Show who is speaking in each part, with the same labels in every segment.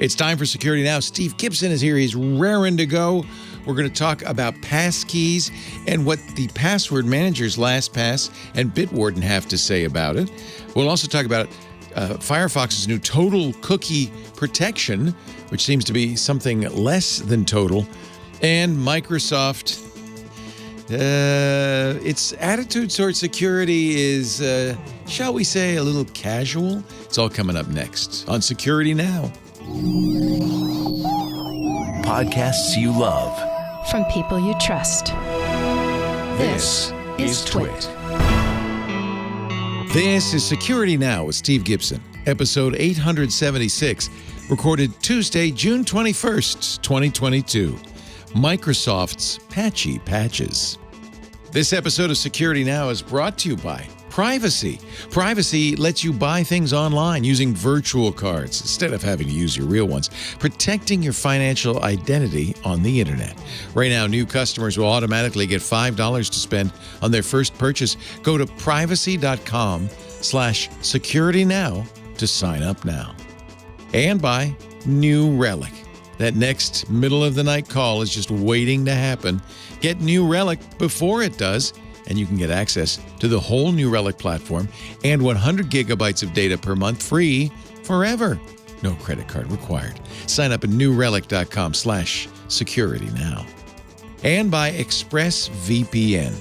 Speaker 1: It's time for Security Now. Steve Gibson is here. He's raring to go. We're going to talk about passkeys and what the password managers Lastpass and Bitwarden have to say about it. We'll also talk about Firefox's new total cookie protection, which seems to be something less than total. And Microsoft, its attitude towards security is, shall we say, a little casual. It's all coming up next on Security Now.
Speaker 2: Podcasts you love.
Speaker 3: From people you trust.
Speaker 2: This is TWiT.
Speaker 1: This is Security Now with Steve Gibson, episode 876, recorded Tuesday, June 21st, 2022. Microsoft's Patchy patches. This episode of Security Now is brought to you by Privacy. Privacy lets you buy things online using virtual cards instead of having to use your real ones, protecting your financial identity on the internet. Right now, new customers will automatically get $5 to spend on their first purchase. Go to privacy.com/securitynow to sign up now. And by New Relic. That next middle-of-the-night call is just waiting to happen. Get New Relic before it does, and you can get access to the whole New Relic platform and 100 gigabytes of data per month free forever. No credit card required. Sign up at newrelic.com/securitynow. And by Expressvpn.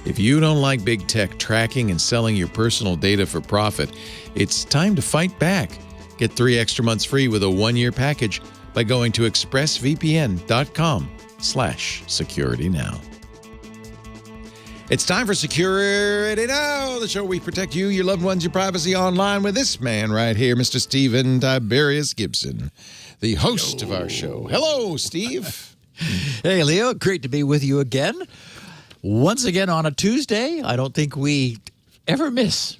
Speaker 1: If you don't like big tech tracking and selling your personal data for profit, it's time to fight back. Get 3 extra months free with a 1-year package by going to expressvpn.com/securitynow. It's time for Security Now, the show where we protect you, your loved ones, your privacy online with this man right here, Mr. Stephen Tiberius Gibson, the host of our show. Hello, Steve.
Speaker 4: Hey, Leo. Great to be with you again. Once again on a Tuesday. I don't think we ever miss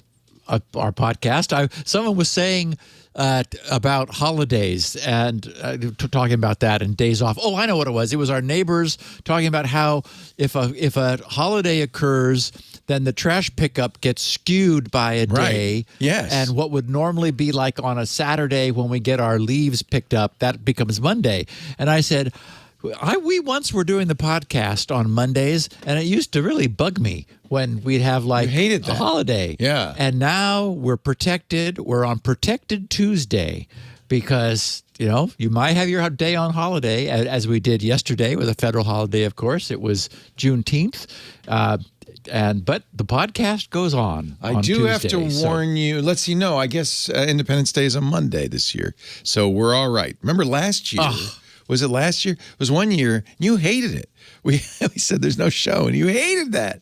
Speaker 4: our podcast. Someone was saying about holidays and talking about that and days off. Oh, I know what it was. It was our neighbors talking about how if a holiday occurs, then the trash pickup gets skewed by a day.
Speaker 1: Yes.
Speaker 4: And what would normally be like on a Saturday when we get our leaves picked up, that becomes Monday. And I said, we once were doing the podcast on Mondays, and it used to really bug me when we'd have like a holiday.
Speaker 1: Yeah.
Speaker 4: And now we're protected. We're on Protected Tuesday because, you know, you might have your day on holiday, as we did yesterday with a federal holiday, of course. It was Juneteenth. But the podcast goes on.
Speaker 1: I do
Speaker 4: Tuesday,
Speaker 1: have to warn you. Let's see. No, I guess Independence Day is a Monday this year, so we're all right. Remember last year? Was it last year? It was 1 year. You hated it. We said there's no show, and you hated that.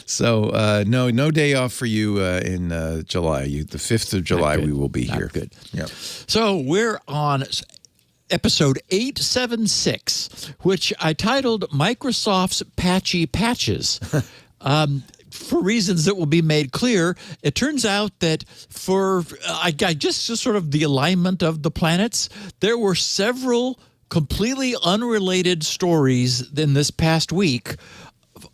Speaker 1: So no day off for you in July. The 5th of July, we will be here.
Speaker 4: Good.
Speaker 1: Yep.
Speaker 4: So we're on episode 876, which I titled Microsoft's Patchy Patches. For reasons that will be made clear, it turns out that for just sort of the alignment of the planets, there were several completely unrelated stories in this past week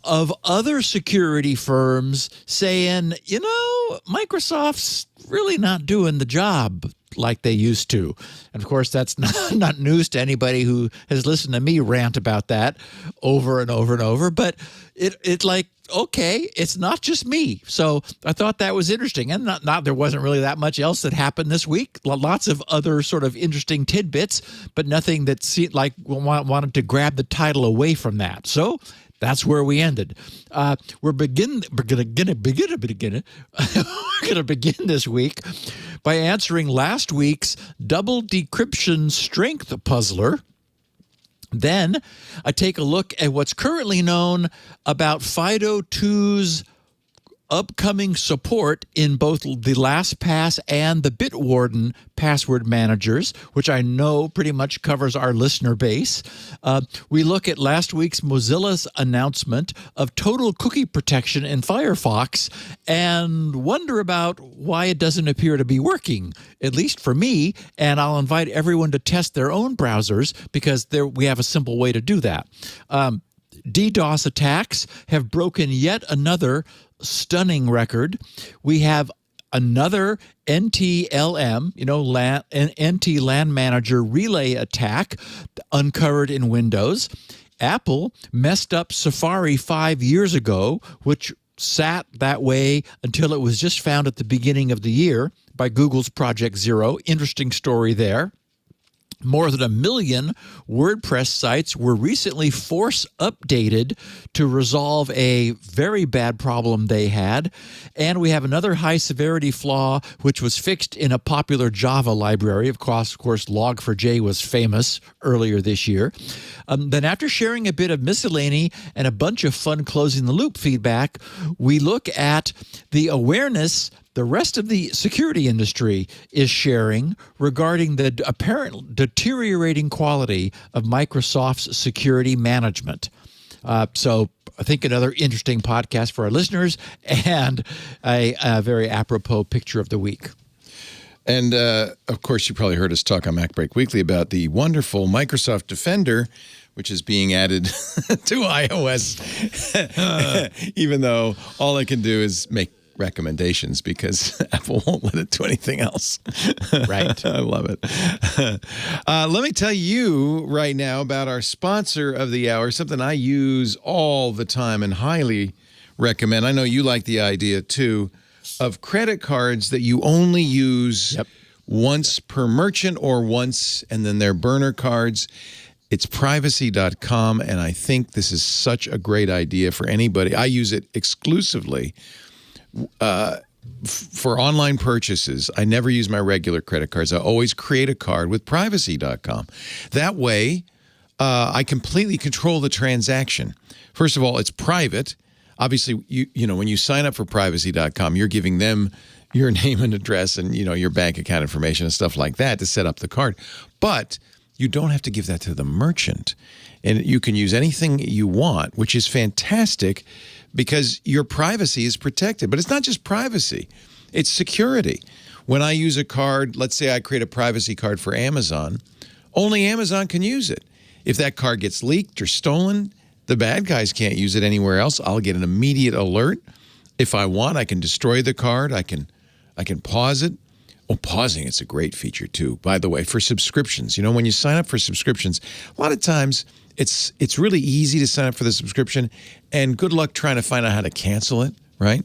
Speaker 4: of other security firms saying, you know, Microsoft's really not doing the job like they used to. And of course, that's not news to anybody who has listened to me rant about that over and over and over. But it's like, okay, it's not just me. So I thought that was interesting. And not there wasn't really that much else that happened this week. Lots of other sort of interesting tidbits, but nothing that seemed like wanted to grab the title away from that. So that's where we ended. We're going to begin this week by answering last week's double decryption strength puzzler. Then I take a look at what's currently known about FIDO2's upcoming support in both the Lastpass and the Bitwarden password managers, which I know pretty much covers our listener base. We look at last week's Mozilla's announcement of total cookie protection in Firefox and wonder about why it doesn't appear to be working, at least for me, and I'll invite everyone to test their own browsers because we have a simple way to do that. DDoS attacks have broken yet another stunning record. We have another NTLM, NT Land Manager relay attack uncovered in Windows. Apple messed up Safari 5 years ago, which sat that way until it was just found at the beginning of the year by Google's Project Zero. Interesting story there. More than 1 million WordPress sites were recently force updated to resolve a very bad problem they had. And we have another high-severity flaw, which was fixed in a popular Java library. Of course, Log4j was famous earlier this year. Then after sharing a bit of miscellany and a bunch of fun closing the loop feedback, we look at the awareness the rest of the security industry is sharing regarding the apparent deteriorating quality of Microsoft's security management. So I think another interesting podcast for our listeners and a very apropos picture of the week.
Speaker 1: And, of course, you probably heard us talk on MacBreak Weekly about the wonderful Microsoft Defender, which is being added to iOS, even though all I can do is make recommendations because Apple won't let it do anything else.
Speaker 4: Right.
Speaker 1: I love it. Let me tell you right now about our sponsor of the hour, something I use all the time and highly recommend. I know you like the idea, too, of credit cards that you only use once per merchant or once, and then they're burner cards. It's privacy.com, and I think this is such a great idea for anybody. I use it exclusively for online purchases. I never use my regular credit cards. I always create a card with privacy.com. That way, I completely control the transaction. First of all, it's private. Obviously, you know, when you sign up for privacy.com, you're giving them your name and address and, you know, your bank account information and stuff like that to set up the card. But you don't have to give that to the merchant. And you can use anything you want, which is fantastic because your privacy is protected. But it's not just privacy, it's security. When I use a card, let's say I create a privacy card for Amazon, only Amazon can use it. If that card gets leaked or stolen, the bad guys can't use it anywhere else. I'll get an immediate alert. If I want, I can destroy the card. I can pause it. Oh, pausing, it's a great feature too. By the way, for subscriptions, you know, when you sign up for subscriptions, a lot of times it's really easy to sign up for the subscription, and good luck trying to find out how to cancel it, right?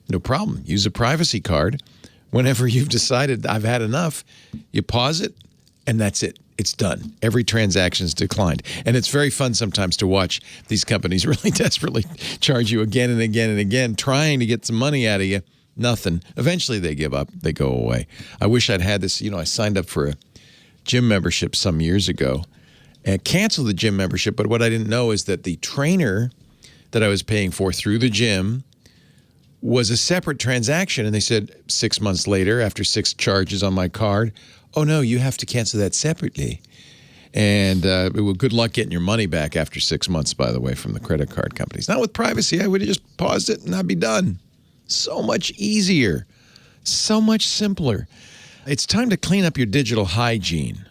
Speaker 1: No problem. Use a privacy card. Whenever you've decided I've had enough, you pause it, and that's it. It's done. Every transaction's declined. And it's very fun sometimes to watch these companies really desperately charge you again and again and again, trying to get some money out of you. Nothing. Eventually they give up. They go away. I wish I'd had this. You know, I signed up for a gym membership some years ago and canceled the gym membership. But what I didn't know is that the trainer that I was paying for through the gym was a separate transaction. And they said 6 months later, after 6 charges on my card, oh, no, you have to cancel that separately. And good luck getting your money back after 6 months, by the way, from the credit card companies. Not with privacy. I would have just paused it and I'd be done. So much easier. So much simpler. It's time to clean up your digital hygiene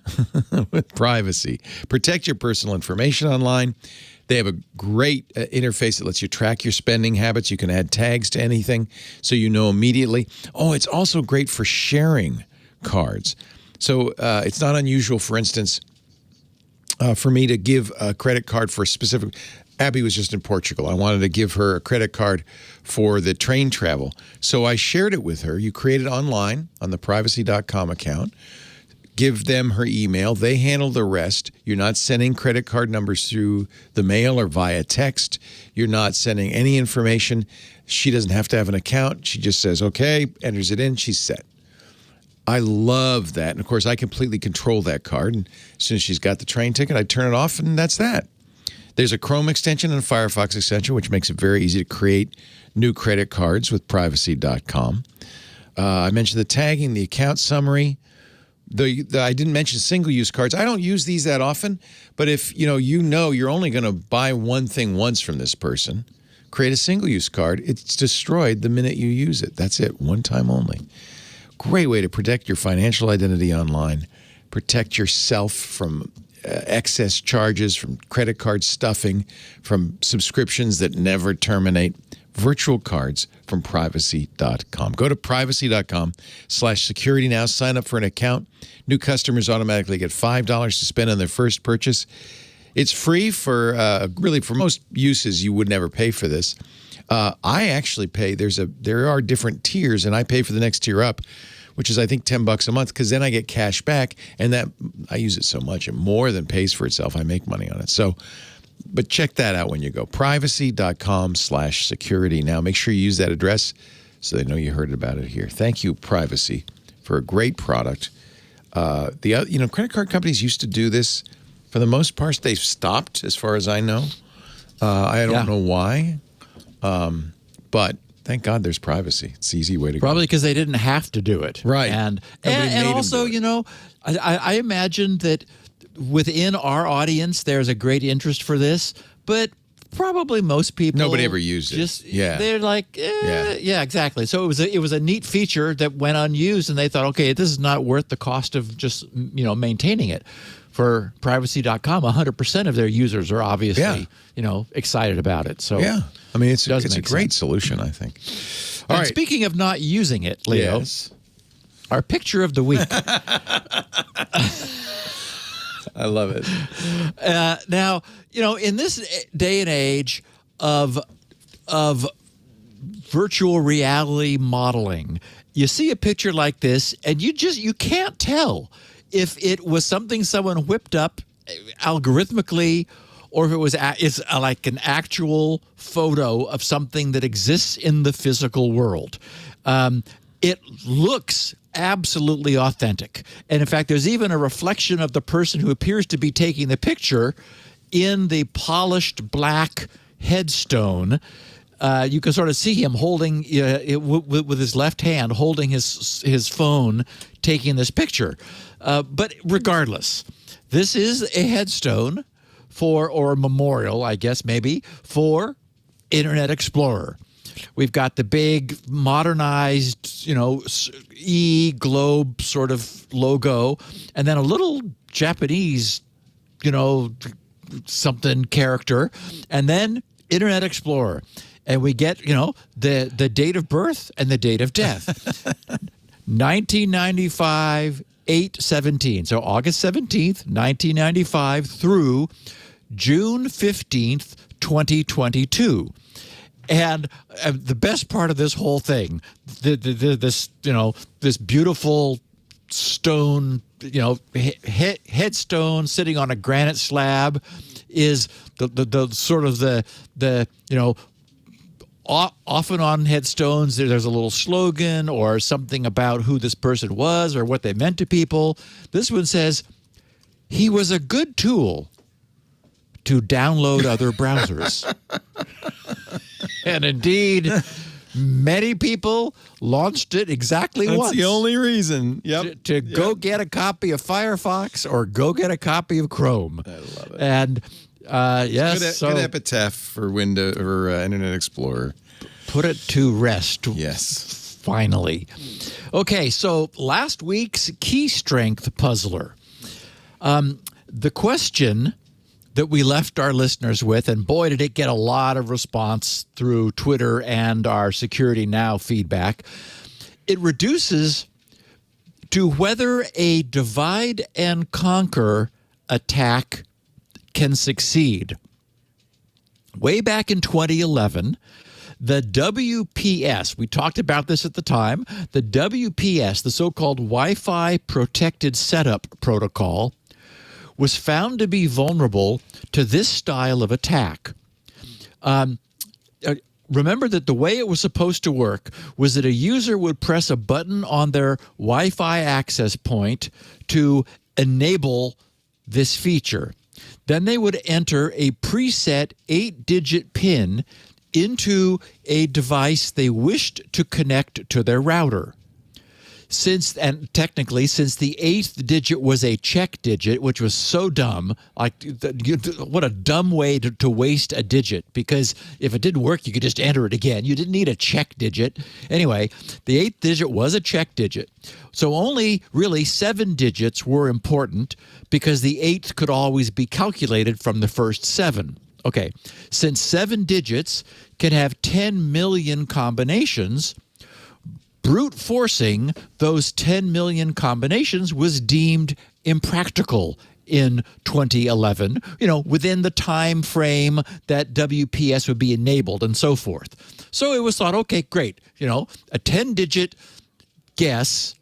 Speaker 1: with privacy. Protect your personal information online. They have a great interface that lets you track your spending habits. You can add tags to anything so you know immediately. Oh, it's also great for sharing cards. So it's not unusual, for instance, for me to give a credit card for a specific... Abby was just in Portugal. I wanted to give her a credit card for the train travel. So I shared it with her. You create it online on the privacy.com account. Give them her email. They handle the rest. You're not sending credit card numbers through the mail or via text. You're not sending any information. She doesn't have to have an account. She just says, okay, enters it in, she's set. I love that. And, of course, I completely control that card. And as soon as she's got the train ticket, I turn it off, and that's that. There's a Chrome extension and a Firefox extension, which makes it very easy to create new credit cards with privacy.com. I mentioned the tagging, the account summary. I didn't mention single-use cards. I don't use these that often, but if you know you're only going to buy one thing once from this person, create a single-use card. It's destroyed the minute you use it. That's it, one time only. Great way to protect your financial identity online, protect yourself from excess charges, from credit card stuffing, from subscriptions that never terminate. virtual cards from privacy.com. Go to privacy.com/security now. Sign up for an account. New customers automatically get $5 to spend on their first purchase. It's free for really for most uses. You would never pay for this. I actually pay. There are different tiers, and I pay for the next tier up, which is I think $10 a month, because then I get cash back, and that I use it so much it more than pays for itself. I make money on it. So, but check that out when you go. Privacy.com/security now. Make sure you use that address so they know you heard about it here. Thank you, Privacy, for a great product. Credit card companies used to do this. For the most part, they've stopped, as far as I know. I don't know why, but thank God there's privacy. It's the easy way to go.
Speaker 4: Probably because they didn't have to do it.
Speaker 1: Right.
Speaker 4: And also, I imagine that within our audience, there's a great interest for this, but probably most people.
Speaker 1: Nobody ever used it.
Speaker 4: They're like, yeah, exactly. So it was a neat feature that went unused, and they thought, okay, this is not worth the cost of just maintaining it. For privacy.com, 100% of their users are obviously, excited about it. So
Speaker 1: yeah, I mean, it's a great
Speaker 4: sense.
Speaker 1: Solution, I think.
Speaker 4: All right. Speaking of not using it, Leo, our picture of the week.
Speaker 1: I love it.
Speaker 4: Now, in this day and age of virtual reality modeling, you see a picture like this, and you can't tell if it was something someone whipped up algorithmically, or if it was like an actual photo of something that exists in the physical world. It looks absolutely authentic. And in fact, there's even a reflection of the person who appears to be taking the picture in the polished black headstone. You can sort of see him holding with his left hand, holding his phone, taking this picture. But regardless, this is a headstone or a memorial, I guess maybe, for Internet Explorer. We've got the big modernized, E-globe sort of logo, and then a little Japanese, something character, and then Internet Explorer. And we get, the date of birth and the date of death. 1995, 8/17. So August 17th, 1995 through June 15th, 2022. And the best part of this whole thing, this beautiful stone, headstone sitting on a granite slab, is the sort of the often on headstones, there's a little slogan or something about who this person was or what they meant to people. This one says, he was a good tool to download other browsers. And indeed, many people launched it exactly once.
Speaker 1: That's the only reason. Yep.
Speaker 4: To go get a copy of Firefox or go get a copy of Chrome.
Speaker 1: I love it.
Speaker 4: And yes,
Speaker 1: good epitaph for Windows or Internet Explorer.
Speaker 4: Put it to rest.
Speaker 1: Yes.
Speaker 4: Finally. Okay, so last week's key strength puzzler. The question that we left our listeners with, and boy, did it get a lot of response through Twitter and our Security Now feedback. It reduces to whether a divide and conquer attack can succeed. Way back in 2011, the WPS, we talked about this at the time, the WPS, the so-called Wi-Fi Protected Setup Protocol, was found to be vulnerable to this style of attack. Remember that the way it was supposed to work was that a user would press a button on their Wi-Fi access point to enable this feature. Then they would enter a preset 8-digit PIN into a device they wished to connect to their router. Technically, since the 8th digit was a check digit, which was so dumb, what a dumb way to waste a digit, because if it didn't work, you could just enter it again. You didn't need a check digit. Anyway, the 8th digit was a check digit. So only really 7 digits were important because the 8th could always be calculated from the first 7. Okay, since 7 digits can have 10 million combinations, brute forcing those 10 million combinations was deemed impractical in 2011, within the time frame that WPS would be enabled and so forth. So it was thought, okay, great, a 10-digit guess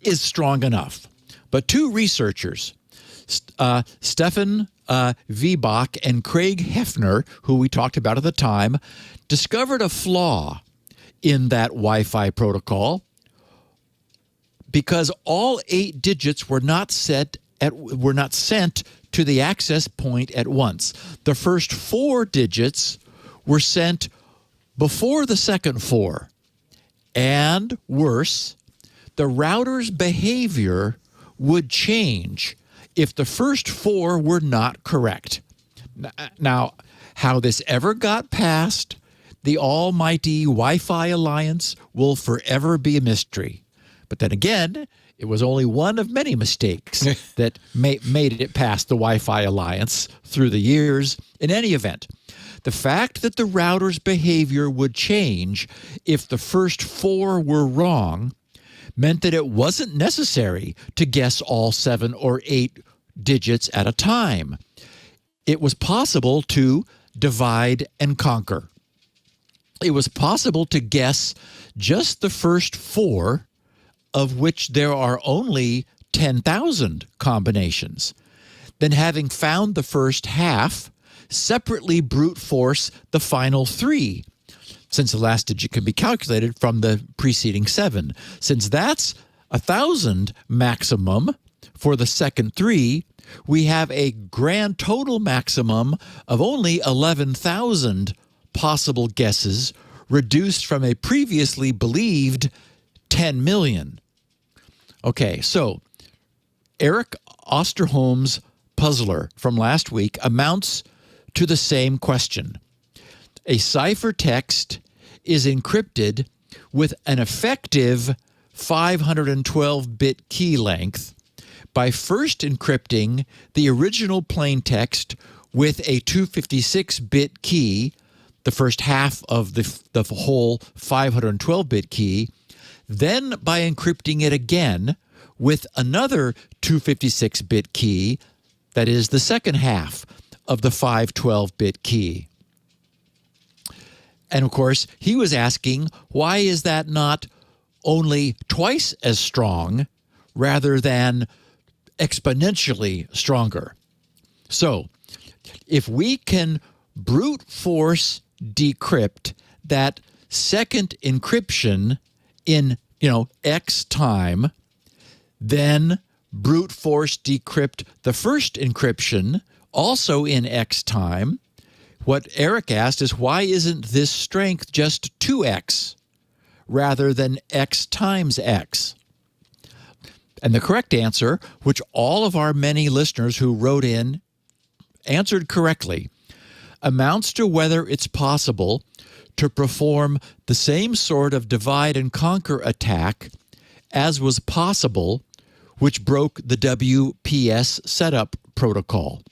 Speaker 4: is strong enough. But 2 researchers, Stefan Wiebach and Craig Hefner, who we talked about at the time, discovered a flaw in that Wi-Fi protocol because all 8 digits were not sent to the access point at once. The first 4 digits were sent before the second 4. And worse, the router's behavior would change if the first 4 were not correct. Now, how this ever got past the almighty Wi-Fi Alliance will forever be a mystery. But then again, it was only one of many mistakes that made it past the Wi-Fi Alliance through the years. In any event, the fact that the router's behavior would change if the first 4 were wrong meant that it wasn't necessary to guess all 7 or 8 digits at a time. It was possible to divide and conquer. It was possible to guess just the first 4, of which there are only 10,000 combinations. Then, having found the first half, separately brute force the final 3, since the last digit can be calculated from the preceding 7. Since that's 1,000 maximum for the second 3, we have a grand total maximum of only 11,000 possible guesses, reduced from a previously believed 10 million. Okay, so Eric Osterholm's puzzler from last week amounts to the same question. A ciphertext is encrypted with an effective 512-bit key length by first encrypting the original plaintext with a 256-bit key, the first half of the whole 512-bit key, then by encrypting it again with another 256-bit key, that is the second half of the 512-bit key. And of course, he was asking, why is that not only twice as strong rather than exponentially stronger? So, if we can brute force decrypt that second encryption in, X time, then brute force decrypt the first encryption also in X time, what Eric asked is, why isn't this strength just 2x rather than x times x? And the correct answer, which all of our many listeners who wrote in answered correctly, amounts to whether it's possible to perform the same sort of divide and conquer attack as was possible, which broke the WPS setup protocol.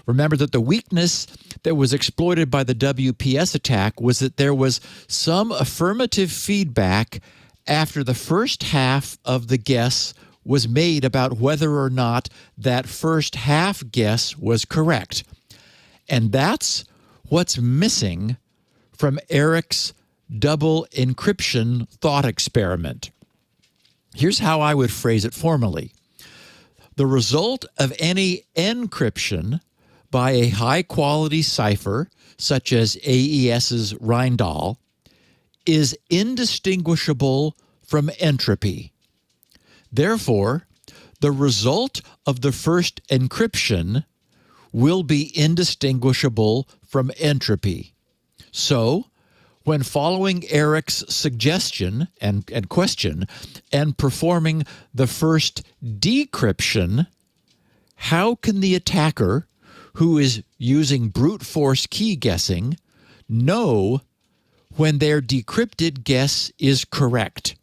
Speaker 4: Remember that the weakness that was exploited by the WPS attack was that there was some affirmative feedback after the first half of the guess was made about whether or not that first half guess was correct. And that's what's missing from Eric's double encryption thought experiment. Here's how I would phrase it formally. The result of any encryption by a high-quality cipher, such as AES's Rheindal, is indistinguishable from entropy. Therefore, the result of the first encryption will be indistinguishable from entropy. So, when following Eric's suggestion and question and performing the first decryption, how can the attacker, who is using brute force key guessing, know when their decrypted guess is correct,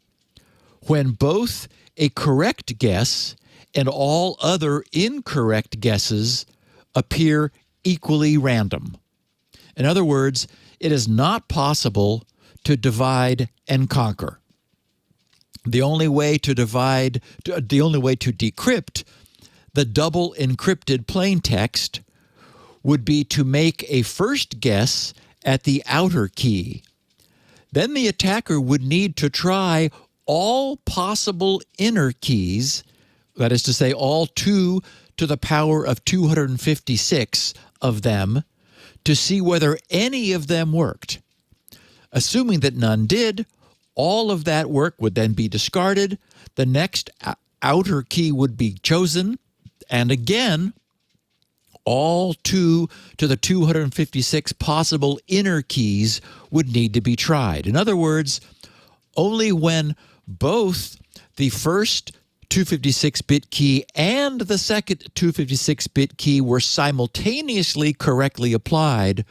Speaker 4: when both a correct guess and all other incorrect guesses appear equally random. In other words, it is not possible to divide and conquer. The only way to decrypt the double encrypted plain text would be to make a first guess at the outer key. Then the attacker would need to try all possible inner keys, that is to say, all 2 to the power of 256 of them, to see whether any of them worked. Assuming that none did, all of that work would then be discarded. The next outer key would be chosen, and again, all 2 to the 256 possible inner keys would need to be tried. In other words, only when both the first 256-bit key and the second 256-bit key were simultaneously correctly applied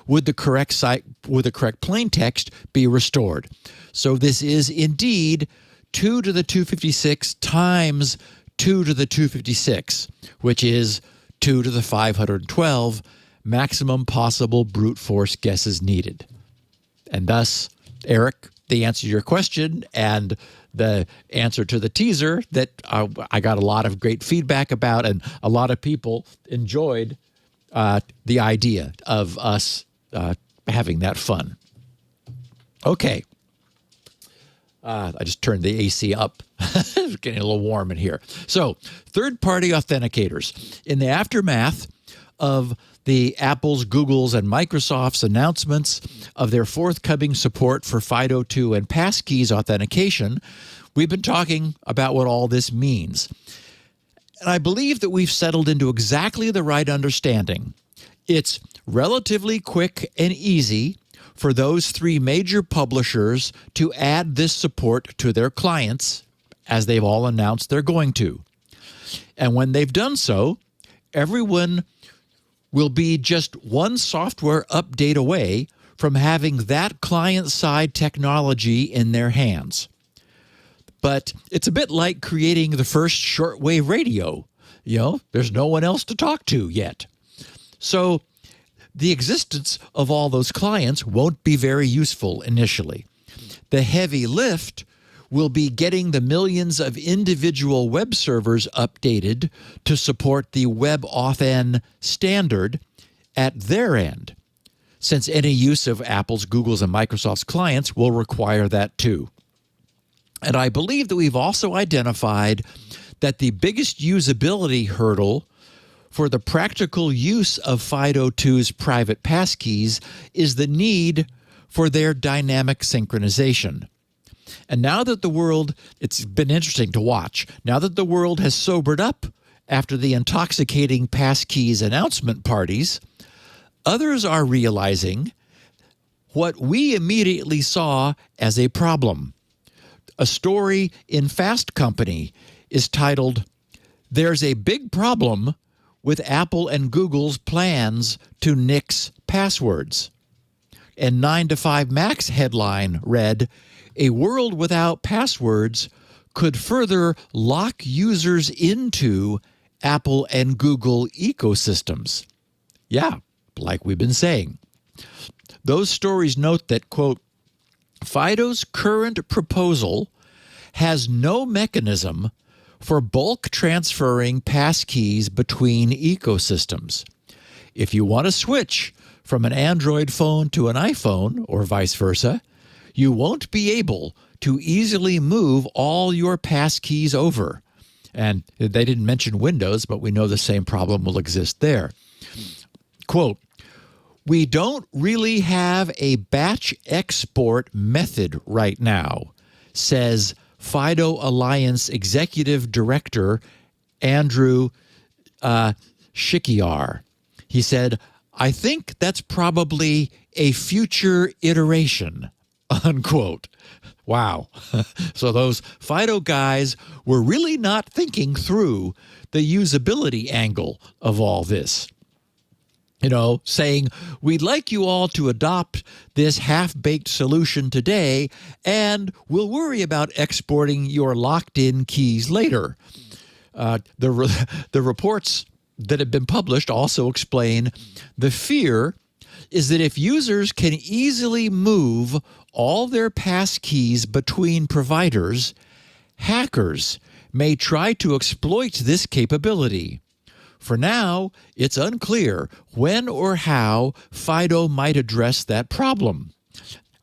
Speaker 4: would the correct plain text be restored. So this is indeed 2 to the 256 times 2 to the 256, which is 2 to the 512 maximum possible brute force guesses needed. And thus, Eric, the answer to your question and the answer to the teaser that I got a lot of great feedback about, and a lot of people enjoyed the idea of us having that fun. Okay. I just turned the AC up. It's getting a little warm in here. So, third-party authenticators. In the aftermath of the Apple's, Google's, and Microsoft's announcements of their forthcoming support for FIDO2 and passkeys authentication, we've been talking about what all this means. And I believe that we've settled into exactly the right understanding. It's relatively quick and easy for those 3 major publishers to add this support to their clients, as they've all announced they're going to. And when they've done so, everyone will be just one software update away from having that client-side technology in their hands. But it's a bit like creating the first shortwave radio. You know, there's no one else to talk to yet. So the existence of all those clients won't be very useful initially. The heavy lift will be getting the millions of individual web servers updated to support the WebAuthn standard at their end, since any use of Apple's, Google's, and Microsoft's clients will require that too. And I believe that we've also identified that the biggest usability hurdle for the practical use of FIDO2's private passkeys is the need for their dynamic synchronization. And now that the world, it's been interesting to watch, now that the world has sobered up after the intoxicating passkeys announcement parties, others are realizing what we immediately saw as a problem. A story in Fast Company is titled, "There's a Big Problem with Apple and Google's plans to nix passwords." And 9 to 5 Mac's headline read, "A world without passwords could further lock users into Apple and Google ecosystems." Yeah, like we've been saying. Those stories note that, quote, "FIDO's current proposal has no mechanism for bulk transferring passkeys between ecosystems. If you want to switch from an Android phone to an iPhone or vice versa, you won't be able to easily move all your passkeys over." And they didn't mention Windows, but we know the same problem will exist there. Quote, "We don't really have a batch export method right now," says FIDO Alliance Executive Director Andrew Shikiar. He said, "I think that's probably a future iteration," unquote. Wow. So those FIDO guys were really not thinking through the usability angle of all this. You know, saying, "We'd like you all to adopt this half-baked solution today, and we'll worry about exporting your locked-in keys later." The reports that have been published also explain the fear is that if users can easily move all their pass keys between providers, hackers may try to exploit this capability. For now, it's unclear when or how FIDO might address that problem.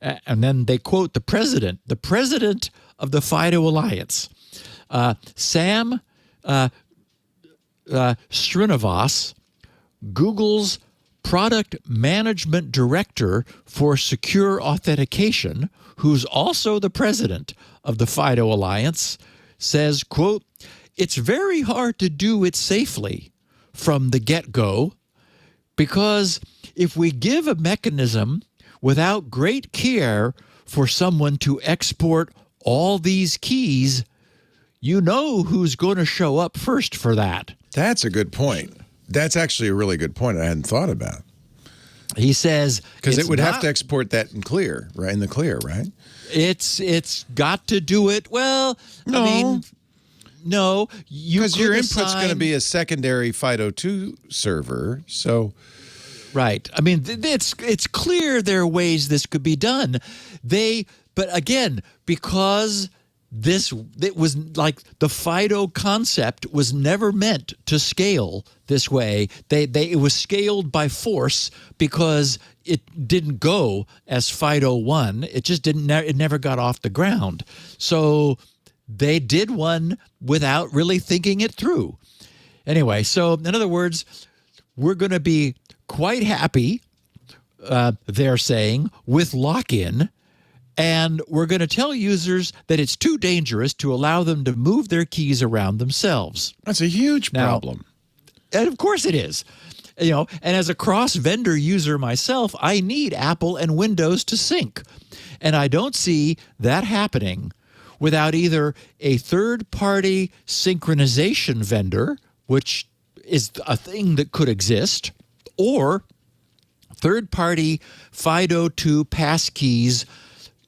Speaker 4: And then they quote the president of the FIDO Alliance, Sam Srinivas, Google's product management director for secure authentication, who's also the president of the FIDO Alliance, says, quote, "It's very hard to do it safely from the get-go because if we give a mechanism without great care for someone to export all these keys, you know who's going to show up first for that."
Speaker 1: That's a good point. That's actually a really good point I hadn't thought about.
Speaker 4: He says
Speaker 1: because it would have to export that in clear, right? In the clear, right?
Speaker 4: It's got to do it. Well,
Speaker 1: no.
Speaker 4: I mean, no,
Speaker 1: because your input's going to be a secondary FIDO2 server, so
Speaker 4: right. I mean, it's clear there are ways this could be done. But again, because it was like the FIDO concept was never meant to scale this way. It was scaled by force because it didn't go as FIDO 1. It just didn't. It never got off the ground. So they did one without really thinking it through. Anyway, so in other words, we're going to be quite happy, they're saying, with lock-in. And we're going to tell users that it's too dangerous to allow them to move their keys around themselves.
Speaker 1: That's a huge problem.
Speaker 4: And of course it is. And as a cross-vendor user myself, I need Apple and Windows to sync. And I don't see that happening without either a third-party synchronization vendor, which is a thing that could exist, or third-party FIDO2 passkeys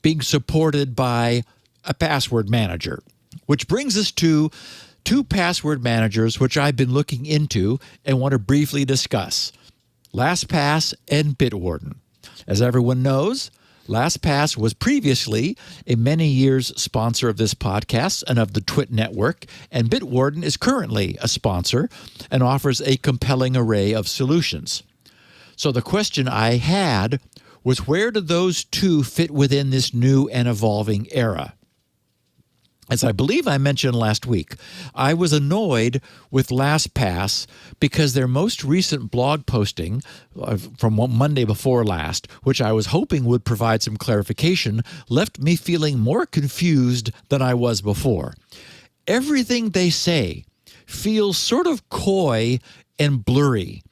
Speaker 4: being supported by a password manager, which brings us to two password managers which I've been looking into and want to briefly discuss, Lastpass and Bitwarden. As everyone knows, Lastpass was previously a many years sponsor of this podcast and of the TWiT network, and Bitwarden is currently a sponsor and offers a compelling array of solutions. So the question I had was, where do those two fit within this new and evolving era? As I believe I mentioned last week, I was annoyed with Lastpass because their most recent blog posting from Monday before last, which I was hoping would provide some clarification, left me feeling more confused than I was before. Everything they say feels sort of coy and blurry.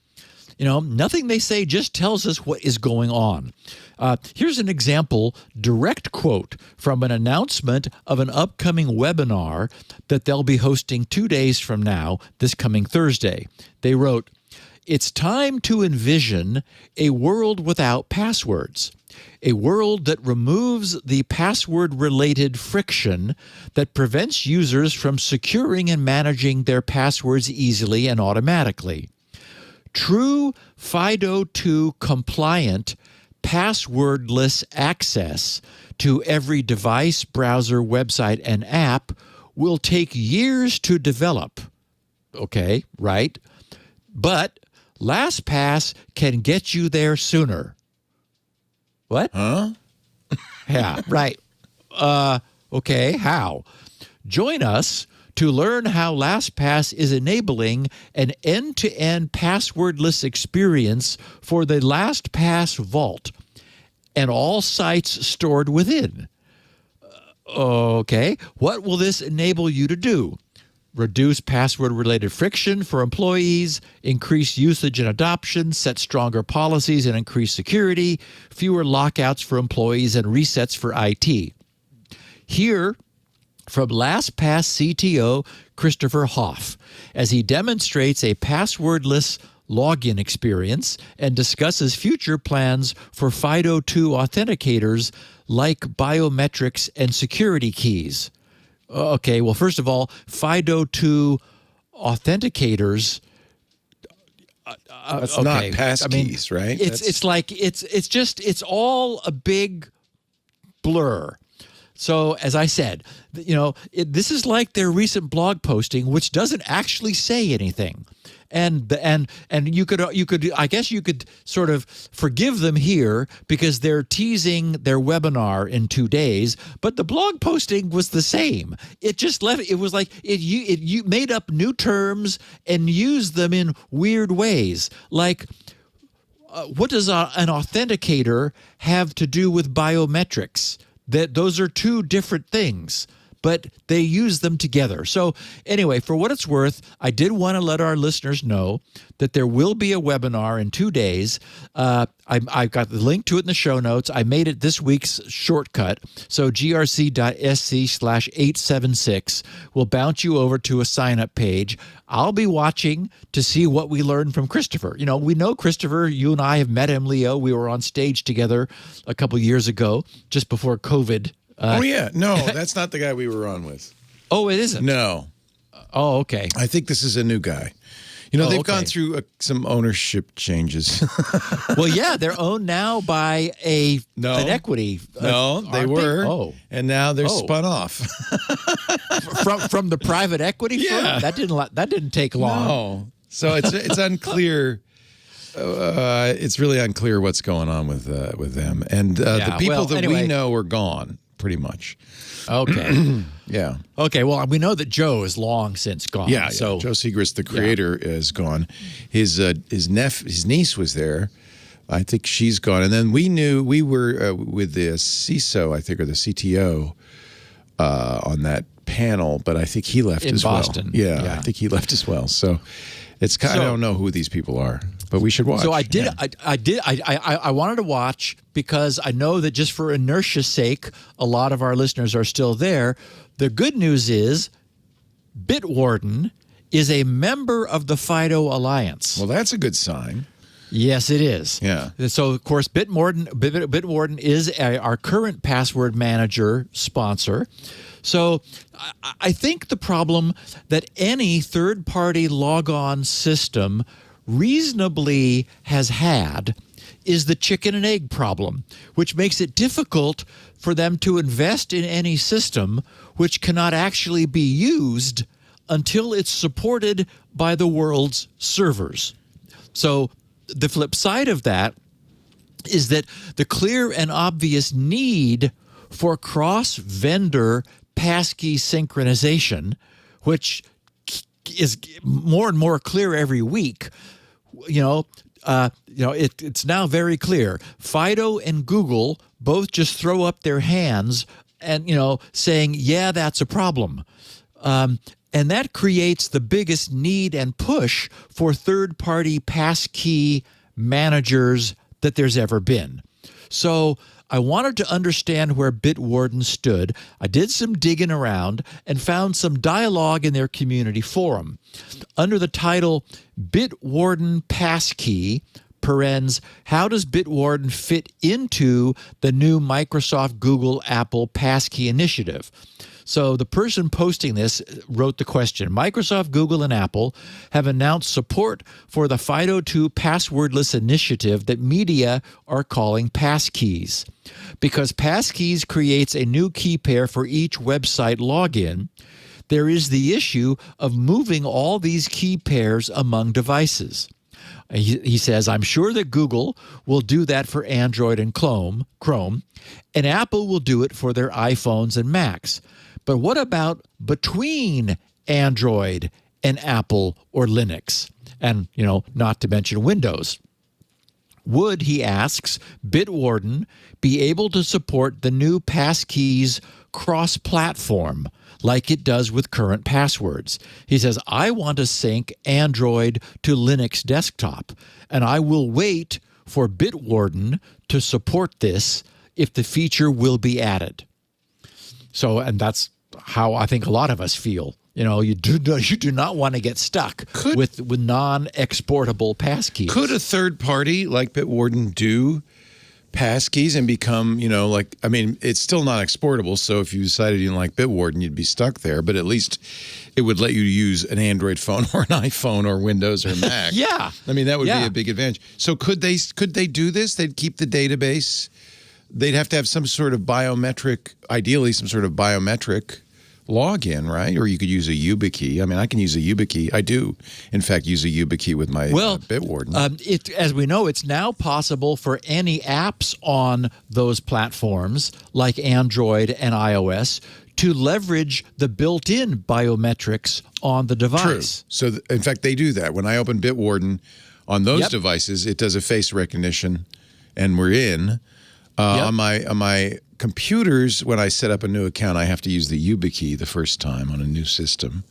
Speaker 4: Nothing they say just tells us what is going on. Here's an example, direct quote from an announcement of an upcoming webinar that they'll be hosting 2 days from now, this coming Thursday. They wrote, "It's time to envision a world without passwords, a world that removes the password-related friction that prevents users from securing and managing their passwords easily and automatically. True FIDO2 compliant passwordless access to every device, browser, website, and app will take years to develop." Okay, right? But Lastpass can get you there sooner. What?
Speaker 1: Huh?
Speaker 4: Yeah, right. Okay, how? Join us to learn how Lastpass is enabling an end-to-end passwordless experience for the Lastpass Vault and all sites stored within. Okay, what will this enable you to do? Reduce password-related friction for employees, increase usage and adoption, set stronger policies and increase security, fewer lockouts for employees, and resets for IT. Here, from Lastpass CTO Christopher Hoff, as he demonstrates a passwordless login experience and discusses future plans for FIDO2 authenticators like biometrics and security keys. Okay, well, first of all, FIDO2 authenticators
Speaker 1: That's not passkeys, right?
Speaker 4: It's all a big blur. So as I said, this is like their recent blog posting, which doesn't actually say anything. And you could I guess you could sort of forgive them here because they're teasing their webinar in 2 days, but the blog posting was the same. It just left. It was like you made up new terms and used them in weird ways. Like, what does an authenticator have to do with biometrics? That those are two different things, but they use them together. So anyway, for what it's worth, I did want to let our listeners know that there will be a webinar in 2 days. I've got the link to it in the show notes. I made it this week's shortcut. So grc.sc/876 will bounce you over to a sign-up page. I'll be watching to see what we learned from Christopher. We know Christopher. You and I have met him, Leo. We were on stage together a couple years ago, just before COVID.
Speaker 1: Oh, yeah. No, that's not the guy we were on with.
Speaker 4: Oh, it isn't?
Speaker 1: No.
Speaker 4: Oh, okay.
Speaker 1: I think this is a new guy. They've gone through some ownership changes.
Speaker 4: Well, yeah, they're owned now by an equity.
Speaker 1: No, they were.
Speaker 4: Oh.
Speaker 1: And now they're spun off.
Speaker 4: from the private equity firm? That didn't take long.
Speaker 1: No. So it's unclear. It's really unclear what's going on with them. And the people we know are gone, pretty much.
Speaker 4: Okay.
Speaker 1: Yeah.
Speaker 4: Okay. Well, we know that Joe is long since gone.
Speaker 1: Yeah.
Speaker 4: So
Speaker 1: Joe Segrist, the creator, is gone. His niece was there. I think she's gone. And then we were with the CISO, I think, or the CTO on that panel, but I think he left as
Speaker 4: Boston.
Speaker 1: well. Yeah, I think he left as well. So it's I don't know who these people are, but we should watch.
Speaker 4: So I wanted to watch because I know that just for inertia's sake, a lot of our listeners are still there. The good news is Bitwarden is a member of the FIDO Alliance.
Speaker 1: Well, that's a good sign.
Speaker 4: Yes, it is.
Speaker 1: Yeah.
Speaker 4: So, of course, Bitwarden is our current password manager sponsor. So I think the problem that any third-party logon system reasonably has had is the chicken and egg problem, which makes it difficult for them to invest in any system which cannot actually be used until it's supported by the world's servers. So the flip side of that is that the clear and obvious need for cross-vendor passkey synchronization, which is more and more clear every week, it's now very clear. FIDO and Google both just throw up their hands and, saying, yeah, that's a problem. And that creates the biggest need and push for third-party passkey managers that there's ever been. So I wanted to understand where Bitwarden stood. I did some digging around and found some dialogue in their community forum. Under the title, Bitwarden Passkey, parens, how does Bitwarden fit into the new Microsoft, Google, Apple Passkey initiative? So the person posting this wrote the question. Microsoft, Google, and Apple have announced support for the FIDO2 passwordless initiative that media are calling passkeys. Because passkeys creates a new key pair for each website login, there is the issue of moving all these key pairs among devices. He says, I'm sure that Google will do that for Android and Chrome, and Apple will do it for their iPhones and Macs. But what about between Android and Apple or Linux? And, not to mention Windows. Would, he asks, Bitwarden be able to support the new passkeys cross-platform like it does with current passwords? He says, I want to sync Android to Linux desktop, and I will wait for Bitwarden to support this if the feature will be added. So, and that's how I think a lot of us feel. You do not want to get stuck with non-exportable passkeys.
Speaker 1: Could a third party like Bitwarden do passkeys and become, like, I mean, it's still not exportable. So if you decided you didn't like Bitwarden, you'd be stuck there. But at least it would let you use an Android phone or an iPhone or Windows or Mac.
Speaker 4: Yeah.
Speaker 1: I mean, that would be a big advantage. So could they do this? They'd keep the database. They'd have to have some sort of biometric, ideally some sort of biometric login, right? Or you could use a YubiKey. I mean, I can use a YubiKey. I do, in fact, use a YubiKey with my Bitwarden.
Speaker 4: As we know, it's now possible for any apps on those platforms, like Android and iOS, to leverage the built-in biometrics on the device.
Speaker 1: True. So, in fact, they do that. When I open Bitwarden on those devices, it does a face recognition, and we're in. On my computers, when I set up a new account, I have to use the YubiKey the first time on a new system.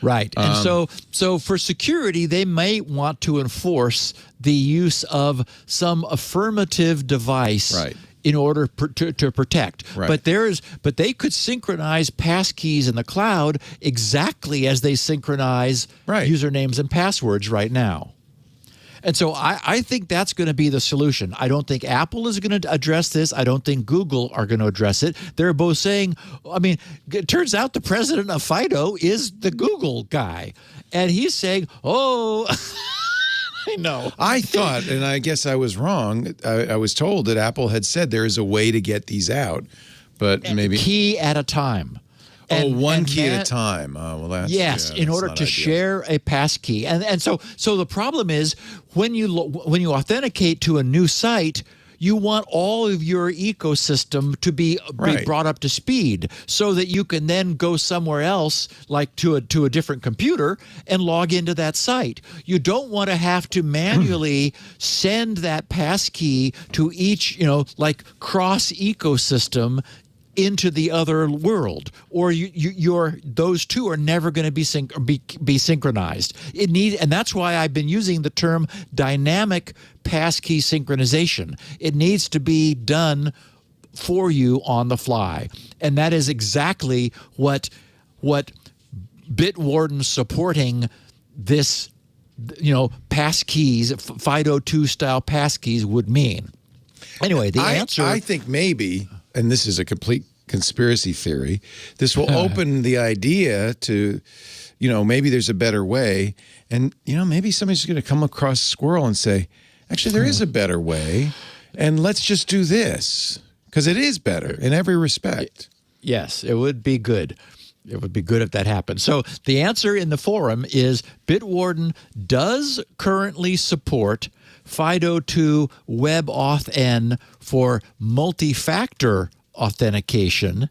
Speaker 4: Right. And so for security, they may want to enforce the use of some affirmative device in order to protect.
Speaker 1: Right.
Speaker 4: But they could synchronize passkeys in the cloud exactly as they synchronize usernames and passwords right now. And so I think that's going to be the solution. I don't think Apple is going to address this. I don't think Google are going to address it. They're both saying, I mean, it turns out the president of FIDO is the Google guy. And he's saying, oh, I know.
Speaker 1: I thought, and I guess I was wrong, I was told that Apple had said there is a way to get these out, but maybe.
Speaker 4: Key at a time.
Speaker 1: One key at a time. Well, that's
Speaker 4: in order to share a passkey, and so the problem is when you authenticate to a new site, you want all of your ecosystem to be brought up to speed, so that you can then go somewhere else, like to a different computer, and log into that site. You don't want to have to manually send that passkey to each, like cross ecosystem into the other world, or those two are never going to be synchronized. And that's why I've been using the term dynamic passkey synchronization. It needs to be done for you on the fly, and that is exactly what Bitwarden supporting this, passkeys, FIDO2 style passkeys would mean. Anyway, the answer,
Speaker 1: I think maybe. And this is a complete conspiracy theory, this will open the idea to, maybe there's a better way. And, maybe somebody's going to come across a squirrel and say, actually, there is a better way. And let's just do this, because it is better in every respect.
Speaker 4: Yes, it would be good. It would be good if that happened. So the answer in the forum is Bitwarden does currently support FIDO2 WebAuthn for multi-factor authentication,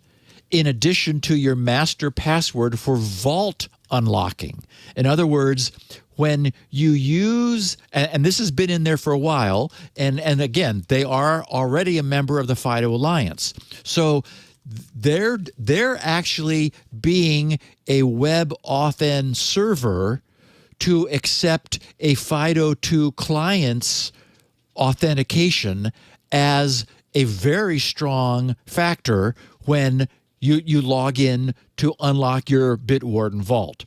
Speaker 4: in addition to your master password for vault unlocking. In other words, when you use, and this has been in there for a while, and again, they are already a member of the FIDO Alliance. So they're actually being a WebAuthn server to accept a FIDO2 client's authentication as a very strong factor when you log in to unlock your Bitwarden vault.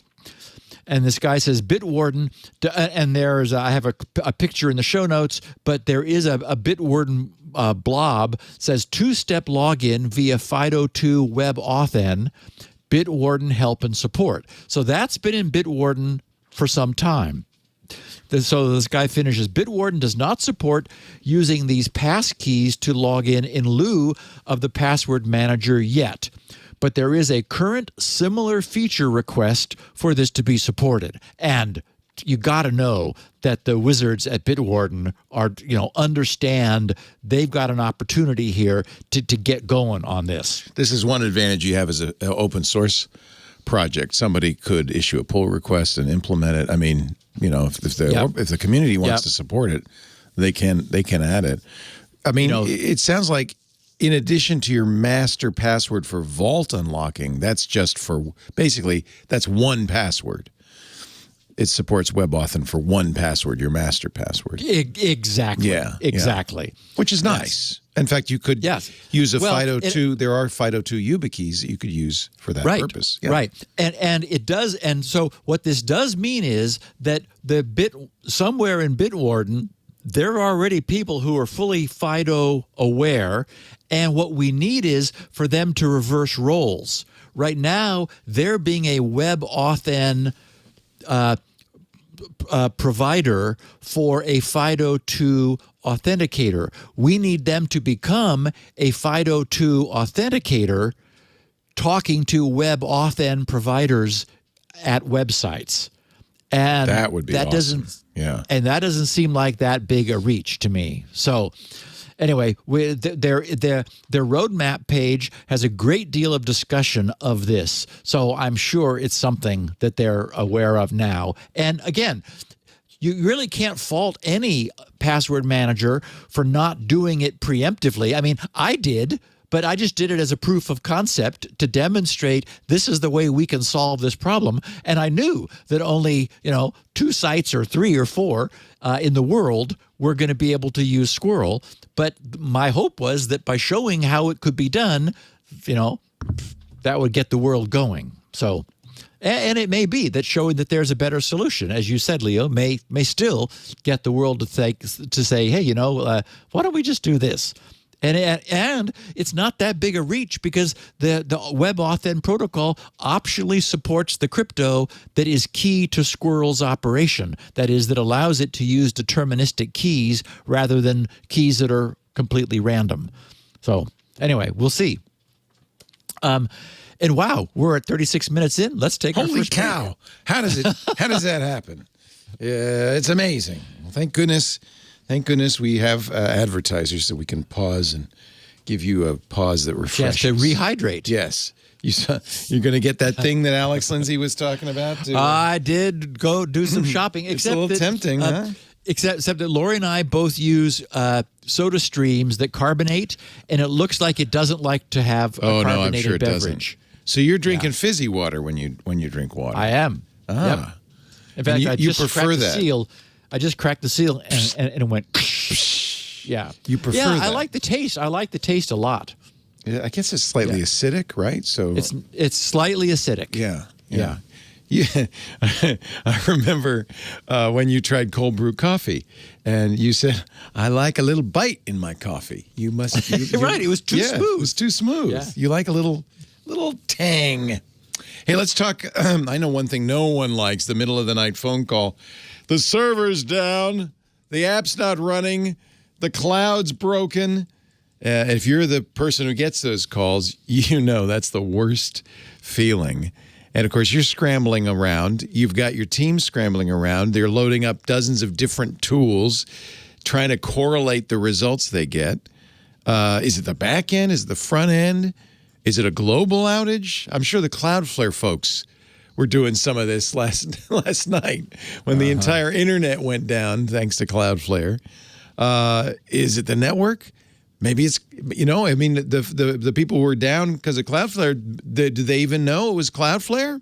Speaker 4: And this guy says Bitwarden, and there's I have a picture in the show notes, but there is a Bitwarden blob, says 2-step login via FIDO2 WebAuthn, Bitwarden help and support. So that's been in Bitwarden for some time. So this guy finishes, Bitwarden does not support using these passkeys to log in lieu of the password manager yet, but there is a current similar feature request for this to be supported. And you got to know that the wizards at Bitwarden are, understand they've got an opportunity here to get going on this.
Speaker 1: This is one advantage you have as an open source project. Somebody could issue a pull request and implement it. I mean, if the community wants to support it, they can add it. I mean, it sounds like in addition to your master password for vault unlocking, that's just for basically that's one password. It supports WebAuthn for one password, your master password.
Speaker 4: Exactly.
Speaker 1: Yeah.
Speaker 4: Exactly.
Speaker 1: Which is nice. In fact, you could use a FIDO2. There are FIDO2 YubiKeys that you could use for that purpose. Yeah.
Speaker 4: Right. And it does. And so what this does mean is that somewhere in Bitwarden, there are already people who are fully FIDO aware, and what we need is for them to reverse roles. Right now, they're being a WebAuthn provider for a FIDO2 authenticator. We need them to become a FIDO2 authenticator talking to WebAuthn providers at websites. And
Speaker 1: that would be awesome.
Speaker 4: And that doesn't seem like that big a reach to me. So anyway, their roadmap page has a great deal of discussion of this. So I'm sure it's something that they're aware of now. And again, you really can't fault any password manager for not doing it preemptively. I mean, I did, but I just did it as a proof of concept to demonstrate this is the way we can solve this problem. And I knew that only, 2 sites or 3 or 4 in the world were going to be able to use Squirrel. But my hope was that by showing how it could be done, that would get the world going. So, and it may be that showing that there's a better solution, as you said, Leo, may still get the world to say, hey, why don't we just do this? And it's not that big a reach because the WebAuthn protocol optionally supports the crypto that is key to Squirrel's operation. That is, that allows it to use deterministic keys rather than keys that are completely random. So anyway, we'll see. And wow, we're at 36 minutes in. Let's take our
Speaker 1: Holy
Speaker 4: first
Speaker 1: cow!
Speaker 4: break.
Speaker 1: How does that happen? Yeah, it's amazing. Well, thank goodness we have advertisers that we can pause and give you a pause that refreshes.
Speaker 4: Chance to rehydrate.
Speaker 1: Yes. You're going to get that thing that Alex Lindsay was talking about?
Speaker 4: I did go do some shopping.
Speaker 1: It's a little tempting, huh?
Speaker 4: Except that Lori and I both use soda streams that carbonate, and it looks like it doesn't like to have a carbonated
Speaker 1: I'm sure it
Speaker 4: beverage.
Speaker 1: doesn't. So you're drinking fizzy water when you drink water.
Speaker 4: I am.
Speaker 1: Ah.
Speaker 4: Yep. In fact, I just
Speaker 1: prefer
Speaker 4: cracked
Speaker 1: that.
Speaker 4: the seal. I just cracked the seal, and it went. Yeah.
Speaker 1: You prefer
Speaker 4: that?
Speaker 1: that?
Speaker 4: I like the taste. I like the taste a lot.
Speaker 1: Yeah, I guess it's slightly acidic, right? So
Speaker 4: it's slightly acidic.
Speaker 1: Yeah. I remember when you tried cold brew coffee, and you said, "I like a little bite in my coffee." You must.
Speaker 4: Right. It was too smooth.
Speaker 1: It was too smooth.
Speaker 4: Yeah.
Speaker 1: You like a little tang. Hey, let's talk. I know one thing no one likes: the middle of the night phone call. The server's down. The app's not running. The cloud's broken. If you're the person who gets those calls, that's the worst feeling. And, of course, you're scrambling around. You've got your team scrambling around. They're loading up dozens of different tools, trying to correlate the results they get. Is it the back end? Is it the front end? Is it a global outage? I'm sure the Cloudflare folks were doing some of this last night when the entire internet went down thanks to Cloudflare. Is it the network? Maybe it's, the people who were down because of Cloudflare, do they even know it was Cloudflare?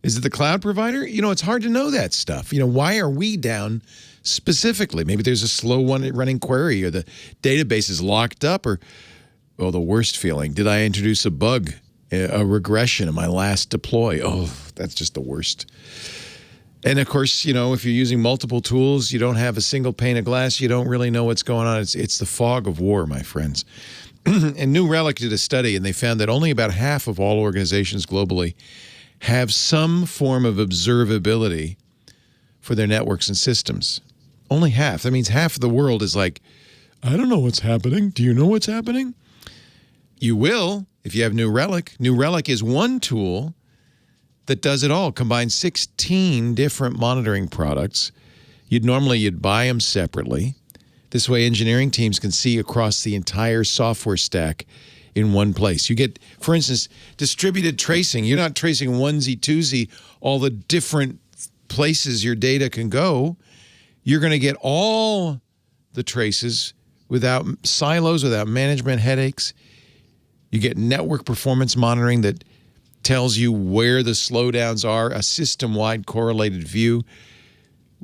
Speaker 1: Is it the cloud provider? It's hard to know that stuff. Why are we down specifically? Maybe there's a slow running query, or the database is locked up, or, the worst feeling, did I introduce a bug, a regression in my last deploy? Oh, that's just the worst. And, of course, if you're using multiple tools, you don't have a single pane of glass, you don't really know what's going on. It's the fog of war, my friends. And New Relic did a study, and they found that only about half of all organizations globally have some form of observability for their networks and systems. Only half. That means half of the world is like, I don't know what's happening. Do you know what's happening? You will if you have New Relic. New Relic is one tool that does it all, combines 16 different monitoring products. You'd buy them separately. This way engineering teams can see across the entire software stack in one place. You get, for instance, distributed tracing. You're not tracing onesie, twosie, all the different places your data can go. You're going to get all the traces without silos, without management headaches. You get network performance monitoring that tells you where the slowdowns are, a system-wide correlated view.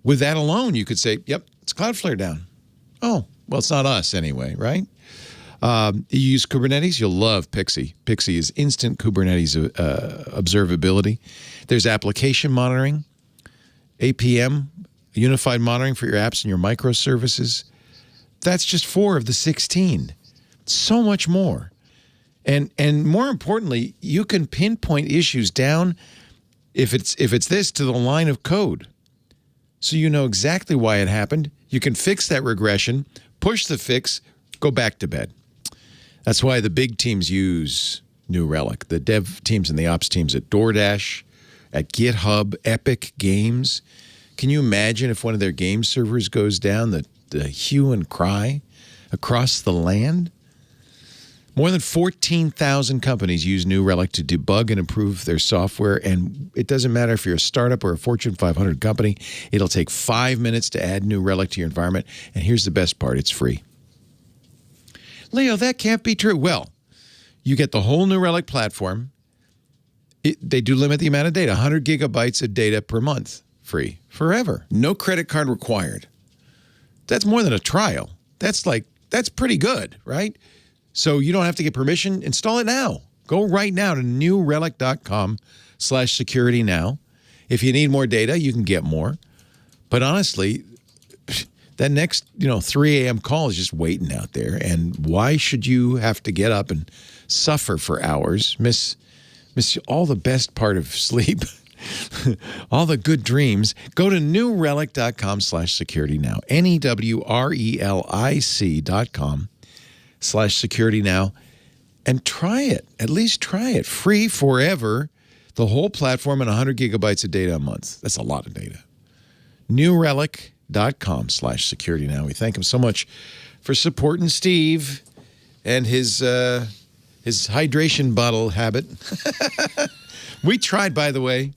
Speaker 1: With that alone, you could say, yep, it's Cloudflare down. Oh, well, it's not us anyway, right? You use Kubernetes, you'll love Pixie. Pixie is instant Kubernetes observability. There's application monitoring, APM, unified monitoring for your apps and your microservices. That's just 4 of the 16. So much more. And more importantly, you can pinpoint issues down, if it's this, to the line of code. So you know exactly why it happened. You can fix that regression, push the fix, go back to bed. That's why the big teams use New Relic. The dev teams and the ops teams at DoorDash, at GitHub, Epic Games. Can you imagine if one of their game servers goes down, the hue and cry across the land? More than 14,000 companies use New Relic to debug and improve their software, and it doesn't matter if you're a startup or a Fortune 500 company. It'll take 5 minutes to add New Relic to your environment, and here's the best part. It's free. Leo, that can't be true. Well, you get the whole New Relic platform. They do limit the amount of data, 100 gigabytes of data per month, free, forever. No credit card required. That's more than a trial. That's pretty good, right? So you don't have to get permission. Install it now. Go right now to newrelic.com/security now. If you need more data, you can get more. But honestly, that next 3 a.m. call is just waiting out there. And why should you have to get up and suffer for hours, miss all the best part of sleep, all the good dreams? Go to newrelic.com/security now. NEWRELIC.com/security now, and try it. At least try it. Free forever. The whole platform and 100 gigabytes of data a month. That's a lot of data. newrelic.com/security now. We thank him so much for supporting Steve and his hydration bottle habit. We tried, by the way,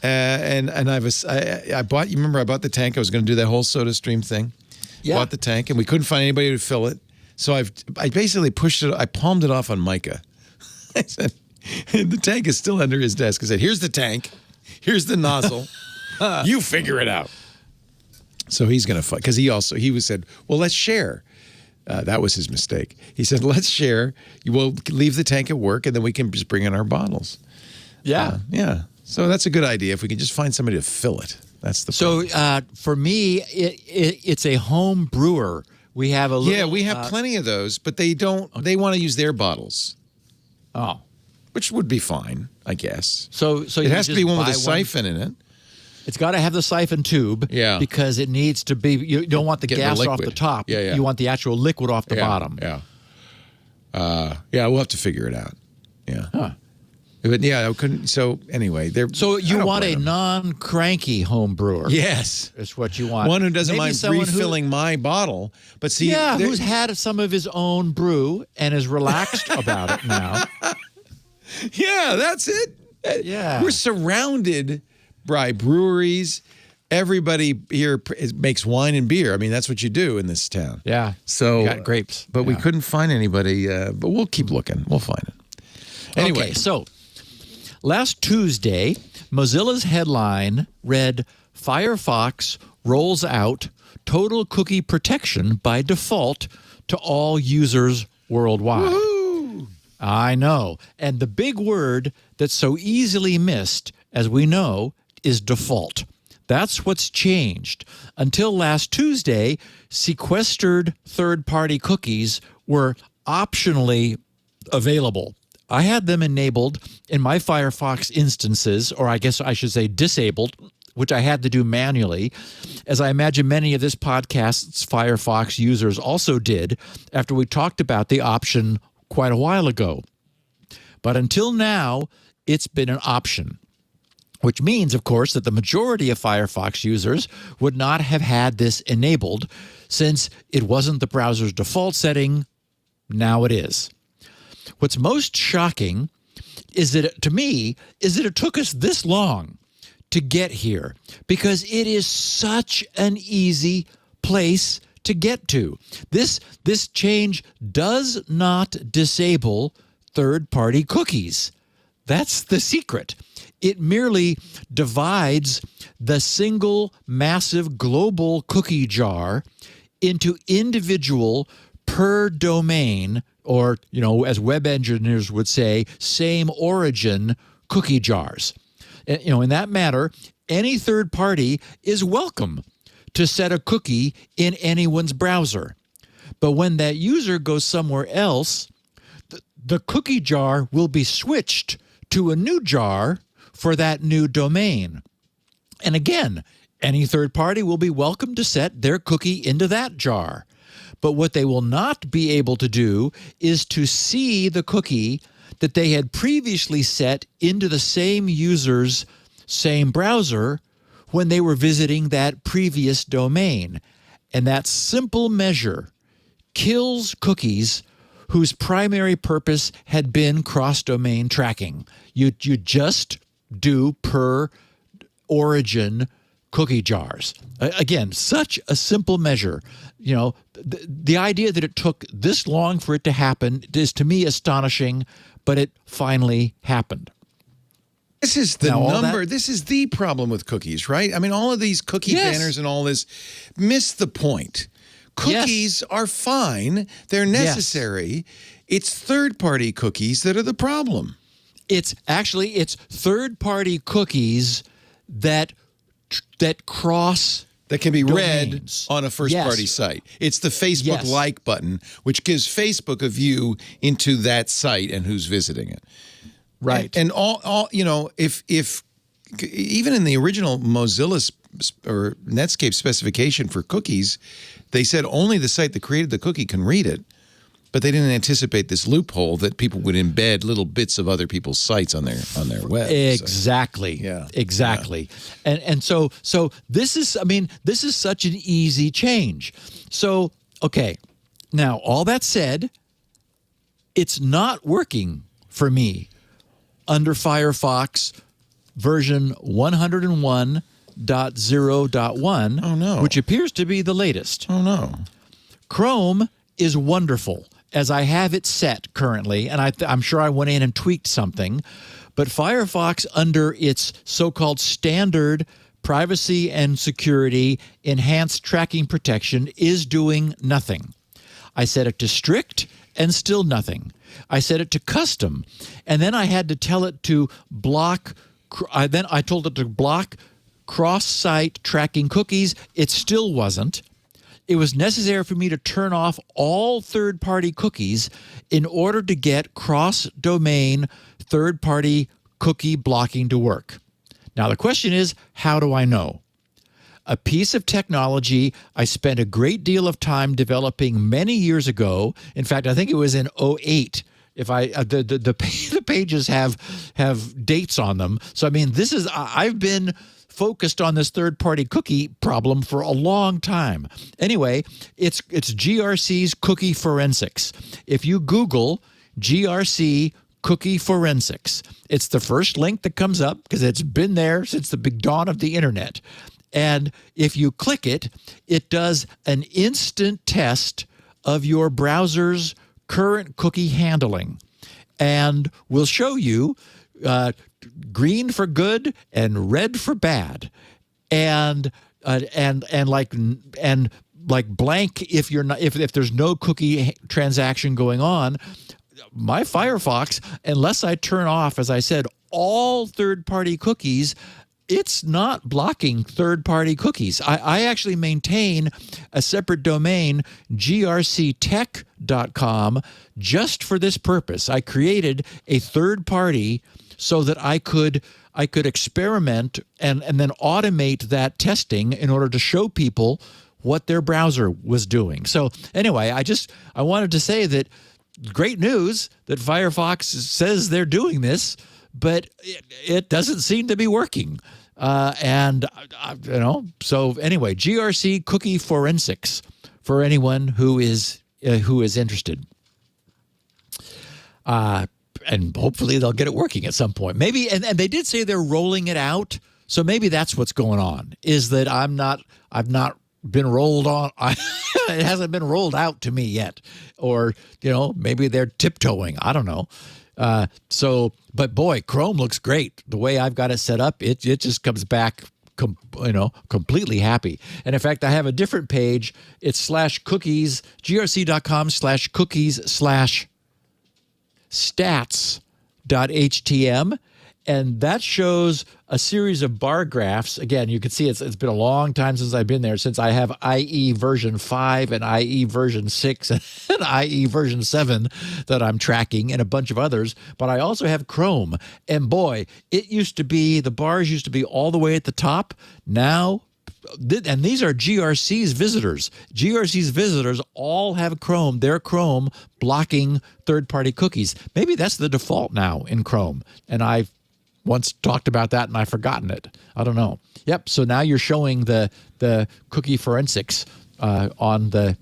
Speaker 1: and I bought. You remember I bought the tank. I was going to do that whole SodaStream thing. Yeah. Bought the tank, and we couldn't find anybody to fill it. So I basically pushed it. I palmed it off on Micah. I said, the tank is still under his desk. I said, here's the tank. Here's the nozzle. You figure it out. So he's going to fight. Because he said, well, let's share. That was his mistake. He said, let's share. We'll leave the tank at work, and then we can just bring in our bottles. Yeah. Yeah. So that's a good idea. If we can just find somebody to fill it. That's the problem.
Speaker 4: So for me, it's a home brewer. We have a little,
Speaker 1: yeah, we have plenty of those, but they don't. They want to use their bottles.
Speaker 4: Oh,
Speaker 1: which would be fine, I guess.
Speaker 4: So
Speaker 1: it has to be one with a siphon in it.
Speaker 4: It's got to have the siphon tube.
Speaker 1: Yeah,
Speaker 4: because it needs to be. You don't want the gas off the top.
Speaker 1: Yeah, yeah.
Speaker 4: You want the actual liquid off the bottom.
Speaker 1: Yeah. Yeah, we'll have to figure it out. Yeah.
Speaker 4: Huh.
Speaker 1: But yeah, I couldn't. So anyway,
Speaker 4: so you want a non-cranky home brewer?
Speaker 1: Yes,
Speaker 4: is what you want.
Speaker 1: One who doesn't mind refilling my bottle, but see,
Speaker 4: who's had some of his own brew and is relaxed about it now.
Speaker 1: Yeah, that's it.
Speaker 4: Yeah,
Speaker 1: we're surrounded by breweries. Everybody here makes wine and beer. I mean, that's what you do in this town.
Speaker 4: Yeah.
Speaker 1: So
Speaker 4: you got grapes,
Speaker 1: but we couldn't find anybody. But we'll keep looking. We'll find it. Anyway,
Speaker 4: okay, so. Last Tuesday, Mozilla's headline read, Firefox rolls out total cookie protection by default to all users worldwide. Woo-hoo! I know. And the big word that's so easily missed, as we know, is default. That's what's changed. Until last Tuesday, sequestered third-party cookies were optionally available. I had them enabled in my Firefox instances, or I guess I should say disabled, which I had to do manually, as I imagine many of this podcast's Firefox users also did after we talked about the option quite a while ago. But until now, it's been an option, which means, of course, that the majority of Firefox users would not have had this enabled since it wasn't the browser's default setting. Now it is. What's most shocking is that, it took us this long to get here because it is such an easy place to get to. This change does not disable third-party cookies. That's the secret. It merely divides the single massive global cookie jar into individual per domain, or, as web engineers would say, same origin cookie jars. In that matter, any third party is welcome to set a cookie in anyone's browser. But when that user goes somewhere else, the cookie jar will be switched to a new jar for that new domain. And again, any third party will be welcome to set their cookie into that jar. But what they will not be able to do is to see the cookie that they had previously set into the same user's same browser when they were visiting that previous domain. And that simple measure kills cookies whose primary purpose had been cross-domain tracking. You just do per origin cookie jars. Again, such a simple measure. You know, the idea that it took this long for it to happen is to me astonishing, but it finally happened.
Speaker 1: This is the number. This is the problem with cookies, right? I mean, all of these cookie banners and all this miss the point. Cookies are fine. They're necessary. It's third-party cookies that are the problem.
Speaker 4: It's third-party cookies that cross
Speaker 1: that can be
Speaker 4: domains.
Speaker 1: read on a first-party site. It's the Facebook like button, which gives Facebook a view into that site and who's visiting it.
Speaker 4: Right.
Speaker 1: And all you know, if even in the original Mozilla or Netscape specification for cookies, they said only the site that created the cookie can read it. But they didn't anticipate this loophole that people would embed little bits of other people's sites on their web.
Speaker 4: Exactly.
Speaker 1: So,
Speaker 4: exactly. Yeah. And so this is, I mean, this is such an easy change. So, okay. Now, all that said, it's not working for me under Firefox version 101.0.1.
Speaker 1: Oh, no.
Speaker 4: Which appears to be the latest.
Speaker 1: Oh, no.
Speaker 4: Chrome is wonderful as I have it set currently, and I'm sure I went in and tweaked something, but Firefox under its so-called standard privacy and security enhanced tracking protection is doing nothing. I set it to strict and still nothing. I set it to custom, and then I had to tell it to block. Then I told it to block cross-site tracking cookies. It still wasn't. It was necessary for me to turn off all third-party cookies in order to get cross-domain third-party cookie blocking to work. Now, the question is, how do I know? A piece of technology I spent a great deal of time developing many years ago. In fact, I think it was in 2008. If the pages have dates on them. So, I mean, I've been focused on this third-party cookie problem for a long time. Anyway, it's GRC's cookie forensics. If you Google GRC cookie forensics, it's the first link that comes up because it's been there since the big dawn of the internet. And if you click it, it does an instant test of your browser's current cookie handling and will show you green for good and red for bad, and like blank if you're not if there's no cookie transaction going on. My Firefox, unless I turn off, as I said, all third-party cookies, it's not blocking third-party cookies. I actually maintain a separate domain, grctech.com, just for this purpose. I created a third party so that I could experiment and then automate that testing in order to show people what their browser was doing. So anyway, I wanted to say that great news that Firefox says they're doing this, but it doesn't seem to be working. So anyway, GRC cookie forensics for anyone who is interested. And hopefully they'll get it working at some point. Maybe, and they did say they're rolling it out, so maybe that's what's going on. Is that I've not been rolled on. It hasn't been rolled out to me yet, or maybe they're tiptoeing. I don't know. But boy, Chrome looks great. The way I've got it set up, it just comes back, completely happy. And in fact, I have a different page. It's /cookies, grc.com/cookies/stats.htm. And that shows a series of bar graphs. Again, you can see it's been a long time since I've been there, since I have IE version 5 and IE version 6 and IE version 7 that I'm tracking, and a bunch of others. But I also have Chrome. And boy, it used to be, the bars used to be all the way at the top. Now, and these are GRC's visitors. GRC's visitors all have Chrome, their Chrome blocking third-party cookies. Maybe that's the default now in Chrome. And I've once talked about that and I've forgotten it. I don't know. Yep. So now you're showing the cookie forensics on the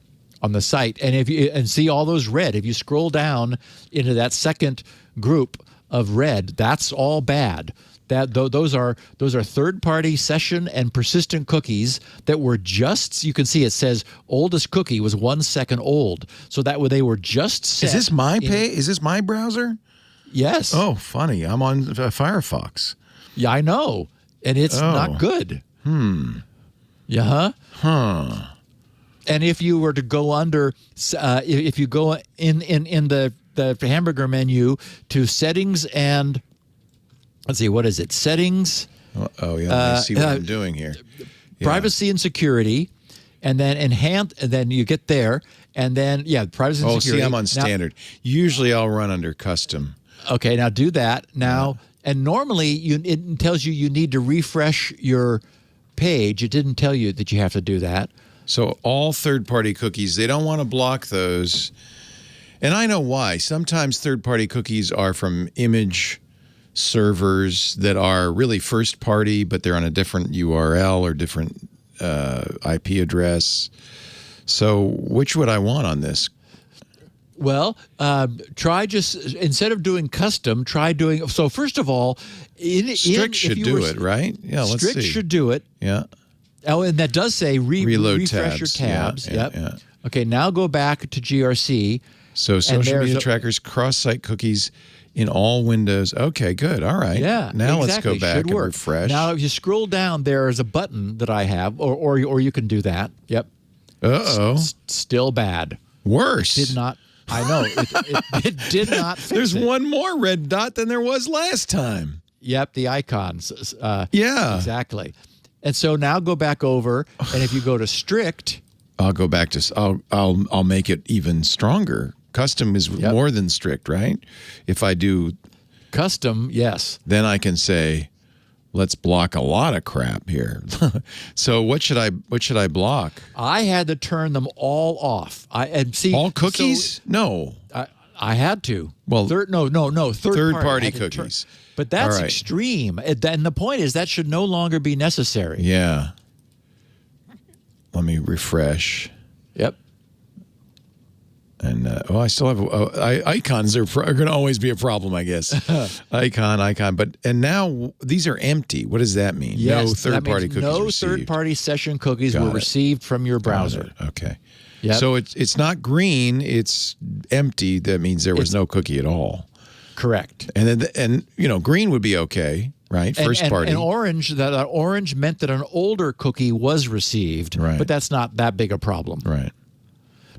Speaker 4: site, and if you see all those red, if you scroll down into that second group of red, that's all bad. Those are third-party session and persistent cookies that were just, you can see it says oldest cookie was 1 second old. So they were just set.
Speaker 1: Is this my Is this my browser?
Speaker 4: Yes.
Speaker 1: Oh, funny. I'm on Firefox.
Speaker 4: Yeah, I know. And it's not good. Yeah. Huh. And if you were to go under, if you go in the hamburger menu to settings and, let's see, what is it? Settings.
Speaker 1: Oh yeah, let me see what I'm doing here.
Speaker 4: Privacy and security, and then enhance, and then you get there, and then privacy and security.
Speaker 1: Oh, see, I'm on standard. Usually I'll run under custom.
Speaker 4: Okay, now do that now. And normally it tells you need to refresh your page. It didn't tell you that you have to do that.
Speaker 1: So all third-party cookies, they don't want to block those. And I know why. Sometimes third-party cookies are from image servers that are really first-party, but they're on a different URL or different IP address. So which would I want on this?
Speaker 4: Well, try just, instead of doing custom, try doing, so first of all,
Speaker 1: Strict should do it, right? Yeah, let's see.
Speaker 4: Strict should do it.
Speaker 1: Yeah.
Speaker 4: Oh, and that does say
Speaker 1: reload
Speaker 4: refresh
Speaker 1: tabs.
Speaker 4: your tabs.
Speaker 1: Yeah,
Speaker 4: Yep. Okay, now go back to GRC.
Speaker 1: So social media trackers, cross-site cookies in all windows. Okay, good. All right.
Speaker 4: Yeah.
Speaker 1: Now
Speaker 4: exactly.
Speaker 1: let's go back and refresh.
Speaker 4: Now, if you scroll down, there is a button that I have, or you can do that. Yep.
Speaker 1: Uh-oh.
Speaker 4: Still bad.
Speaker 1: Worse.
Speaker 4: Did not. I know. It did not fix
Speaker 1: There's
Speaker 4: it.
Speaker 1: one more red dot than there was last time.
Speaker 4: Yep, the icons.
Speaker 1: Yeah.
Speaker 4: Exactly. And so now go back over, and if you go to strict,
Speaker 1: I'll go back to, I'll make it even stronger. Custom is more than strict, right? If I do
Speaker 4: custom, yes.
Speaker 1: Then I can say, let's block a lot of crap here. So what should I block?
Speaker 4: I had to turn them all off.
Speaker 1: All cookies? No.
Speaker 4: I had to.
Speaker 1: Well,
Speaker 4: third
Speaker 1: party cookies.
Speaker 4: But that's extreme. And the point is that should no longer be necessary.
Speaker 1: Yeah. Let me refresh.
Speaker 4: Yep.
Speaker 1: And I still have icons are going to always be a problem, I guess. icon, and now these are empty. What does that mean?
Speaker 4: Yes,
Speaker 1: no third-party cookies.
Speaker 4: No
Speaker 1: received.
Speaker 4: third-party session cookies were received from your browser.
Speaker 1: Okay.
Speaker 4: Yep.
Speaker 1: So it's not green. It's empty. That means there was no cookie at all.
Speaker 4: Correct.
Speaker 1: And green would be okay, right? First party.
Speaker 4: And orange. That orange meant that an older cookie was received.
Speaker 1: Right.
Speaker 4: But that's not that big a problem.
Speaker 1: Right.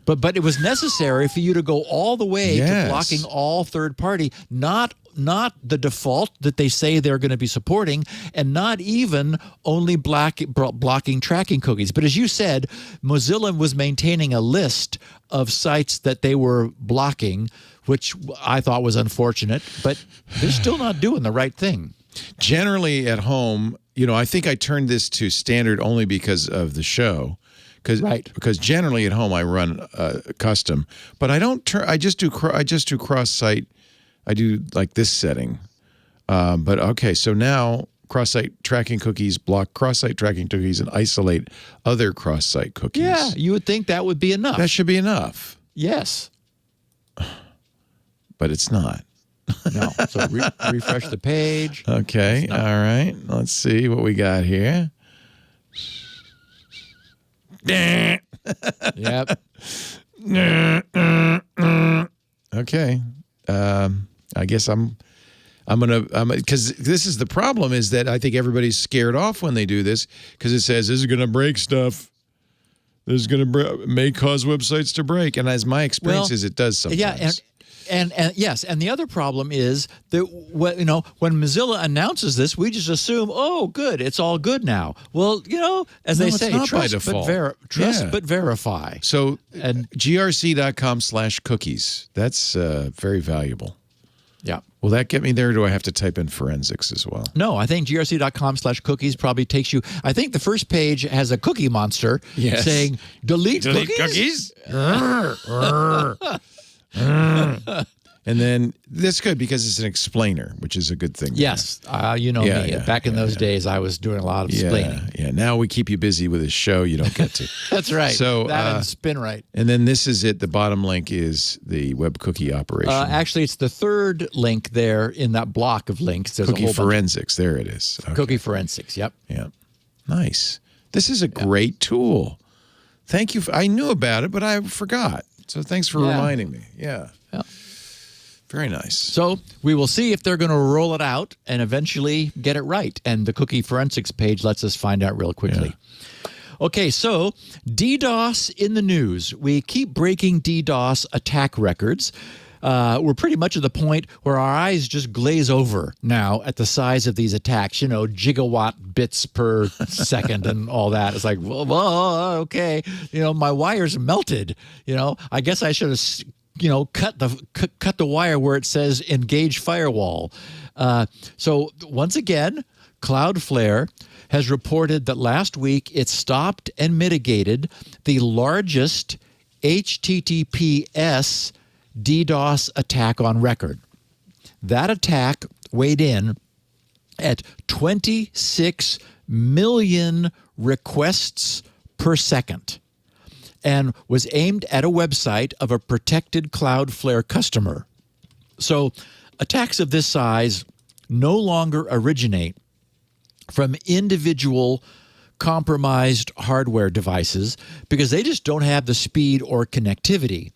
Speaker 4: But it was necessary for you to go all the way to blocking all third party, not the default that they say they're going to be supporting, and not even only blocking tracking cookies. But as you said, Mozilla was maintaining a list of sites that they were blocking, which I thought was unfortunate, but they're still not doing the right thing.
Speaker 1: Generally at home, I think I turned this to standard only because of the show. Because generally at home I run custom, but I don't turn. I just do cross-site. I do like this setting. But okay, so now cross-site tracking cookies block cross-site tracking cookies and isolate other cross-site cookies.
Speaker 4: Yeah, you would think that would be enough.
Speaker 1: That should be enough.
Speaker 4: Yes,
Speaker 1: but it's not.
Speaker 4: No. So refresh the page.
Speaker 1: Okay. All right. Let's see what we got here.
Speaker 4: Yep.
Speaker 1: Okay. I guess I'm because this is the problem is that I think everybody's scared off when they do this because it says this is going to break stuff. This is going to may cause websites to break, and as my experience is, it does sometimes.
Speaker 4: Yeah, And yes, and the other problem is that when Mozilla announces this, we just assume, oh, good, it's all good now. Well, as they say,
Speaker 1: not by
Speaker 4: trust
Speaker 1: default.
Speaker 4: but verify.
Speaker 1: So grc.com/cookies. That's very valuable.
Speaker 4: Yeah.
Speaker 1: Will that get me there, or do I have to type in forensics as well?
Speaker 4: No, I think grc.com/cookies probably takes you. I think the first page has a cookie monster saying, delete cookies?
Speaker 1: And then that's good because it's an explainer, which is a good thing.
Speaker 4: Yes. Me. Back in those days, I was doing a lot of explaining.
Speaker 1: Yeah. Now we keep you busy with this show you don't get to.
Speaker 4: That's right.
Speaker 1: So,
Speaker 4: that and spin right.
Speaker 1: And then this is it. The bottom link is the web cookie operation.
Speaker 4: Actually, it's the third link there in that block of links. There's
Speaker 1: cookie
Speaker 4: a whole
Speaker 1: forensics. There it is. Okay.
Speaker 4: Cookie forensics. Yep.
Speaker 1: Yeah. Nice. This is a great tool. Thank you. I knew about it, but I forgot. So thanks for reminding me. Yeah. Very nice.
Speaker 4: So we will see if they're going to roll it out and eventually get it right. And the cookie forensics page lets us find out real quickly. Yeah. Okay, so DDoS in the news. We keep breaking DDoS attack records. We're pretty much at the point where our eyes just glaze over now at the size of these attacks, gigawatt bits per second and all that. It's like, well, okay, my wires melted. I guess I should have cut the wire where it says engage firewall. So once again, Cloudflare has reported that last week it stopped and mitigated the largest HTTPS DDoS attack on record. That attack weighed in at 26 million requests per second, and was aimed at a website of a protected Cloudflare customer. So attacks of this size no longer originate from individual compromised hardware devices because they just don't have the speed or connectivity.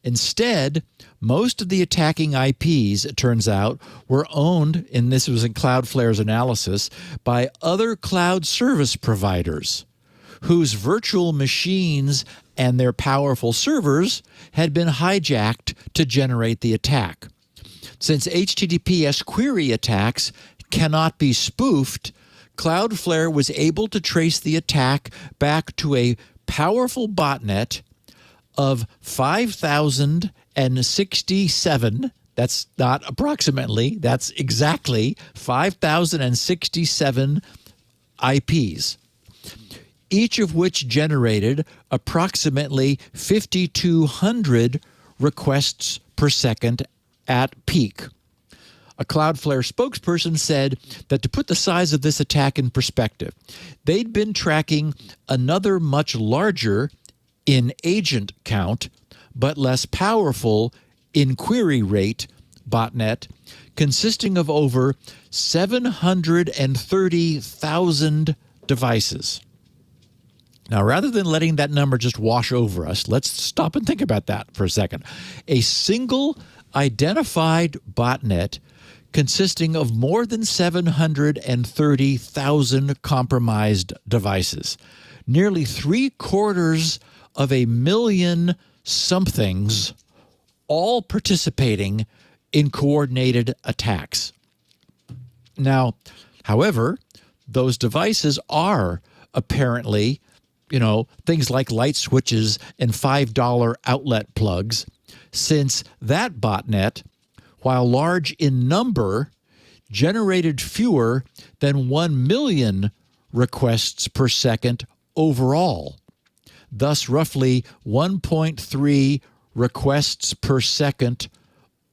Speaker 4: Instead, most of the attacking IPs, it turns out, were owned, and this was in Cloudflare's analysis, by other cloud service providers whose virtual machines and their powerful servers had been hijacked to generate the attack. Since HTTPS query attacks cannot be spoofed, Cloudflare was able to trace the attack back to a powerful botnet of 5,067. That's not approximately, that's exactly 5,067 IPs, each of which generated approximately 5,200 requests per second at peak. A Cloudflare spokesperson said that to put the size of this attack in perspective, they'd been tracking another much larger in agent count, but less powerful in query rate botnet, consisting of over 730,000 devices. Now, rather than letting that number just wash over us, let's stop and think about that for a second. A single identified botnet consisting of more than 730,000 compromised devices, nearly 750,000 somethings, all participating in coordinated attacks. Now, however, those devices are apparently, things like light switches and $5 outlet plugs, since that botnet, while large in number, generated fewer than 1 million requests per second overall, thus roughly 1.3 requests per second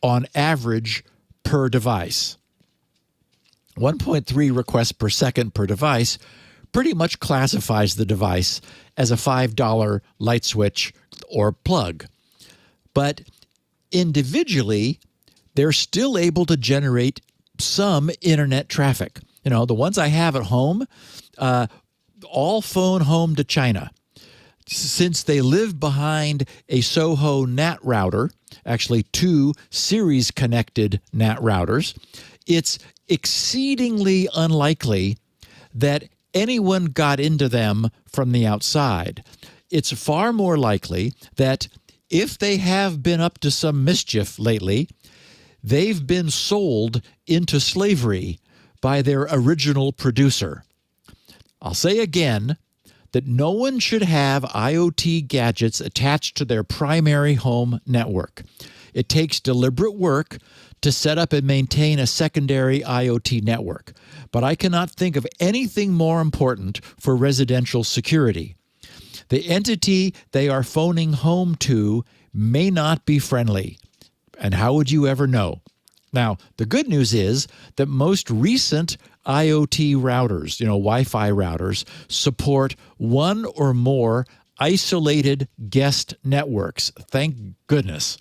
Speaker 4: on average per device. 1.3 requests per second per device pretty much classifies the device as a $5 light switch or plug. But individually, they're still able to generate some internet traffic. The ones I have at home, all phone home to China. Since they live behind a Soho NAT router, actually 2 series-connected NAT routers, it's exceedingly unlikely that anyone got into them from the outside. It's far more likely that if they have been up to some mischief lately, they've been sold into slavery by their original producer. I'll say again that no one should have IoT gadgets attached to their primary home network. It takes deliberate work to set up and maintain a secondary IoT network, but I cannot think of anything more important for residential security. The entity they are phoning home to may not be friendly, and how would you ever know? Now, the good news is that most recent IoT routers, Wi-Fi routers, support one or more isolated guest networks. Thank goodness.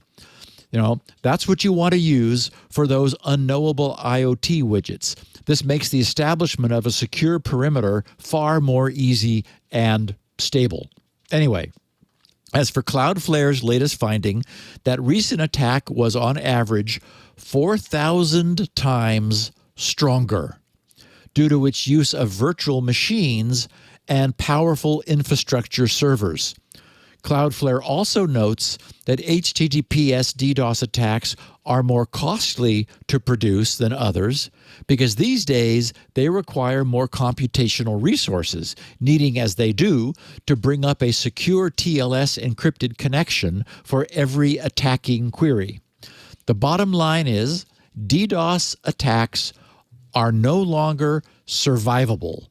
Speaker 4: That's what you want to use for those unknowable IoT widgets. This makes the establishment of a secure perimeter far more easy and stable. Anyway, as for Cloudflare's latest finding, that recent attack was on average 4,000 times stronger due to its use of virtual machines and powerful infrastructure servers. Cloudflare also notes that HTTPS DDoS attacks are more costly to produce than others because these days they require more computational resources, needing as they do to bring up a secure TLS encrypted connection for every attacking query. The bottom line is DDoS attacks are no longer survivable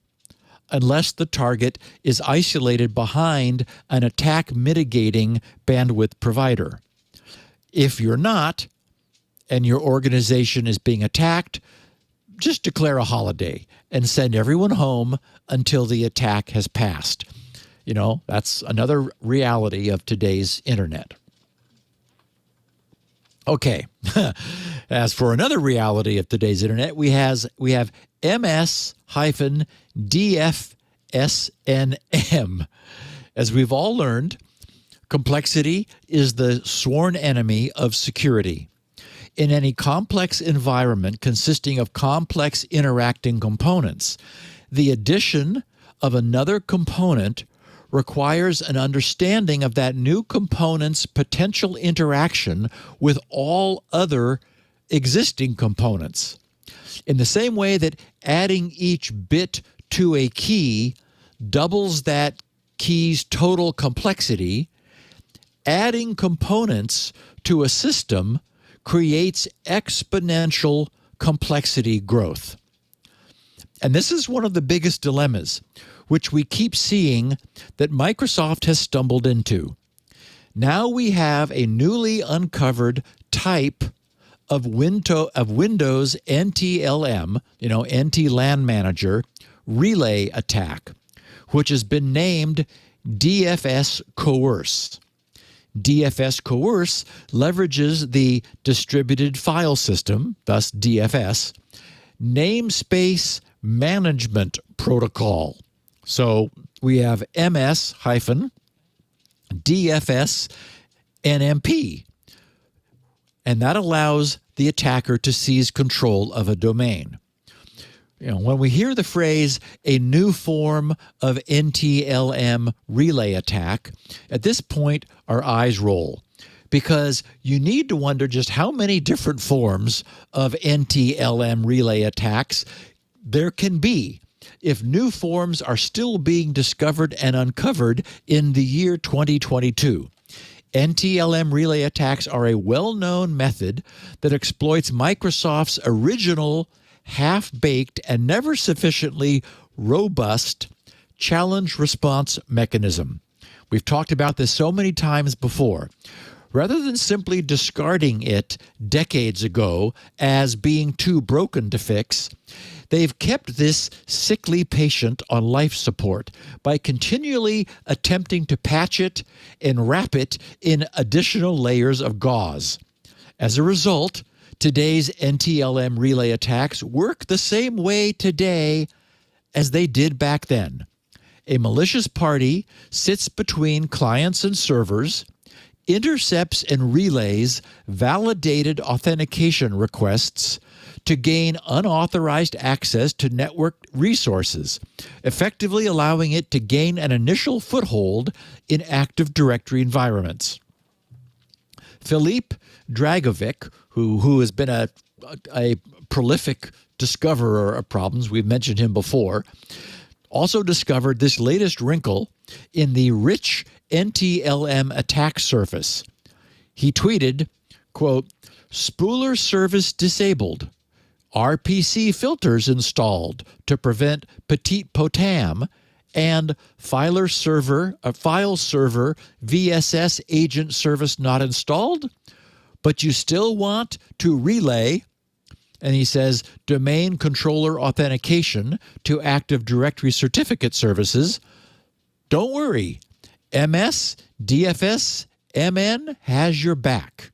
Speaker 4: unless the target is isolated behind an attack mitigating bandwidth provider. If you're not, and your organization is being attacked, just declare a holiday and send everyone home until the attack has passed. That's another reality of today's internet. Okay. As for another reality of today's internet, we have MS-DFSNM. As we've all learned, complexity is the sworn enemy of security. In any complex environment consisting of complex interacting components, the addition of another component requires an understanding of that new component's potential interaction with all other existing components. In the same way that adding each bit to a key doubles that key's total complexity, adding components to a system creates exponential complexity growth. And this is one of the biggest dilemmas, which we keep seeing that Microsoft has stumbled into. Now we have a newly uncovered type of Windows NTLM, NT LAN Manager, relay attack, which has been named DFS Coerce. DFS Coerce leverages the Distributed File System, thus DFS, namespace management protocol. So we have MS-DFSNM, and that allows the attacker to seize control of a domain. When we hear the phrase a new form of NTLM relay attack, at this point our eyes roll, because you need to wonder just how many different forms of NTLM relay attacks there can be if new forms are still being discovered and uncovered in the year 2022. NTLM relay attacks are a well-known method that exploits Microsoft's original half-baked and never sufficiently robust challenge response mechanism. We've talked about this so many times before. Rather than simply discarding it decades ago as being too broken to fix, they've kept this sickly patient on life support by continually attempting to patch it and wrap it in additional layers of gauze. As a result, today's NTLM relay attacks work the same way today as they did back then. A malicious party sits between clients and servers, intercepts and relays validated authentication requests to gain unauthorized access to network resources, effectively allowing it to gain an initial foothold in Active Directory environments. Filip Dragovic, who has been a prolific discoverer of problems, we've mentioned him before, also discovered this latest wrinkle in the rich NTLM attack surface. He tweeted, quote, "Spooler service disabled. RPC filters installed to prevent petit potam and file server VSS agent service not installed, but you still want to relay," and he says, "domain controller authentication to Active Directory certificate services. Don't worry, MS-DFSNM has your back."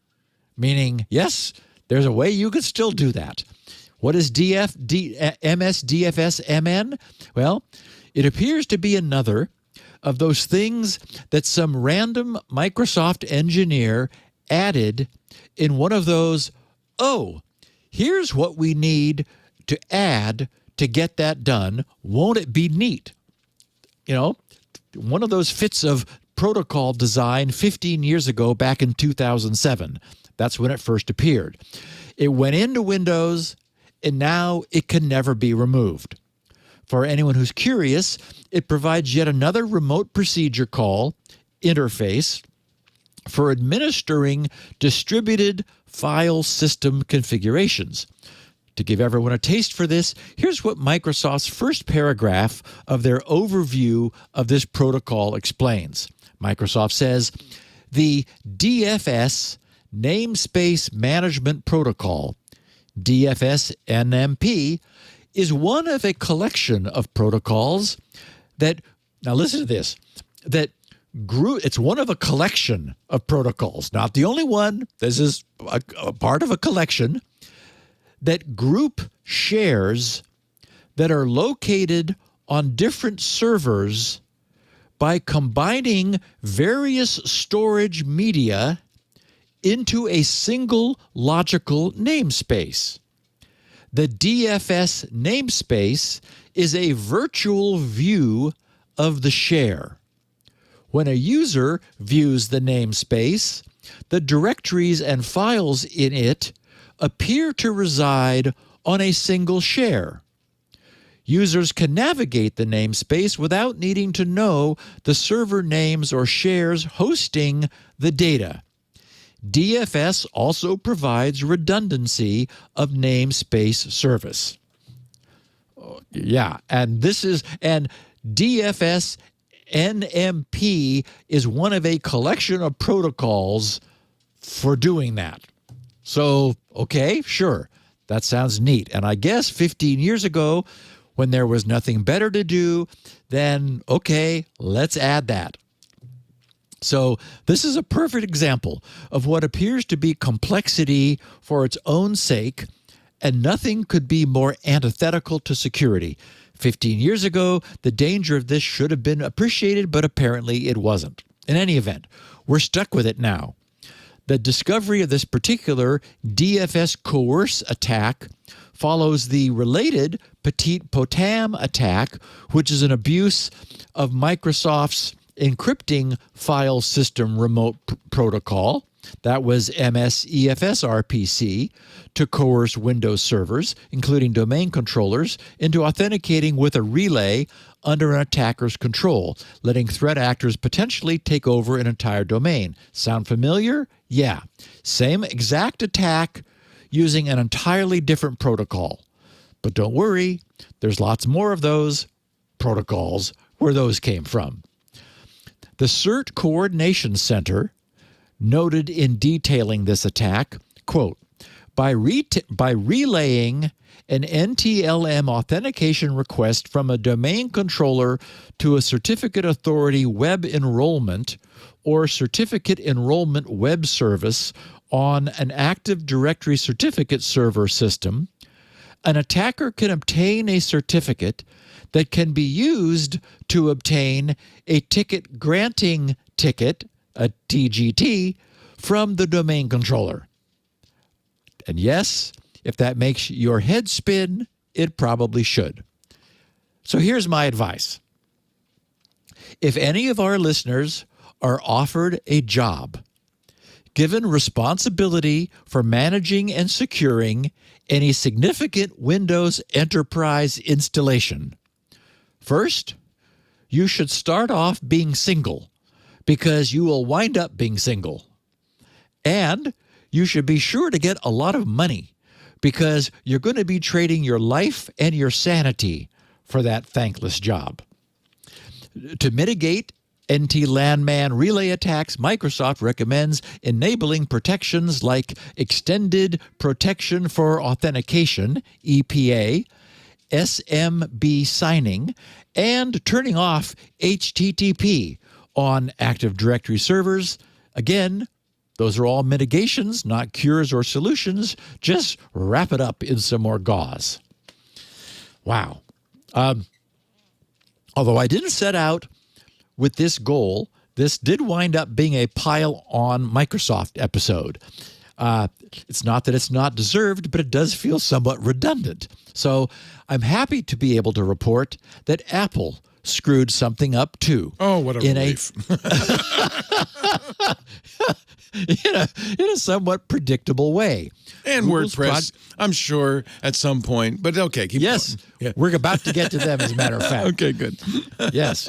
Speaker 4: Meaning, yes, there's a way you can still do that. What is MS-DFSNM? Well, it appears to be another of those things that some random Microsoft engineer added in one of those, oh, here's what we need to add to get that done. Won't it be neat? You know, one of those fits of protocol design 15 years ago back in 2007. That's when it first appeared. It went into Windows, and now it can never be removed. For anyone who's curious, it provides yet another remote procedure call interface for administering distributed file system configurations. To give everyone a taste for this, here's what Microsoft's first paragraph of their overview of this protocol explains. Microsoft says, "The DFS Namespace Management Protocol, DFSNMP, is one of a collection of protocols that," now listen to this, "that it's one of a collection of protocols, not the only one. This is a part of a collection that group shares that are located on different servers by combining various storage media into a single logical namespace. The DFS namespace is a virtual view of the share. When a user views the namespace, the directories and files in it appear to reside on a single share. Users can navigate the namespace without needing to know the server names or shares hosting the data. DFS also provides redundancy of namespace service." Yeah, and DFSNMP is one of a collection of protocols for doing that. So, okay, sure, that sounds neat. And I guess 15 years ago, when there was nothing better to do, then, okay, let's add that. So this is a perfect example of what appears to be complexity for its own sake, and nothing could be more antithetical to security. 15 years ago, the danger of this should have been appreciated, but apparently it wasn't. In any event, we're stuck with it now. The discovery of this particular DFS coerce attack follows the related petit potam attack, which is an abuse of Microsoft's encrypting file system remote protocol. That was MS-EFS-RPC, to coerce Windows servers, including domain controllers, into authenticating with a relay under an attacker's control, letting threat actors potentially take over an entire domain. Sound familiar? Yeah. Same exact attack using an entirely different protocol. But don't worry, there's lots more of those protocols where those came from. The CERT Coordination Center noted in detailing this attack, quote, by relaying an NTLM authentication request from a domain controller to a certificate authority web enrollment or certificate enrollment web service on an Active Directory certificate server system, an attacker can obtain a certificate that can be used to obtain a ticket granting ticket, a TGT, from the domain controller. And yes, if that makes your head spin, it probably should. So here's my advice. If any of our listeners are offered a job, given responsibility for managing and securing any significant Windows Enterprise installation. First, you should start off being single, because you will wind up being single. And you should be sure to get a lot of money, because you're going to be trading your life and your sanity for that thankless job. To mitigate NT-Landman relay attacks, Microsoft recommends enabling protections like Extended Protection for Authentication, EPA, SMB signing, and turning off HTTP on Active Directory servers. Again, those are all mitigations, not cures or solutions. Just wrap it up in some more gauze. Wow. Although I didn't set out with this goal, this did wind up being a pile on Microsoft episode. It's not that it's not deserved, but it does feel somewhat redundant. So I'm happy to be able to report that Apple screwed something up too.
Speaker 1: Oh, what a relief. In a somewhat predictable way. And Google's WordPress, I'm sure, at some point. But okay, keep going.
Speaker 4: Yeah. We're about to get to them, as a matter of fact.
Speaker 1: Okay, good.
Speaker 4: Yes.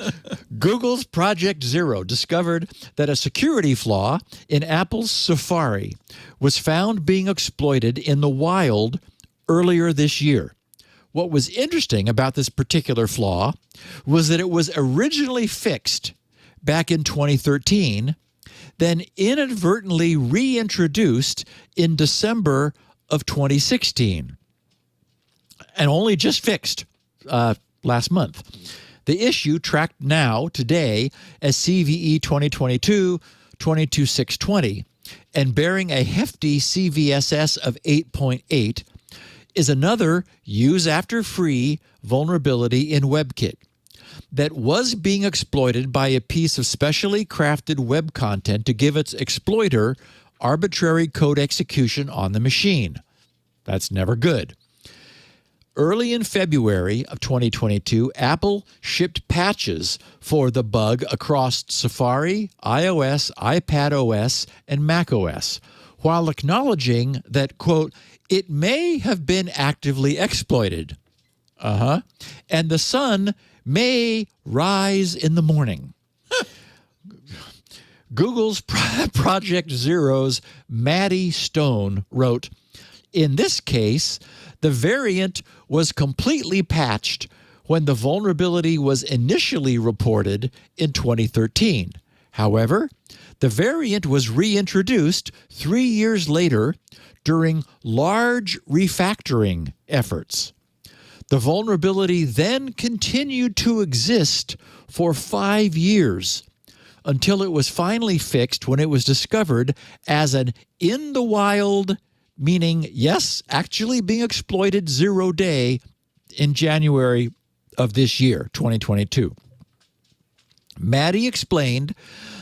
Speaker 4: Google's Project Zero discovered that a security flaw in Apple's Safari was found being exploited in the wild earlier this year. What was interesting about this particular flaw was that it was originally fixed back in 2013, then inadvertently reintroduced in December of 2016, and only just fixed last month. The issue tracked now today as CVE 2022-22620 and bearing a hefty CVSS of 8.8 is another use after free vulnerability in WebKit that was being exploited by a piece of specially crafted web content to give its exploiter arbitrary code execution on the machine. That's never good. Early in February of 2022, Apple shipped patches for the bug across Safari, iOS, iPadOS, and macOS, while acknowledging that, quote, it may have been actively exploited. And the sun may rise in the morning. Google's Project Zero's Maddie Stone wrote, in this case, the variant was completely patched when the vulnerability was initially reported in 2013. However, the variant was reintroduced 3 years later during large refactoring efforts. The vulnerability then continued to exist for 5 years until it was finally fixed when it was discovered as an in the wild, meaning, yes, actually being exploited 0 day in January of this year, 2022. Maddie explained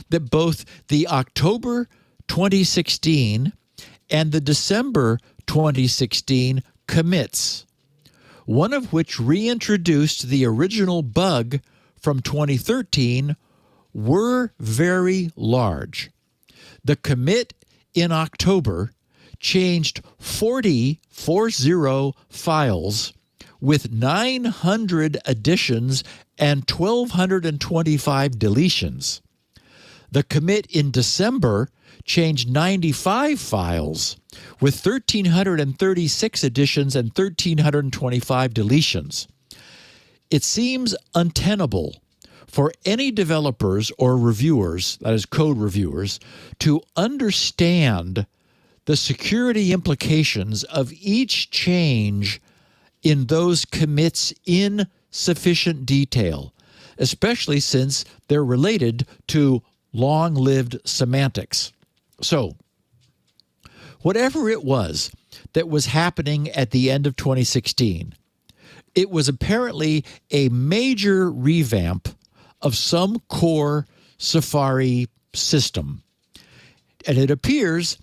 Speaker 4: that both the October 2016 and the December 2016 commits, one of which reintroduced the original bug from 2013, were very large. The commit in October changed 40 files with 900 additions and 1,225 deletions. The commit in December changed 95 files with 1,336 additions and 1,325 deletions. It seems untenable for any developers or reviewers, that is code reviewers, to understand the security implications of each change in those commits in sufficient detail, especially since they're related to long-lived semantics. So, whatever it was that was happening at the end of 2016, it was apparently a major revamp of some core Safari system. And it appears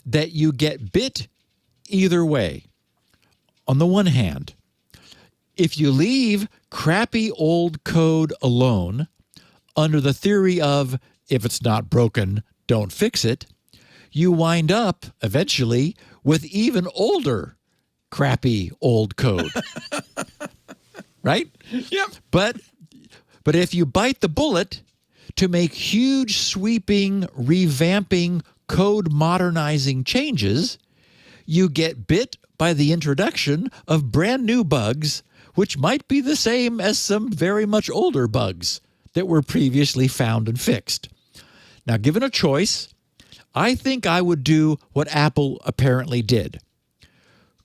Speaker 4: that you get bit either way. On the one hand, if you leave crappy old code alone under the theory of if it's not broken, don't fix it, you wind up eventually with even older, crappy old code. Right?
Speaker 1: Yep.
Speaker 4: But if you bite the bullet to make huge, sweeping, revamping, code modernizing changes, you get bit by the introduction of brand new bugs, which might be the same as some very much older bugs that were previously found and fixed. Now, given a choice, I think I would do what Apple apparently did.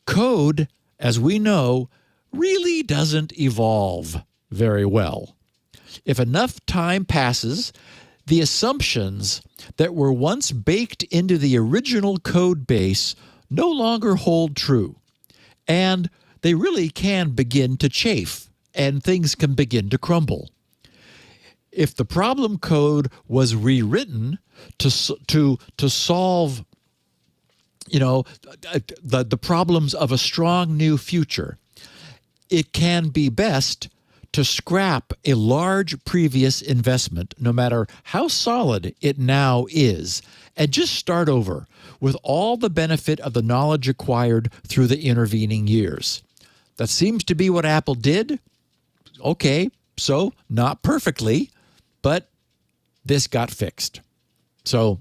Speaker 4: Code, as we know, really doesn't evolve very well. If enough time passes, the assumptions that were once baked into the original code base no longer hold true, and they really can begin to chafe, and things can begin to crumble. If the problem code was rewritten to solve, the problems of a strong new future, it can be best to scrap a large previous investment, no matter how solid it now is, and just start over with all the benefit of the knowledge acquired through the intervening years. That seems to be what Apple did. Okay, so not perfectly, but this got fixed. So,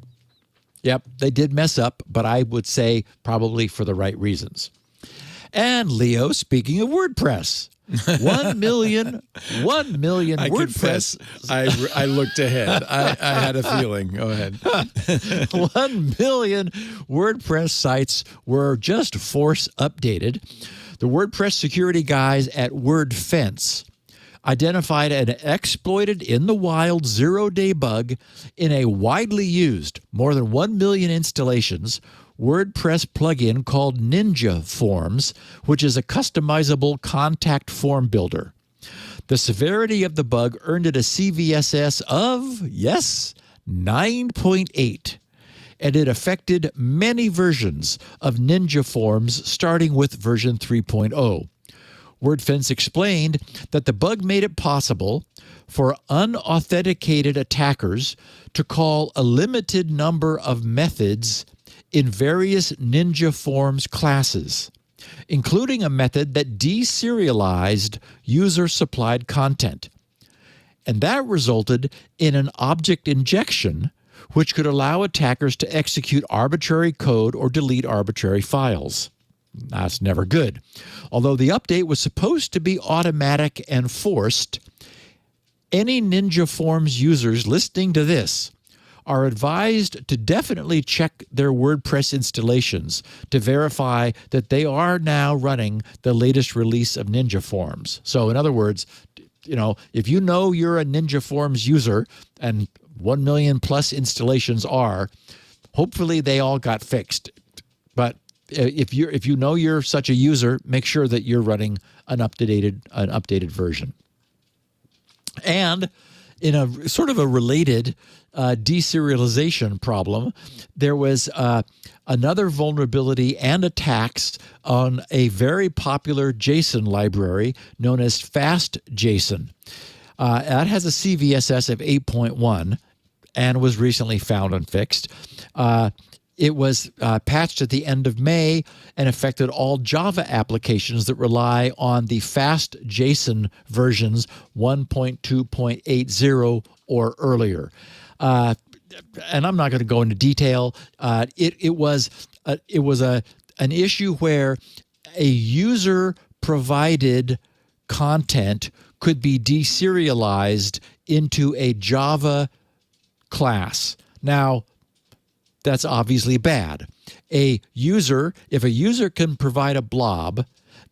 Speaker 4: yep, they did mess up, but I would say probably for the right reasons. And Leo, speaking of WordPress, 1 million
Speaker 1: I
Speaker 4: WordPress.
Speaker 1: confess, I looked ahead. I had a feeling. Go ahead.
Speaker 4: 1 million WordPress sites were just force updated. The WordPress security guys at WordFence identified an exploited in the wild zero-day bug in a widely used, more than 1 million installations, WordPress plugin called Ninja Forms, which is a customizable contact form builder. The severity of the bug earned it a CVSS of, yes, 9.8. And it affected many versions of Ninja Forms, starting with version 3.0. WordFence explained that the bug made it possible for unauthenticated attackers to call a limited number of methods in various Ninja Forms classes, including a method that deserialized user-supplied content. And that resulted in an object injection, which could allow attackers to execute arbitrary code or delete arbitrary files. That's never good. Although the update was supposed to be automatic and forced, any Ninja Forms users listening to this are advised to definitely check their WordPress installations to verify that they are now running the latest release of Ninja Forms. So in other words, if you know you're a Ninja Forms user, and 1 million plus installations are, hopefully they all got fixed. But if you know you're such a user, make sure that you're running an updated version. And in a sort of a related deserialization problem, there was another vulnerability and attacks on a very popular JSON library known as Fastjson. That has a CVSS of 8.1 and was recently found and fixed. It was patched at the end of May and affected all Java applications that rely on the Fastjson versions 1.2.80 or earlier. And I'm not going to go into detail. It was an issue where a user provided content could be deserialized into a Java class. Now, that's obviously bad. If a user can provide a blob,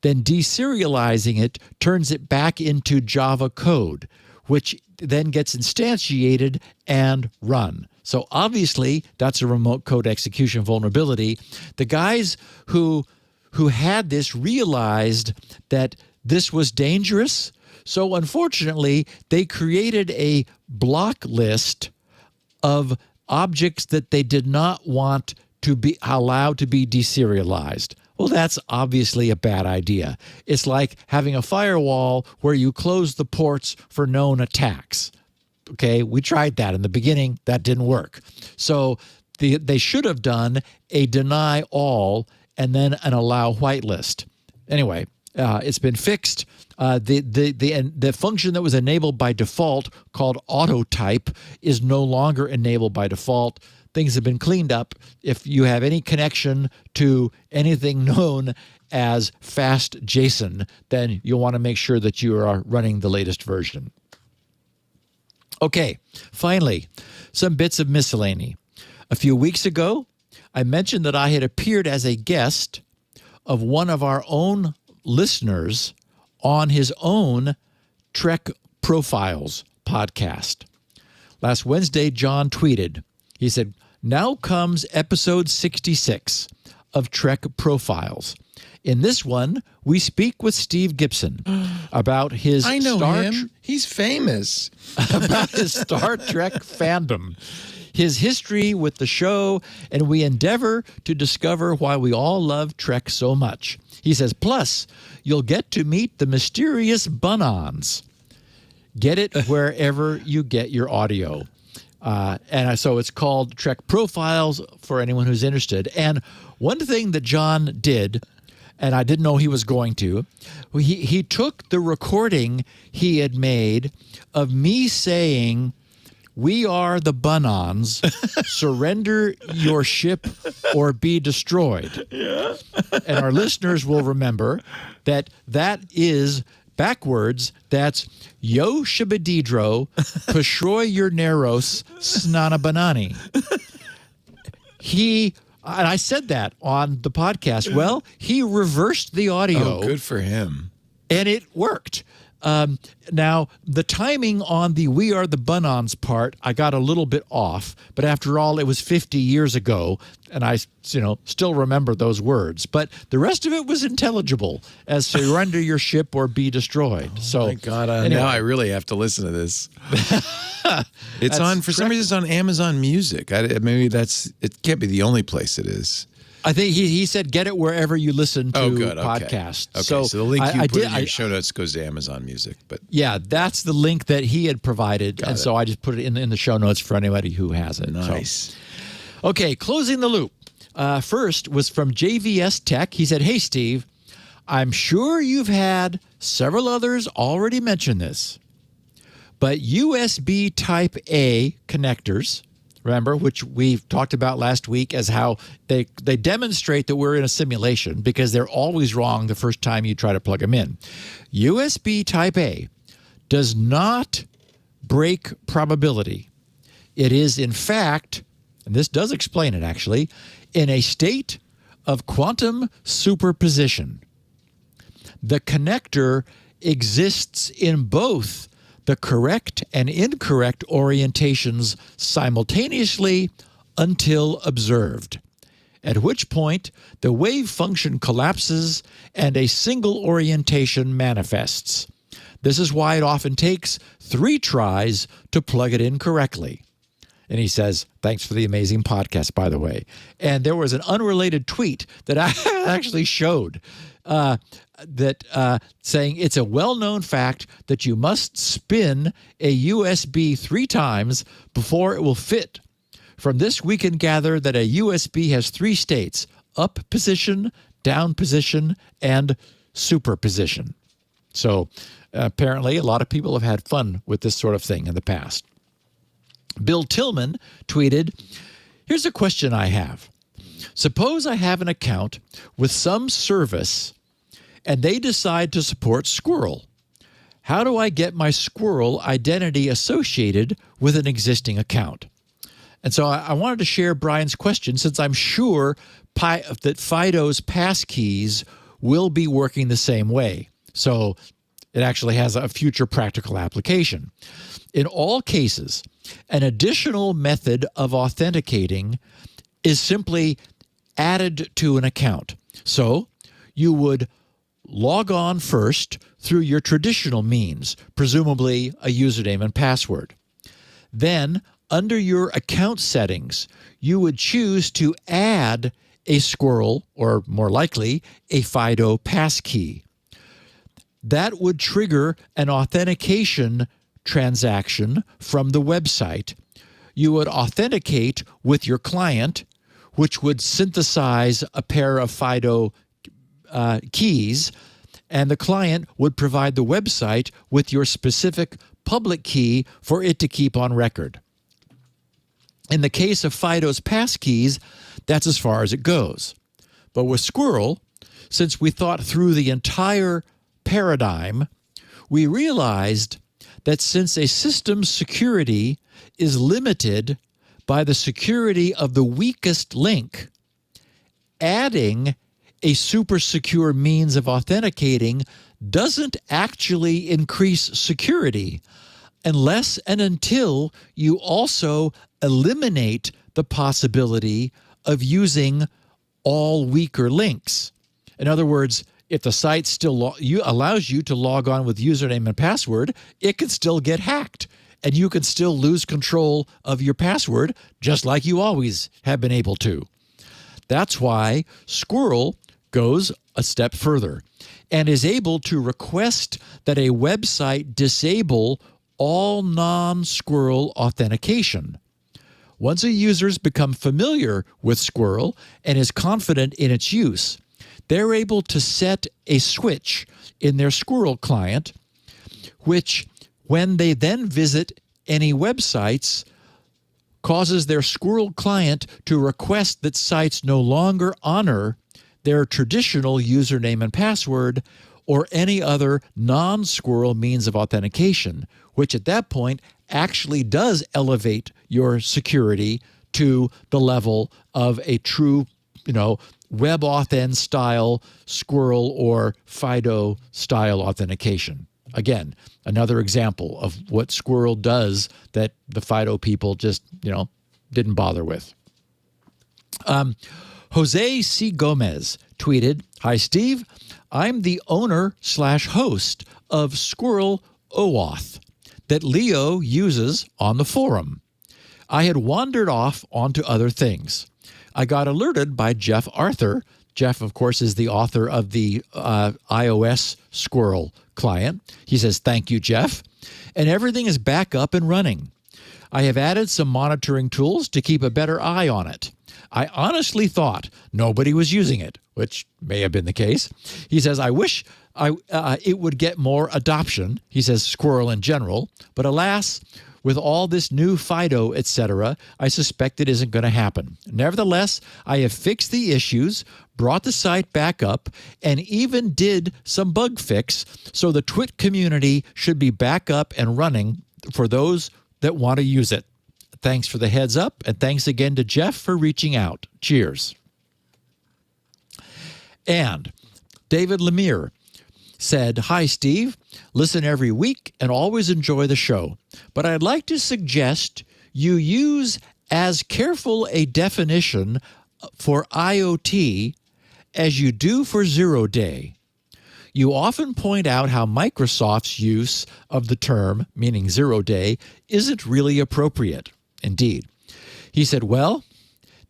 Speaker 4: then deserializing it turns it back into Java code, which then gets instantiated and run. So obviously, that's a remote code execution vulnerability. The guys who had this realized that this was dangerous. So unfortunately, they created a block list of objects that they did not want to be allowed to be deserialized. Well, that's obviously a bad idea. It's like having a firewall where you close the ports for known attacks. Okay, we tried that in the beginning. That didn't work. So they should have done a deny all and then an allow whitelist. Anyway, it's been fixed. The function that was enabled by default called auto type is no longer enabled by default. Things have been cleaned up. If you have any connection to anything known as Fastjson, then you'll want to make sure that you are running the latest version. Okay, finally, some bits of miscellany. A few weeks ago, I mentioned that I had appeared as a guest of one of our own listeners on his own Trek Profiles podcast. Last Wednesday, John tweeted, he said, "Now comes episode 66 of Trek Profiles. In this one, we speak with Steve Gibson about his
Speaker 1: I know him. He's famous.
Speaker 4: about his Star Trek fandom, his history with the show, and we endeavor to discover why we all love Trek so much." He says, "Plus, you'll get to meet the mysterious Bun-Ons. Get it wherever you get your audio." So it's called Trek Profiles for anyone who's interested. And one thing that John did, and I didn't know he was going to, he took the recording he had made of me saying, "We are the Bun-Ons. Surrender your ship or be destroyed." Yeah. And our listeners will remember that is backwards. That's Yo Shibadidro, Pashoy your Neros, Snana Banani. And I said that on the podcast. Well, he reversed the audio.
Speaker 1: Oh, good for him.
Speaker 4: And it worked. Now, the timing on the "We Are the Bun-Ons" part, I got a little bit off, but after all, it was 50 years ago, and I, still remember those words. But the rest of it was intelligible, as "surrender your ship or be destroyed."
Speaker 1: Oh, my God. Anyway. Now I really have to listen to this. It's on, for some reason, it's on Amazon Music. Maybe it can't be the only place it is.
Speaker 4: I think he said get it wherever you listen to podcasts.
Speaker 1: Okay, so the link you put in your show notes goes to Amazon Music. But
Speaker 4: yeah, that's the link that he had provided, so I just put it in the show notes for anybody who has it.
Speaker 1: Nice.
Speaker 4: So, okay, closing the loop. First was from JVS Tech. He said, "Hey, Steve, I'm sure you've had several others already mention this, but USB Type A connectors," remember, which we talked about last week as how they demonstrate that we're in a simulation because they're always wrong the first time you try to plug them in. USB Type A does not break probability. It is, in fact, and this does explain it actually, in a state of quantum superposition. The connector exists in both the correct and incorrect orientations simultaneously until observed, at which point the wave function collapses and a single orientation manifests. This is why it often takes 3 tries to plug it in correctly. And he says, "Thanks for the amazing podcast, by the way." And there was an unrelated tweet that I actually showed saying it's a well-known fact that you must spin a USB 3 times before it will fit. From this, we can gather that a USB has 3 states: up position, down position, and superposition. So apparently a lot of people have had fun with this sort of thing in the past. Bill Tillman tweeted, "Here's a question I have. Suppose I have an account with some service and they decide to support Squirrel. How do I get my Squirrel identity associated with an existing account?" And so I wanted to share Brian's question, since I'm sure that Fido's passkeys will be working the same way. So it actually has a future practical application. In all cases, an additional method of authenticating is simply added to an account. So you would log on first through your traditional means, presumably a username and password. Then, under your account settings, you would choose to add a Squirrel, or more likely, a Fido passkey. That would trigger an authentication transaction from the website, you would authenticate with your client, which would synthesize a pair of FIDO keys, and the client would provide the website with your specific public key for it to keep on record. In the case of FIDO's passkeys, that's as far as it goes. But with Squirrel, since we thought through the entire paradigm, we realized that since a system's security is limited by the security of the weakest link, adding a super secure means of authenticating doesn't actually increase security unless and until you also eliminate the possibility of using all weaker links. In other words, if the site still allows you to log on with username and password, it can still get hacked, and you can still lose control of your password just like you always have been able to. That's why Squirrel goes a step further and is able to request that a website disable all non-Squirrel authentication. Once a user's become familiar with Squirrel and is confident in its use, they're able to set a switch in their Squirrel client, which, when they then visit any websites, causes their Squirrel client to request that sites no longer honor their traditional username and password or any other non-Squirrel means of authentication, which at that point actually does elevate your security to the level of a true, WebAuthn style Squirrel or FIDO style authentication. Again, another example of what Squirrel does that the FIDO people just, didn't bother with. Jose C. Gomez tweeted, "Hi, Steve. I'm the owner/host of Squirrel OAuth that Leo uses on the forum. I had wandered off onto other things. I got alerted by Jeff Arthur." Jeff, of course, is the author of the iOS Squirrel client. He says, "Thank you, Jeff. And everything is back up and running. I have added some monitoring tools to keep a better eye on it. I honestly thought nobody was using it," which may have been the case. He says, "I wish it would get more adoption." He says Squirrel in general, but alas, with all this new FIDO, etc., I suspect it isn't going to happen. Nevertheless, I have fixed the issues, brought the site back up, and even did some bug fix, so the TWiT community should be back up and running for those that want to use it. Thanks for the heads up, and thanks again to Jeff for reaching out. Cheers." And David Lemire said, "Hi, Steve. Listen every week and always enjoy the show. But I'd like to suggest you use as careful a definition for IoT as you do for zero-day. You often point out how Microsoft's use of the term, meaning zero-day, isn't really appropriate." Indeed. He said, "Well,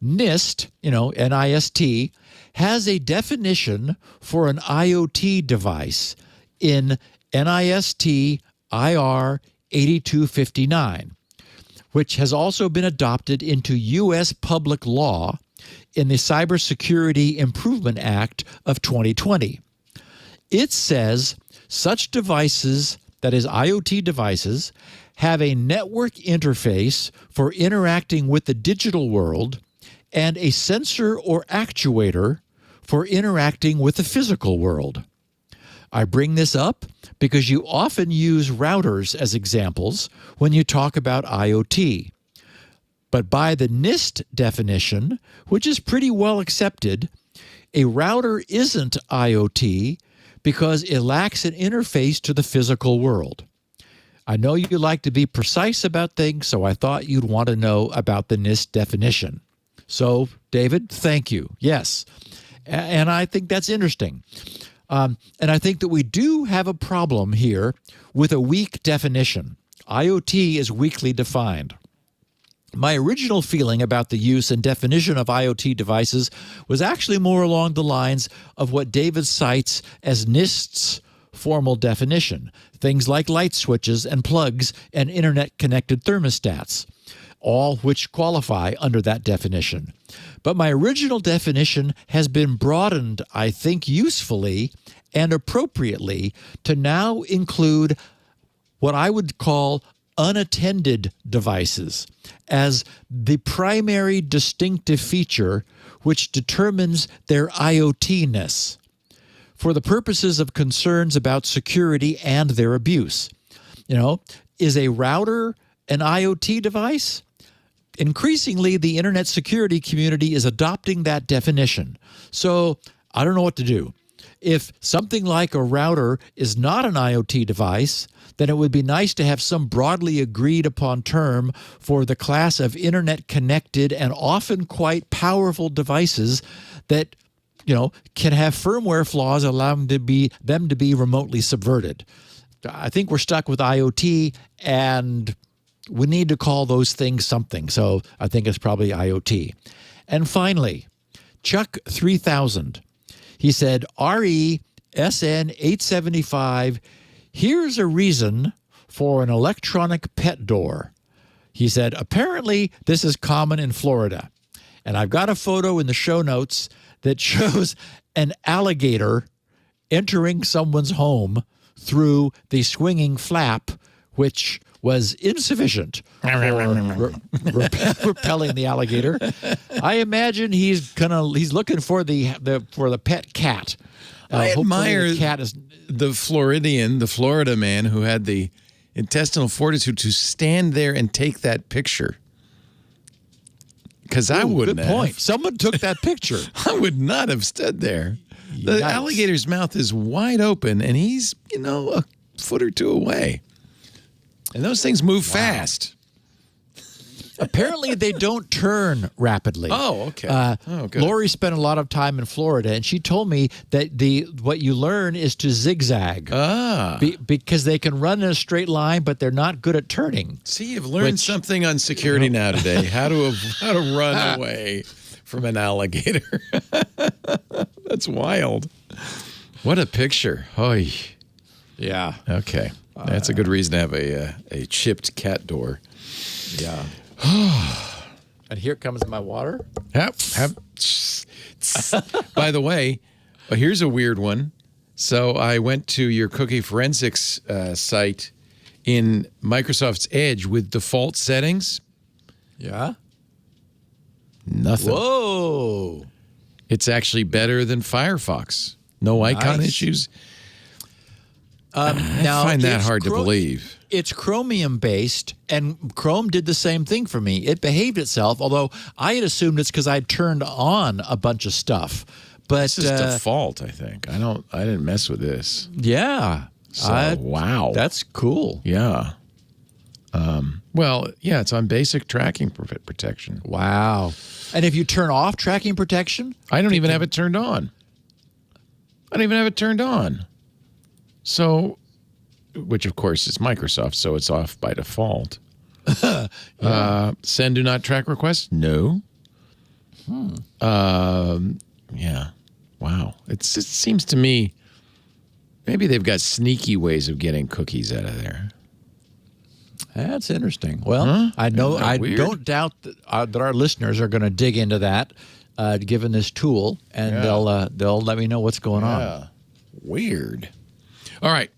Speaker 4: NIST, NIST, has a definition for an IoT device in NIST IR 8259, which has also been adopted into U.S. public law in the Cybersecurity Improvement Act of 2020. It says such devices, that is IoT devices, have a network interface for interacting with the digital world and a sensor or actuator for interacting with the physical world. I bring this up because you often use routers as examples when you talk about IoT. But by the NIST definition, which is pretty well accepted, a router isn't IoT because it lacks an interface to the physical world. I know you like to be precise about things, so I thought you'd want to know about the NIST definition." So, David, thank you. Yes. And I think that's interesting. And I think that we do have a problem here with a weak definition. IoT is weakly defined. My original feeling about the use and definition of IoT devices was actually more along the lines of what David cites as NIST's formal definition, things like light switches and plugs and internet-connected thermostats. all which qualify under that definition. But my original definition has been broadened, I think, usefully and appropriately to now include what I would call unattended devices as the primary distinctive feature which determines their IoT-ness for the purposes of concerns about security and their abuse. Is a router an IoT device? Increasingly, the internet security community is adopting that definition. So I don't know what to do. If something like a router is not an IoT device, then it would be nice to have some broadly agreed upon term for the class of internet connected and often quite powerful devices that can have firmware flaws allowing them to be remotely subverted. I think we're stuck with IoT, and we need to call those things something. So I think it's probably IoT. And finally, Chuck 3000. He said, RESN 875, here's a reason for an electronic pet door. He said, apparently this is common in Florida. And I've got a photo in the show notes that shows an alligator entering someone's home through the swinging flap, which was insufficient for repelling the alligator. I imagine he's looking for the pet cat.
Speaker 1: I admire the Florida man who had the intestinal fortitude to stand there and take that picture. Because I wouldn't have.
Speaker 4: Good point. Someone took that picture.
Speaker 1: I would not have stood there. The alligator's mouth is wide open, and he's, a foot or two away. And those things move fast.
Speaker 4: Apparently, they don't turn rapidly.
Speaker 1: Oh, okay. Good.
Speaker 4: Lori spent a lot of time in Florida, and she told me that what you learn is to zigzag. Because they can run in a straight line, but they're not good at turning.
Speaker 1: See, you've learned something on security now today. How to run away from an alligator. That's wild. What a picture. Oy.
Speaker 4: Yeah.
Speaker 1: Okay. That's a good reason to have a chipped cat door.
Speaker 4: Yeah. And here comes my water.
Speaker 1: By the way, here's a weird one. So I went to your cookie forensics site in Microsoft's Edge with default settings.
Speaker 4: Yeah.
Speaker 1: Nothing.
Speaker 4: Whoa.
Speaker 1: It's actually better than Firefox. No icon issues.
Speaker 4: Now,
Speaker 1: I find that hard to believe.
Speaker 4: It's Chromium-based, and Chrome did the same thing for me. It behaved itself, although I had assumed it's because I'd turned on a bunch of stuff. But
Speaker 1: this is default, I think. I didn't mess with this.
Speaker 4: Yeah.
Speaker 1: So, wow.
Speaker 4: That's cool.
Speaker 1: Yeah. It's on basic tracking protection.
Speaker 4: Wow. And if you turn off tracking protection?
Speaker 1: I don't even have it turned on. So, which of course is Microsoft, so it's off by default. Send do not track requests? No. Yeah. Wow. It seems to me maybe they've got sneaky ways of getting cookies out of there.
Speaker 4: That's interesting. Well, I don't doubt that our listeners are going to dig into that, given this tool, and they'll let me know what's going on.
Speaker 1: Weird. All right.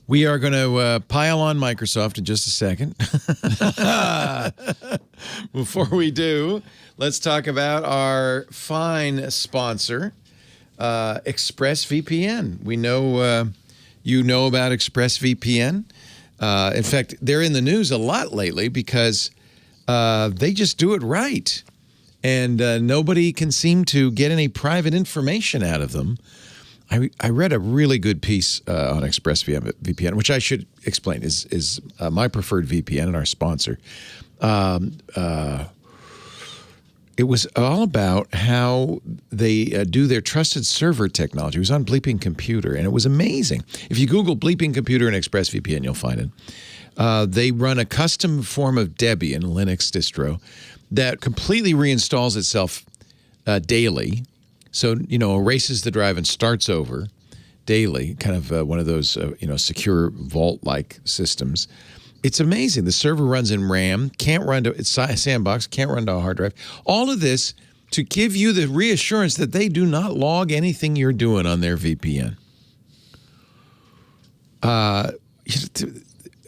Speaker 1: We are going to pile on Microsoft in just a second. Before we do, let's talk about our fine sponsor, Expressvpn. We know you know about Expressvpn. In fact, they're in the news a lot lately because they just do it right. And nobody can seem to get any private information out of them. I read a really good piece on ExpressVPN, which I should explain is my preferred VPN and our sponsor. It was all about how they do their trusted server technology. It was on Bleeping Computer, and it was amazing. If you Google Bleeping Computer and ExpressVPN, you'll find it. They run a custom form of Debian, Linux distro, that completely reinstalls itself daily. So, erases the drive and starts over daily, kind of one of those, secure vault-like systems. It's amazing. The server runs in RAM, can't run to it's a sandbox, can't run to a hard drive. All of this to give you the reassurance that they do not log anything you're doing on their VPN.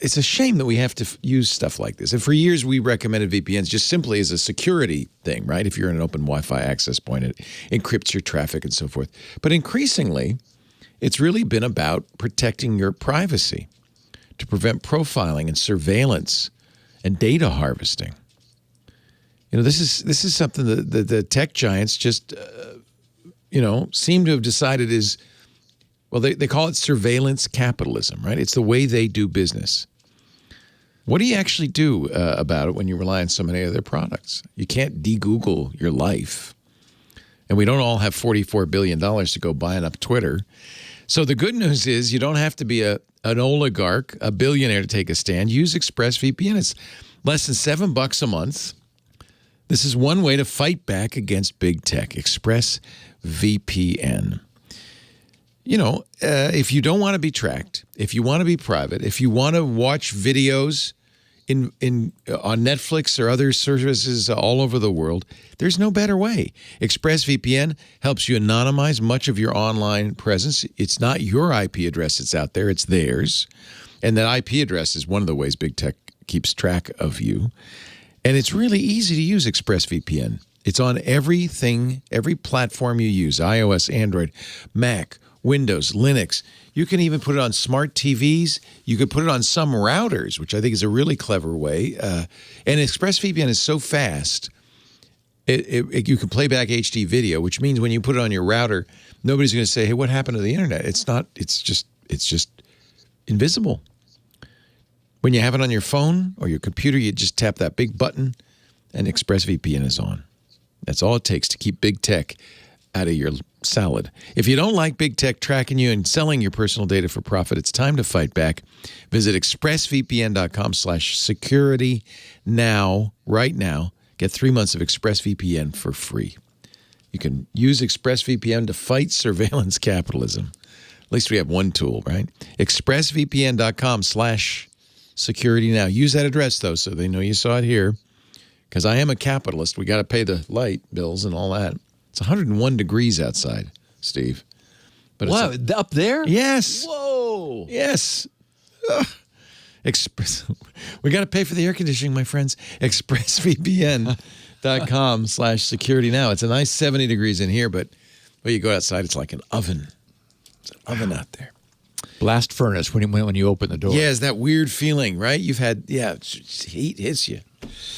Speaker 1: It's a shame that we have to use stuff like this. And for years, we recommended VPNs just simply as a security thing, right? If you're in an open Wi-Fi access point, it encrypts your traffic and so forth. But increasingly, it's really been about protecting your privacy to prevent profiling and surveillance and data harvesting. You know, this is something that the tech giants just, seem to have decided is, well, they call it surveillance capitalism, right? It's the way they do business. What do you actually do about it when you rely on so many of their products? You can't de-Google your life. And we don't all have $44 billion to go buying up Twitter. So the good news is you don't have to be an oligarch, a billionaire to take a stand. Use ExpressVPN. It's less than $7 a month. This is one way to fight back against big tech. ExpressVPN. You know, if you don't want to be tracked, if you want to be private, if you want to watch videos on Netflix or other services all over the world, there's no better way. ExpressVPN helps you anonymize much of your online presence. It's not your IP address that's out there, it's theirs. And that IP address is one of the ways big tech keeps track of you. And it's really easy to use ExpressVPN. It's on everything, every platform you use, iOS, Android, Mac, Windows, Linux. You can even put it on smart TVs. You could put it on some routers, which I think is a really clever way. And ExpressVPN is so fast, you can play back HD video, which means when you put it on your router, nobody's going to say, hey, what happened to the internet? It's not, it's just invisible. When you have it on your phone or your computer, you just tap that big button and ExpressVPN is on. That's all it takes to keep big tech out of your salad. If you don't like big tech tracking you and selling your personal data for profit, it's time to fight back. Visit expressvpn.com/security now, right now. Get 3 months of ExpressVPN for free. You can use ExpressVPN to fight surveillance capitalism. At least we have one tool, right? expressvpn.com/security now. Use that address, though, so they know you saw it here. Because I am a capitalist. We got to pay the light bills and all that. It's 101 degrees outside, Steve. But
Speaker 4: wow, up there?
Speaker 1: Yes.
Speaker 4: Whoa.
Speaker 1: Yes. We got to pay for the air conditioning, my friends. ExpressVPN.com/security now. It's a nice 70 degrees in here, but when you go outside, it's like an oven. It's an oven out there.
Speaker 4: Blast furnace when you open the door.
Speaker 1: Yeah, it's that weird feeling, right? You've had, heat hits you.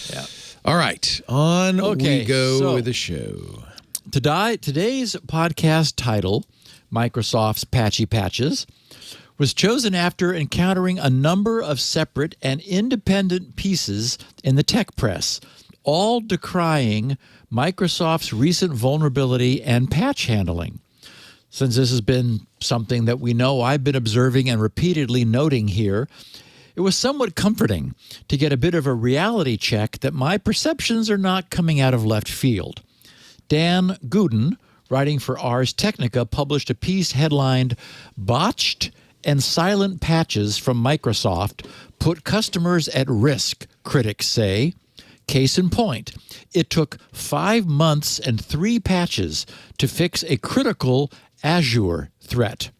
Speaker 4: Yeah.
Speaker 1: All right, we go with the show.
Speaker 4: Today's podcast title, Microsoft's Patchy Patches, was chosen after encountering a number of separate and independent pieces in the tech press, all decrying Microsoft's recent vulnerability and patch handling. Since this has been something that we know I've been observing and repeatedly noting here, it was somewhat comforting to get a bit of a reality check that my perceptions are not coming out of left field. Dan Gooden, writing for Ars Technica, published a piece headlined, "Botched and Silent Patches from Microsoft Put Customers at Risk, Critics Say." Case in point, it took 5 months and 3 patches to fix a critical Azure threat.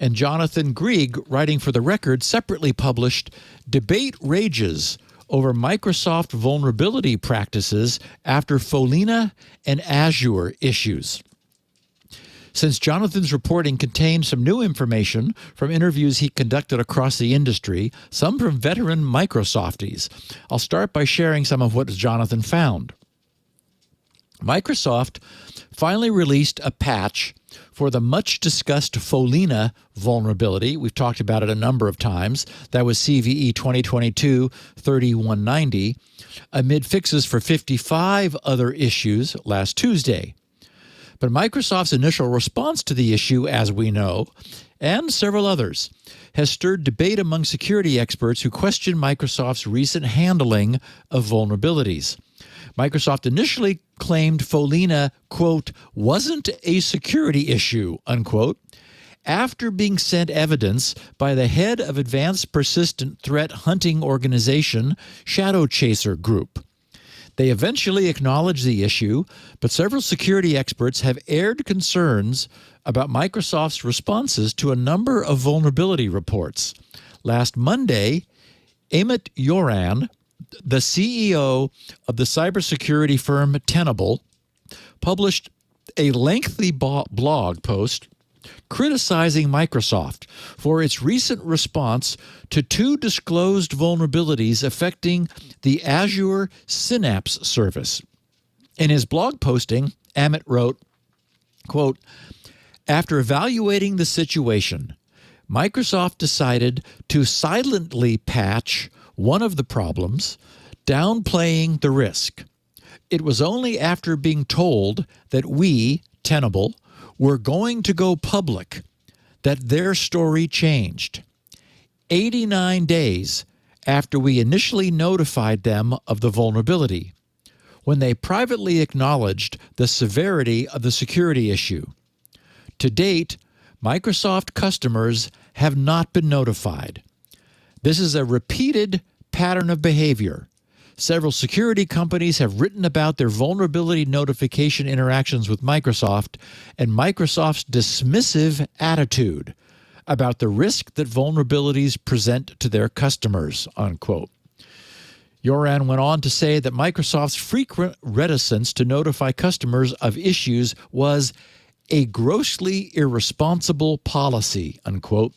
Speaker 4: And Jonathan Grieg, writing for The Record, separately published Debate Rages over Microsoft vulnerability practices after Folina and Azure issues. Since Jonathan's reporting contained some new information from interviews he conducted across the industry, some from veteran Microsofties, I'll start by sharing some of what Jonathan found. Microsoft finally released a patch for the much-discussed Folina vulnerability. We've talked about it a number of times. That was CVE 2022-3190, amid fixes for 55 other issues last Tuesday. But Microsoft's initial response to the issue, as we know, and several others, has stirred debate among security experts who question Microsoft's recent handling of vulnerabilities. Microsoft initially claimed Folina, quote, wasn't a security issue, unquote, after being sent evidence by the head of Advanced Persistent Threat Hunting organization, Shadow Chaser Group. They eventually acknowledged the issue, but several security experts have aired concerns about Microsoft's responses to a number of vulnerability reports. Last Monday, Amit Yoran, the CEO of the cybersecurity firm Tenable, published a lengthy blog post criticizing Microsoft for its recent response to two disclosed vulnerabilities affecting the Azure Synapse service. In his blog posting, Amit wrote, quote, "After evaluating the situation, Microsoft decided to silently patch one of the problems, downplaying the risk. It was only after being told that we, Tenable, were going to go public that their story changed. 89 days after we initially notified them of the vulnerability, when they privately acknowledged the severity of the security issue. To date, Microsoft customers have not been notified. This is a repeated pattern of behavior. Several security companies have written about their vulnerability notification interactions with Microsoft and Microsoft's dismissive attitude about the risk that vulnerabilities present to their customers," unquote. Yoran went on to say that Microsoft's frequent reticence to notify customers of issues was a grossly irresponsible policy, unquote.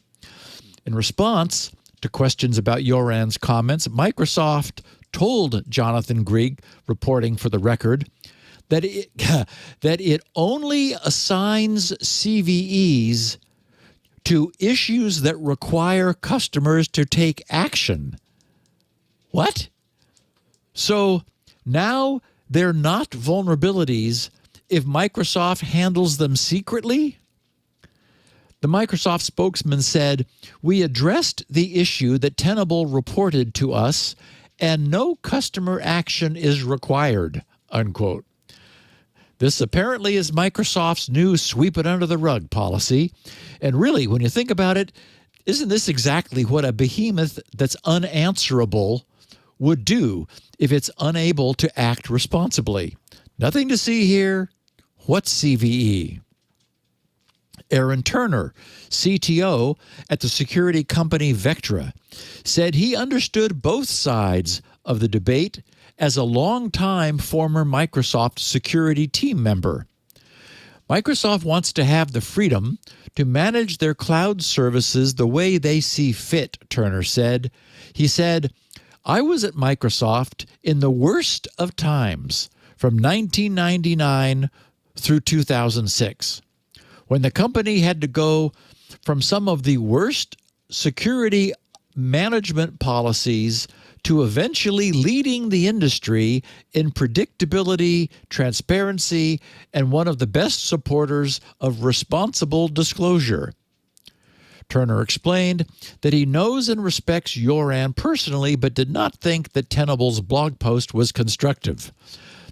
Speaker 4: In response to questions about Yoran's comments, Microsoft told Jonathan Grigg, reporting for The Record, that it only assigns CVEs to issues that require customers to take action. What? So now they're not vulnerabilities if Microsoft handles them secretly? The Microsoft spokesman said, "We addressed the issue that Tenable reported to us, and no customer action is required," unquote. This apparently is Microsoft's new sweep it under the rug policy. And really, when you think about it, isn't this exactly what a behemoth that's unanswerable would do if it's unable to act responsibly? Nothing to see here. What's CVE? Aaron Turner, CTO at the security company Vectra, said he understood both sides of the debate as a longtime former Microsoft security team member. Microsoft wants to have the freedom to manage their cloud services the way they see fit, Turner said. He said, "I was at Microsoft in the worst of times from 1999 through 2006. When the company had to go from some of the worst security management policies to eventually leading the industry in predictability, transparency, and one of the best supporters of responsible disclosure." Turner explained that he knows and respects Yoran personally, but did not think that Tenable's blog post was constructive.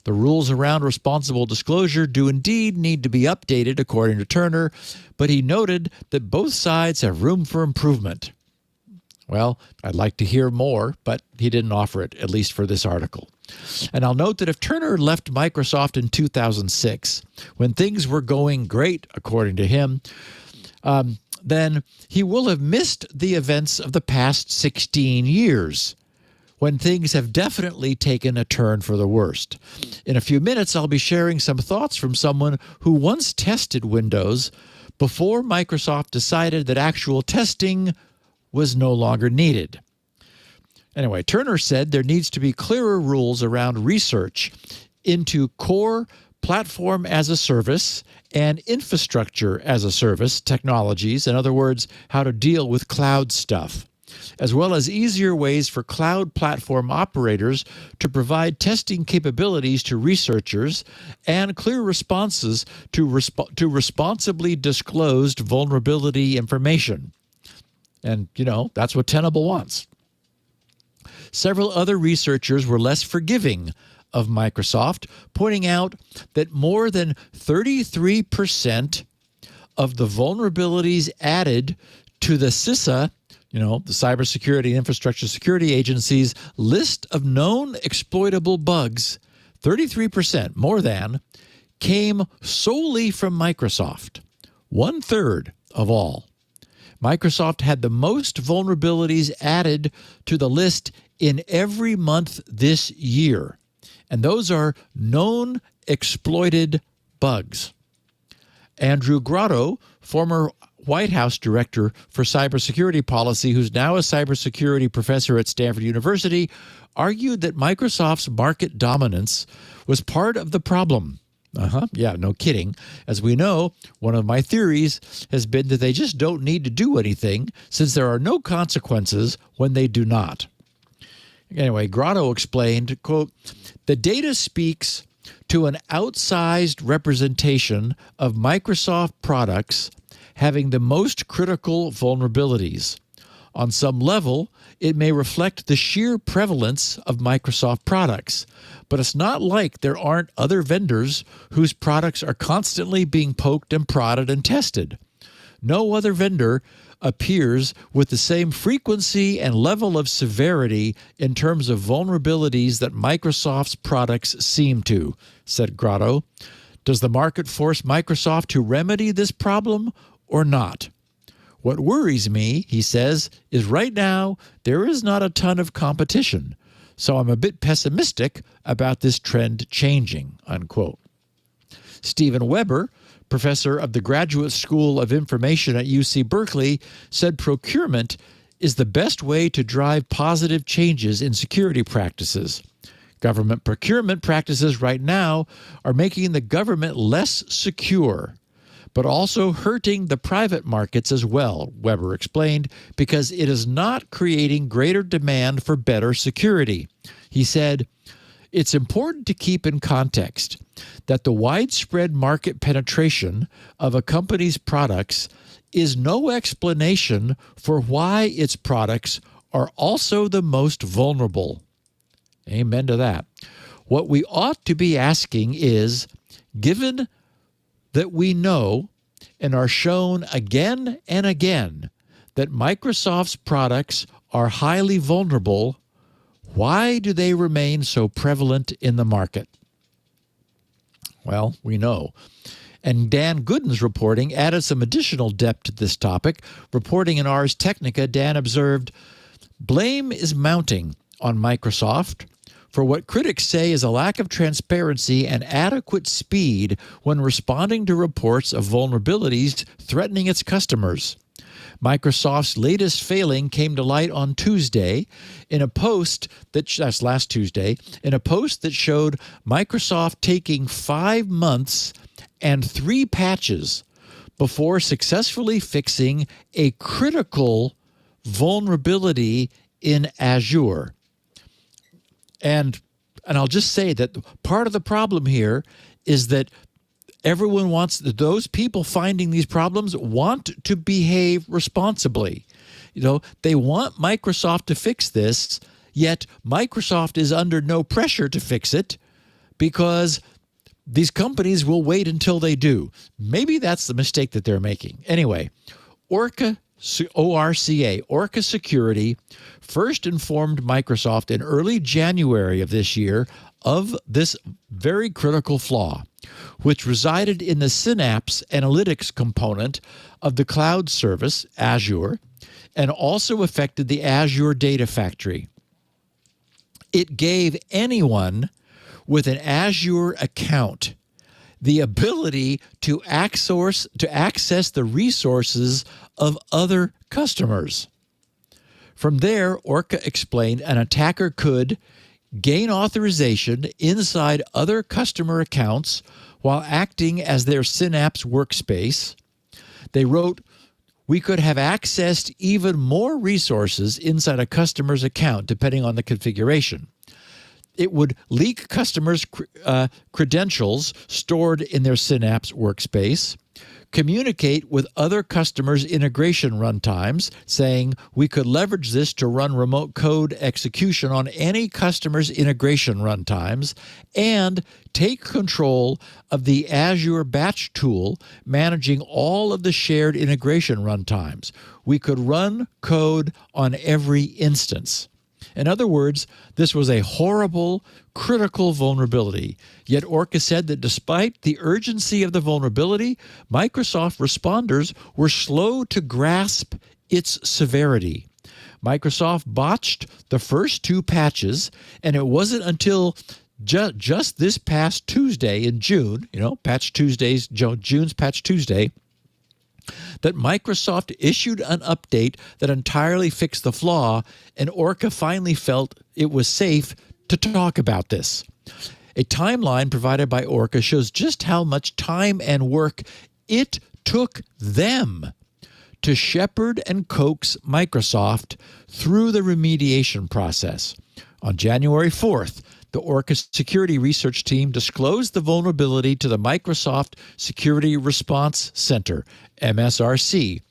Speaker 4: The rules around responsible disclosure do indeed need to be updated, according to Turner, but he noted that both sides have room for improvement. Well, I'd like to hear more, but he didn't offer it, at least for this article. And I'll note that if Turner left Microsoft in 2006, when things were going great, according to him, then he will have missed the events of the past 16 years, when things have definitely taken a turn for the worst. In a few minutes, I'll be sharing some thoughts from someone who once tested Windows before Microsoft decided that actual testing was no longer needed. Anyway, Turner said there needs to be clearer rules around research into core platform as a service and infrastructure as a service technologies, in other words, how to deal with cloud stuff, as well as easier ways for cloud platform operators to provide testing capabilities to researchers and clear responses to responsibly disclosed vulnerability information. And, that's what Tenable wants. Several other researchers were less forgiving of Microsoft, pointing out that more than 33% of the vulnerabilities added to the CISA, the Cybersecurity and Infrastructure Security Agency's list of known exploitable bugs, 33% more than, came solely from Microsoft, 1/3 of all. Microsoft had the most vulnerabilities added to the list in every month this year, and those are known exploited bugs. Andrew Grotto, former White House director for cybersecurity policy, who's now a cybersecurity professor at Stanford University, argued that Microsoft's market dominance was part of the problem. Yeah, no kidding. As we know, one of my theories has been that they just don't need to do anything since there are no consequences when they do not. Anyway, Grotto explained, quote, "The data speaks to an outsized representation of Microsoft products having the most critical vulnerabilities. On some level, it may reflect the sheer prevalence of Microsoft products, but it's not like there aren't other vendors whose products are constantly being poked and prodded and tested. No other vendor appears with the same frequency and level of severity in terms of vulnerabilities that Microsoft's products seem to," said Grotto. "Does the market force Microsoft to remedy this problem or not? What worries me," he says, "is right now there is not a ton of competition, so I'm a bit pessimistic about this trend changing," unquote. Stephen Weber, professor of the Graduate School of Information at UC Berkeley, said procurement is the best way to drive positive changes in security practices. Government procurement practices right now are making the government less secure, but also hurting the private markets as well, Weber explained, because it is not creating greater demand for better security. He said, "It's important to keep in context that the widespread market penetration of a company's products is no explanation for why its products are also the most vulnerable." Amen to that. What we ought to be asking is, given that we know and are shown again and again that Microsoft's products are highly vulnerable, why do they remain so prevalent in the market? Well, we know. And Dan Gooden's reporting added some additional depth to this topic. Reporting in Ars Technica, Dan observed, "Blame is mounting on Microsoft for what critics say is a lack of transparency and adequate speed when responding to reports of vulnerabilities threatening its customers. Microsoft's latest failing came to light on Tuesday in a post that's last Tuesday, in a post that showed Microsoft taking 5 months and 3 patches before successfully fixing a critical vulnerability in Azure. And I'll just say that part of the problem here is that everyone wants, those people finding these problems want to behave responsibly. They want Microsoft to fix this, yet Microsoft is under no pressure to fix it because these companies will wait until they do. Maybe that's the mistake that they're making. Anyway, ORCA Security first informed Microsoft in early January of this year of this very critical flaw, which resided in the Synapse Analytics component of the cloud service, Azure, and also affected the Azure Data Factory. It gave anyone with an Azure account the ability to access the resources of other customers. From there, ORCA explained an attacker could gain authorization inside other customer accounts while acting as their Synapse workspace. They wrote, "We could have accessed even more resources inside a customer's account depending on the configuration." It would leak customers' credentials stored in their Synapse workspace, communicate with other customers' integration runtimes, saying we could leverage this to run remote code execution on any customer's integration runtimes, and take control of the Azure Batch tool managing all of the shared integration runtimes. We could run code on every instance. In other words, this was a horrible, critical vulnerability. Yet Orca said that despite the urgency of the vulnerability, Microsoft responders were slow to grasp its severity. Microsoft botched the first 2 patches, and it wasn't until just this past Tuesday in June, Patch Tuesdays, June's Patch Tuesday, that Microsoft issued an update that entirely fixed the flaw, and Orca finally felt it was safe to talk about this. A timeline provided by Orca shows just how much time and work it took them to shepherd and coax Microsoft through the remediation process. On January 4th, the Orca security research team disclosed the vulnerability to the Microsoft Security Response Center, MSRC.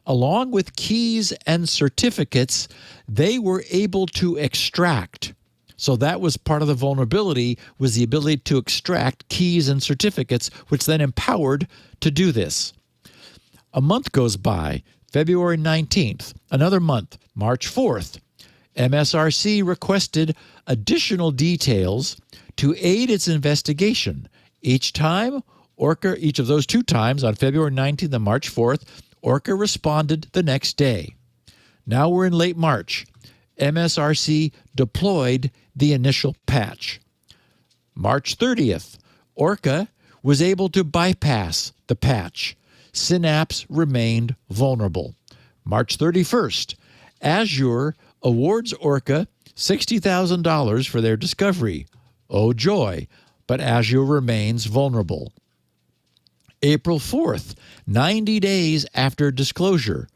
Speaker 4: Along with keys and certificates, they were able to extract. So that was part of the vulnerability, was the ability to extract keys and certificates, which then empowered to do this. A month goes by, February 19th, another month, March 4th. MSRC requested additional details to aid its investigation. Each of those 2 times, on February 19th and March 4th, Orca responded the next day. Now we're in late March. MSRC deployed the initial patch. March 30th, Orca was able to bypass the patch. Synapse remained vulnerable. March 31st, Azure awards Orca $60,000 for their discovery. Oh joy, but Azure remains vulnerable. April 4th, 90 days after disclosure,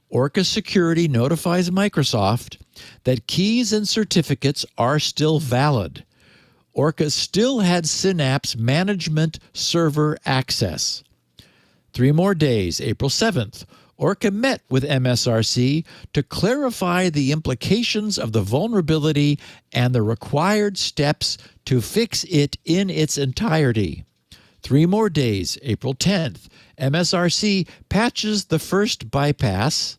Speaker 4: Orca Security notifies Microsoft that keys and certificates are still valid. Orca still had Synapse management server access. 3 more days, April 7th, Orca met with MSRC to clarify the implications of the vulnerability and the required steps to fix it in its entirety. 3 more days, April 10th, MSRC patches the first bypass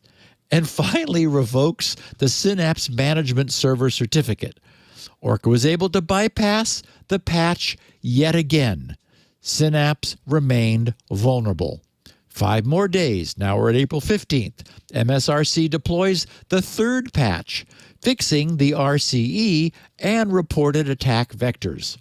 Speaker 4: and finally revokes the Synapse Management Server certificate. Orca was able to bypass the patch yet again. Synapse remained vulnerable. 5 more days, now we're at April 15th. MSRC deploys the 3rd patch, fixing the RCE and reported attack vectors.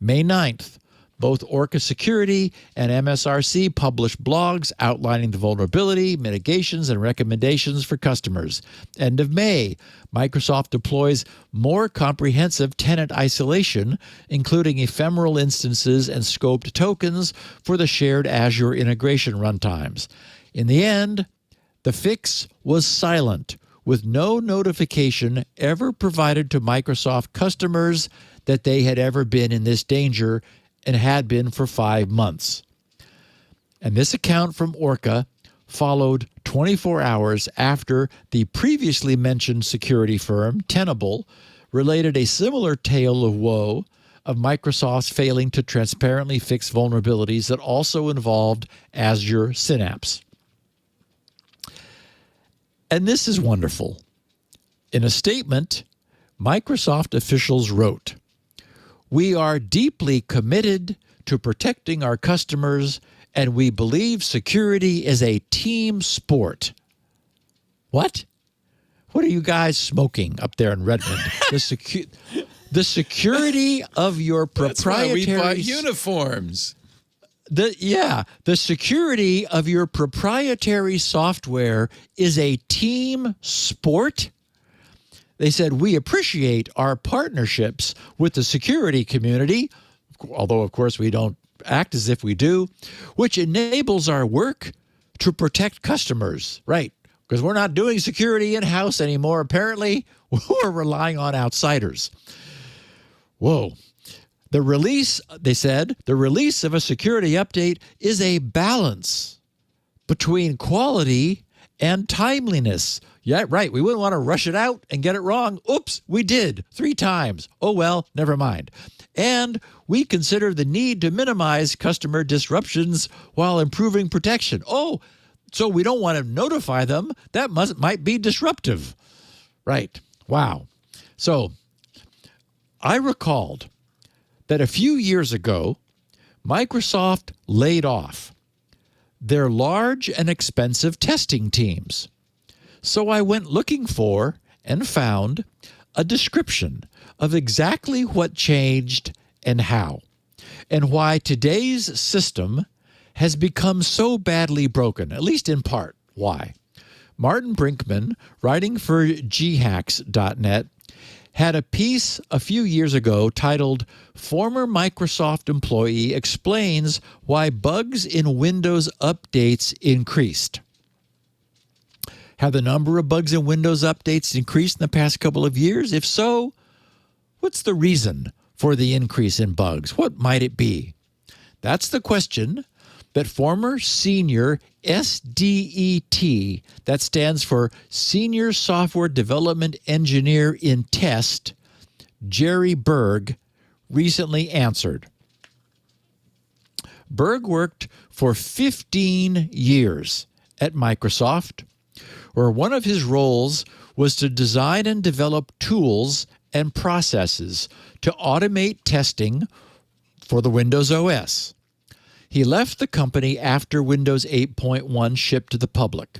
Speaker 4: May 9th, both Orca Security and MSRC publish blogs outlining the vulnerability, mitigations, and recommendations for customers. End of May, Microsoft deploys more comprehensive tenant isolation, including ephemeral instances and scoped tokens for the shared Azure integration runtimes. In the end, the fix was silent, with no notification ever provided to Microsoft customers that they had ever been in this danger, and had been for 5 months. And this account from Orca followed 24 hours after the previously mentioned security firm, Tenable, related a similar tale of woe of Microsoft's failing to transparently fix vulnerabilities that also involved Azure Synapse. And this is wonderful. In a statement, Microsoft officials wrote, "We are deeply committed to protecting our customers, and we believe security is a team sport." What? What are you guys smoking up there in Redmond? The security of your proprietary...
Speaker 1: That's why we buy uniforms.
Speaker 4: The security of your proprietary software is a team sport? They said, "We appreciate our partnerships with the security community," although, of course, we don't act as if we do, "which enables our work to protect customers." Right, because we're not doing security in-house anymore, apparently. We're relying on outsiders. Whoa. They said, the release of a security update is a balance between quality and timeliness. Yeah, right. We wouldn't want to rush it out and get it wrong. Oops, we did 3 times. Oh, well, never mind. And we consider the need to minimize customer disruptions while improving protection. Oh, so we don't want to notify them. That might be disruptive. Right. Wow. So I recalled that a few years ago, Microsoft laid off their large and expensive testing teams. So I went looking for and found a description of exactly what changed and how, and why today's system has become so badly broken, at least in part. Why? Martin Brinkman, writing for ghacks.net, had a piece a few years ago titled "Former Microsoft Employee Explains Why Bugs in Windows Updates Increased." Have the number of bugs in Windows updates increased in the past couple of years? If so, what's the reason for the increase in bugs? What might it be? That's the question that former senior SDET, that stands for Senior Software Development Engineer in Test, Jerry Berg, recently answered. Berg worked for 15 years at Microsoft, where one of his roles was to design and develop tools and processes to automate testing for the Windows OS. He left the company after Windows 8.1 shipped to the public.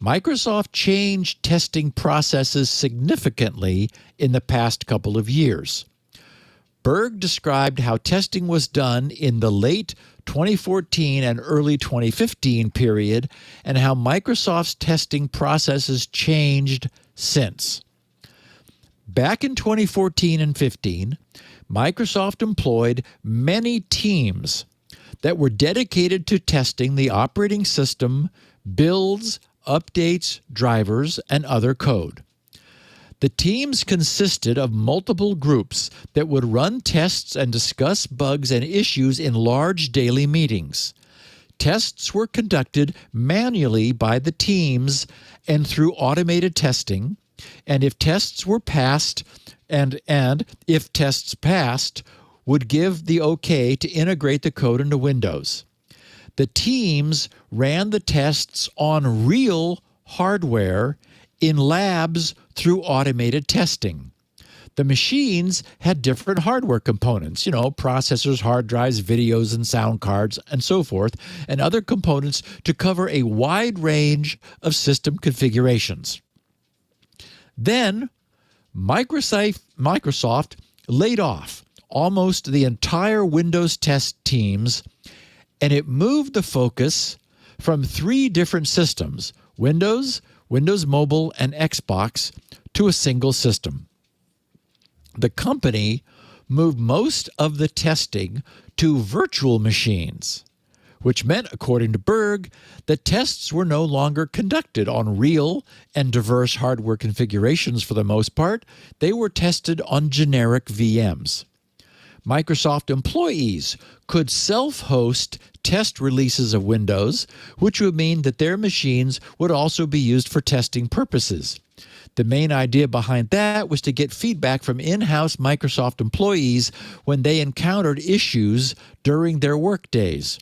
Speaker 4: Microsoft changed testing processes significantly in the past couple of years. Berg described how testing was done in the late 2014 and early 2015 period and how Microsoft's testing processes changed since. Back in 2014 and 15, Microsoft employed many teams that were dedicated to testing the operating system, builds, updates, drivers, and other code. The teams consisted of multiple groups that would run tests and discuss bugs and issues in large daily meetings. Tests were conducted manually by the teams and through automated testing, and if tests were passed, and if tests passed, would give the okay to integrate the code into Windows. The teams ran the tests on real hardware in labs through automated testing. The machines had different hardware components, processors, hard drives, videos, and sound cards, and so forth, and other components to cover a wide range of system configurations. Then, Microsoft laid off almost the entire Windows test teams, and it moved the focus from 3 different systems, Windows, Windows Mobile, and Xbox, to a single system. The company moved most of the testing to virtual machines, which meant, according to Berg, that tests were no longer conducted on real and diverse hardware configurations for the most part. They were tested on generic VMs. Microsoft employees could self-host test releases of Windows, which would mean that their machines would also be used for testing purposes. The main idea behind that was to get feedback from in-house Microsoft employees when they encountered issues during their work days.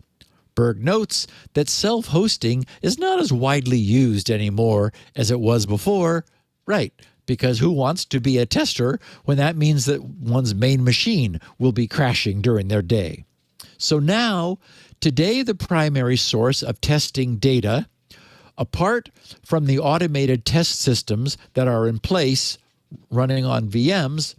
Speaker 4: Berg notes that self-hosting is not as widely used anymore as it was before. Right, because who wants to be a tester when that means that one's main machine will be crashing during their day? So now, today the primary source of testing data, apart from the automated test systems that are in place running on VMs,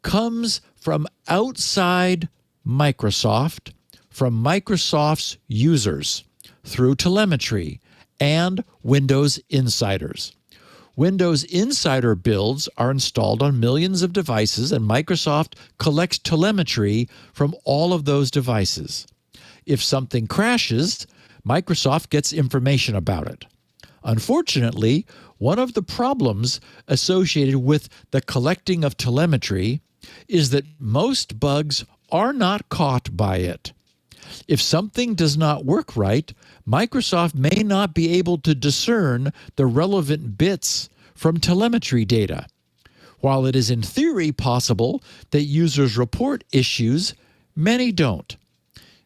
Speaker 4: comes from outside Microsoft, from Microsoft's users, through telemetry and Windows Insiders. Windows Insider builds are installed on millions of devices, and Microsoft collects telemetry from all of those devices. If something crashes, Microsoft gets information about it. Unfortunately, one of the problems associated with the collecting of telemetry is that most bugs are not caught by it. If something does not work right, Microsoft may not be able to discern the relevant bits from telemetry data. While it is in theory possible that users report issues, many don't.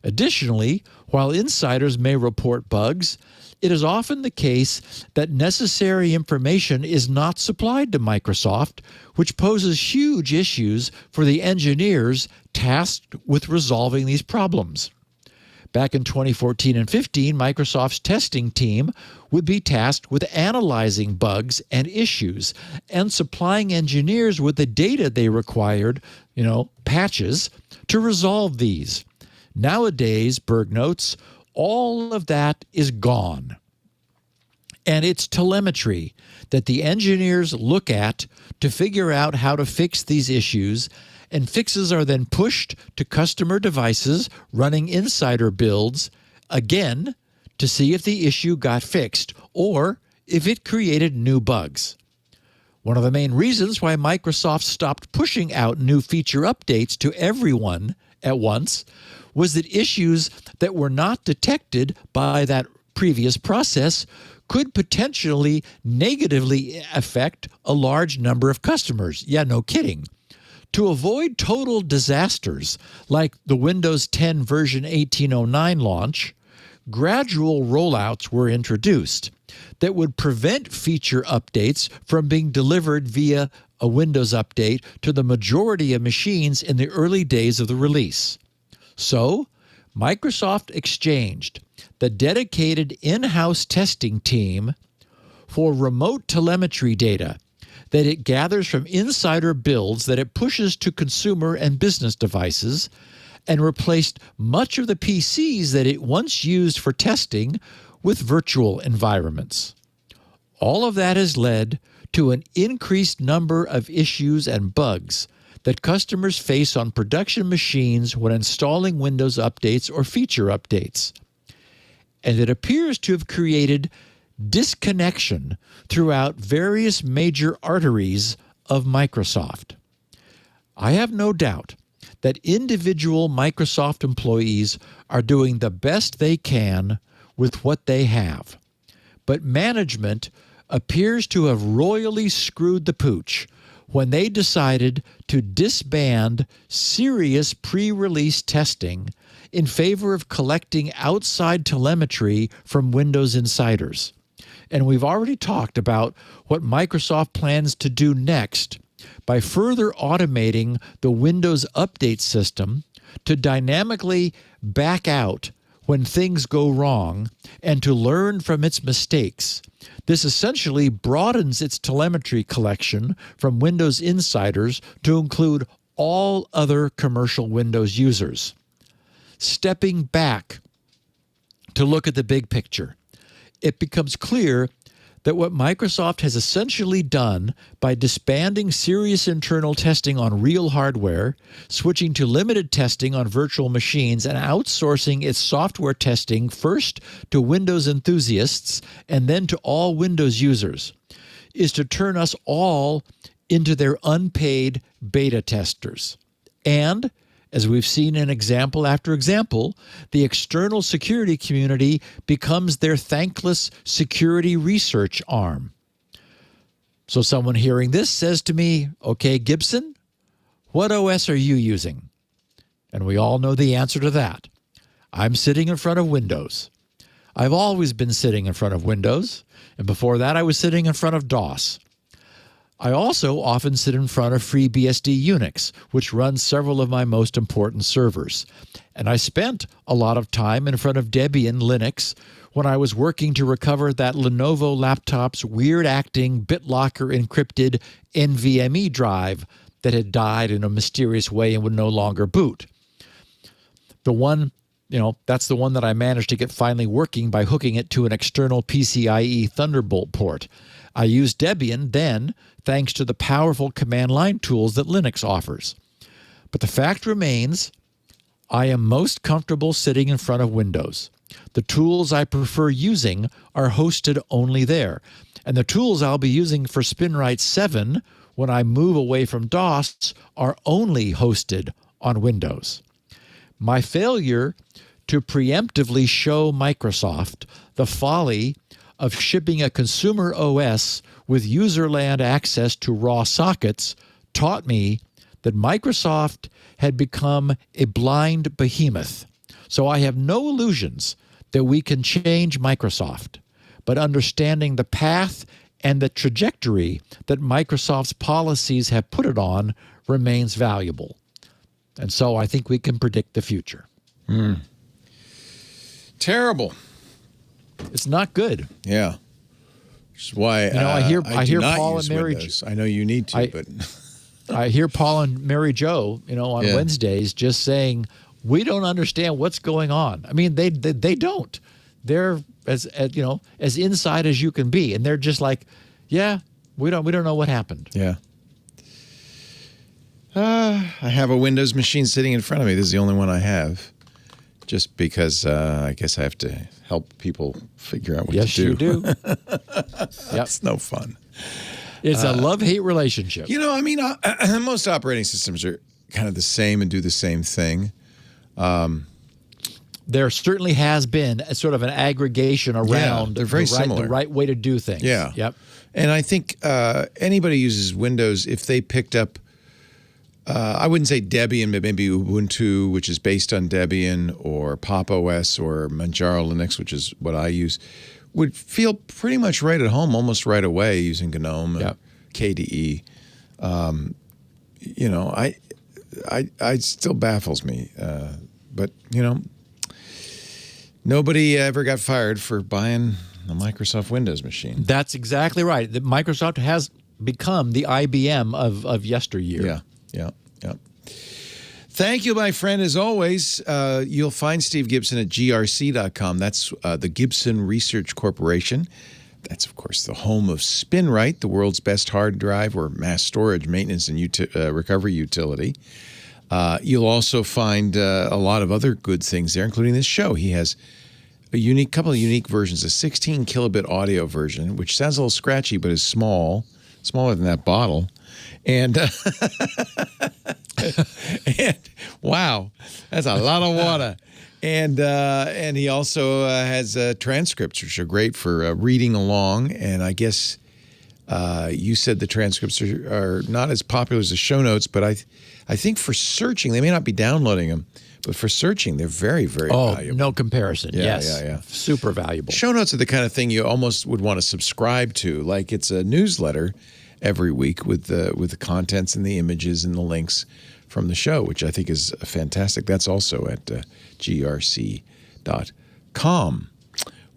Speaker 4: Additionally, while insiders may report bugs, it is often the case that necessary information is not supplied to Microsoft, which poses huge issues for the engineers tasked with resolving these problems. Back in 2014 and 15, Microsoft's testing team would be tasked with analyzing bugs and issues and supplying engineers with the data they required, patches, to resolve these. Nowadays, Berg notes, all of that is gone. And it's telemetry that the engineers look at to figure out how to fix these issues, and fixes are then pushed to customer devices running insider builds, again, to see if the issue got fixed or if it created new bugs. One of the main reasons why Microsoft stopped pushing out new feature updates to everyone at once was that issues that were not detected by that previous process could potentially negatively affect a large number of customers. Yeah, no kidding. To avoid total disasters like the Windows 10 version 1809 launch, gradual rollouts were introduced that would prevent feature updates from being delivered via a Windows update to the majority of machines in the early days of the release. So, Microsoft exchanged the dedicated in-house testing team for remote telemetry data that it gathers from insider builds that it pushes to consumer and business devices, and replaced much of the PCs that it once used for testing with virtual environments. All of that has led to an increased number of issues and bugs that customers face on production machines when installing Windows updates or feature updates. And it appears to have created disconnection throughout various major arteries of Microsoft. I have no doubt that individual Microsoft employees are doing the best they can with what they have, but management appears to have royally screwed the pooch when they decided to disband serious pre-release testing in favor of collecting outside telemetry from Windows insiders. And we've already talked about what Microsoft plans to do next by further automating the Windows update system to dynamically back out when things go wrong and to learn from its mistakes. This essentially broadens its telemetry collection from Windows insiders to include all other commercial Windows users. Stepping back to look at the big picture, it becomes clear that what Microsoft has essentially done by disbanding serious internal testing on real hardware, switching to limited testing on virtual machines, and outsourcing its software testing first to Windows enthusiasts and then to all Windows users, is to turn us all into their unpaid beta testers. And as we've seen in example after example, the external security community becomes their thankless security research arm. So someone hearing this says to me, okay, Gibson, what OS are you using? And we all know the answer to that. I'm sitting in front of Windows. I've always been sitting in front of Windows, and before that I was sitting in front of DOS. I also often sit in front of FreeBSD Unix, which runs several of my most important servers. And I spent a lot of time in front of Debian Linux when I was working to recover that Lenovo laptop's weird-acting BitLocker encrypted NVMe drive that had died in a mysterious way and would no longer boot. The one, that's the one that I managed to get finally working by hooking it to an external PCIe Thunderbolt port. I used Debian then, thanks to the powerful command line tools that Linux offers. But the fact remains, I am most comfortable sitting in front of Windows. The tools I prefer using are hosted only there. And the tools I'll be using for SpinRite 7 when I move away from DOS are only hosted on Windows. My failure to preemptively show Microsoft the folly of shipping a consumer OS with userland access to raw sockets taught me that Microsoft had become a blind behemoth. So I have no illusions that we can change Microsoft, but understanding the path and the trajectory that Microsoft's policies have put it on remains valuable. And so I think we can predict the future.
Speaker 1: Terrible.
Speaker 4: It's not good.
Speaker 1: Yeah. Which is why
Speaker 4: I hear
Speaker 1: do not
Speaker 4: Paul
Speaker 1: use
Speaker 4: and Mary.
Speaker 1: Windows. I know you need to, but
Speaker 4: I hear Paul and Mary Jo, on Wednesdays just saying, we don't understand what's going on. I mean, they don't. They're as inside as you can be, and they're just like, yeah, we don't know what happened.
Speaker 1: Yeah. I have a Windows machine sitting in front of me. This is the only one I have, just because I guess I have to help people figure out what to do.
Speaker 4: Yes, you do.
Speaker 1: It's no fun.
Speaker 4: It's a love-hate relationship.
Speaker 1: Most operating systems are kind of the same and do the same thing.
Speaker 4: There certainly has been a sort of an aggregation around
Speaker 1: they're very similar.
Speaker 4: The right way to do things.
Speaker 1: Yeah.
Speaker 4: Yep.
Speaker 1: And I think anybody uses Windows, if they picked up, I wouldn't say Debian, but maybe Ubuntu, which is based on Debian, or Pop! OS, or Manjaro Linux, which is what I use, would feel pretty much right at home almost right away using GNOME or KDE. It still baffles me. But nobody ever got fired for buying a Microsoft Windows machine.
Speaker 4: That's exactly right. Microsoft has become the IBM of yesteryear.
Speaker 1: Yeah. Thank you, my friend. As always, you'll find Steve Gibson at grc.com. That's the Gibson Research Corporation. That's, of course, the home of SpinRite, the world's best hard drive or mass storage maintenance and recovery utility. You'll also find a lot of other good things there, including this show. He has a couple of unique versions, a 16 kilobit audio version, which sounds a little scratchy, but is smaller than that bottle. And, and wow, that's a lot of water. And he also has transcripts, which are great for reading along. And I guess you said the transcripts are not as popular as the show notes, but I think for searching, they may not be downloading them, but for searching, they're very, very valuable.
Speaker 4: No comparison.
Speaker 1: Yeah.
Speaker 4: Super valuable.
Speaker 1: Show notes are the kind of thing you almost would want to subscribe to, like it's a newsletter every week with the contents and the images and the links from the show, which I think is fantastic. That's also at grc.com.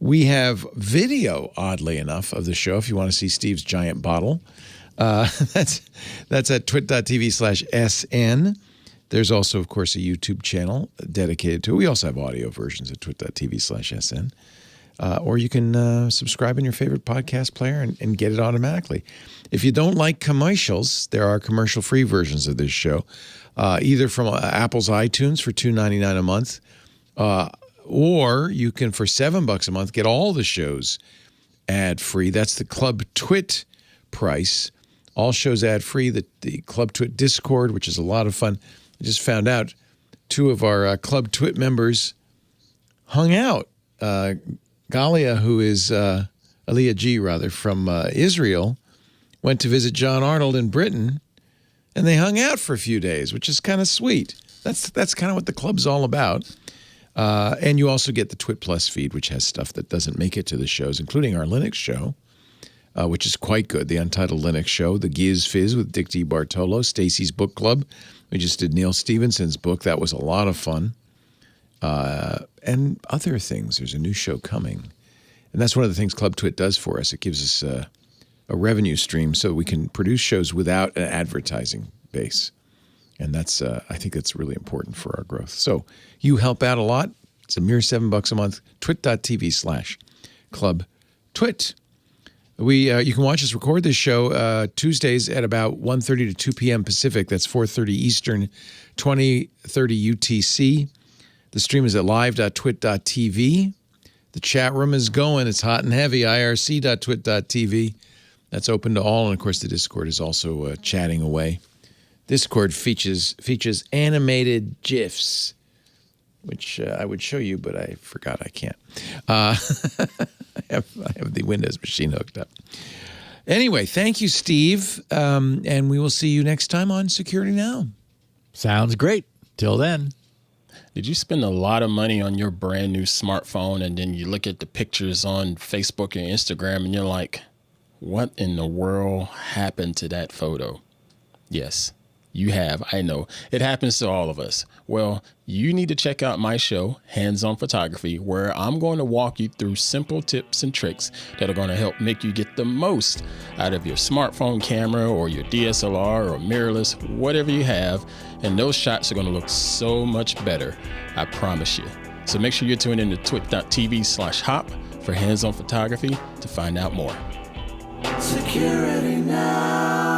Speaker 1: We have video, oddly enough, of the show if you want to see Steve's giant bottle. That's at twit.tv/SN. There's also, of course, a YouTube channel dedicated to it. We also have audio versions at twit.tv/SN. Or you can subscribe in your favorite podcast player and get it automatically. If you don't like commercials, there are commercial-free versions of this show, either from Apple's iTunes for $2.99 a month, or you can, for $7 a month, get all the shows ad-free. That's the Club TWiT price. All shows ad-free. The Club TWiT Discord, which is a lot of fun. I just found out two of our Club TWiT members hung out. Galia, who is Aliyah G, rather, from Israel, went to visit John Arnold in Britain, and they hung out for a few days, which is kind of sweet. That's kind of what the club's all about. And you also get the TWiT Plus feed, which has stuff that doesn't make it to the shows, including our Linux show, which is quite good, the Untitled Linux show, the Giz Fizz with Dick D. Bartolo, Stacy's Book Club. We just did Neil Stephenson's book. That was a lot of fun. And other things. There's a new show coming. And that's one of the things Club TWiT does for us. It gives us a revenue stream so we can produce shows without an advertising base. And that's I think that's really important for our growth. So you help out a lot. It's a mere $7 a month. twit.tv/Club TWiT. You can watch us record this show Tuesdays at about 1:30 to 2 p.m. Pacific. That's 4:30 Eastern, 20:30 UTC. The stream is at live.twit.tv. The chat room is going. It's hot and heavy. irc.twit.tv. That's open to all. And of course, the Discord is also chatting away. Discord features animated GIFs, which I would show you, but I forgot I can't. I have the Windows machine hooked up. Anyway, thank you, Steve. And we will see you next time on Security Now.
Speaker 4: Sounds great. Till then.
Speaker 5: Did you spend a lot of money on your brand new smartphone and then you look at the pictures on Facebook and Instagram and you're like, what in the world happened to that photo? Yes, you have. I know. It happens to all of us. Well, you need to check out my show, Hands On Photography, where I'm going to walk you through simple tips and tricks that are going to help make you get the most out of your smartphone camera or your DSLR or mirrorless, whatever you have. And those shots are going to look so much better. I promise you. So make sure you're tuning in to twit.tv/hop for Hands On Photography to find out more.
Speaker 6: Security Now.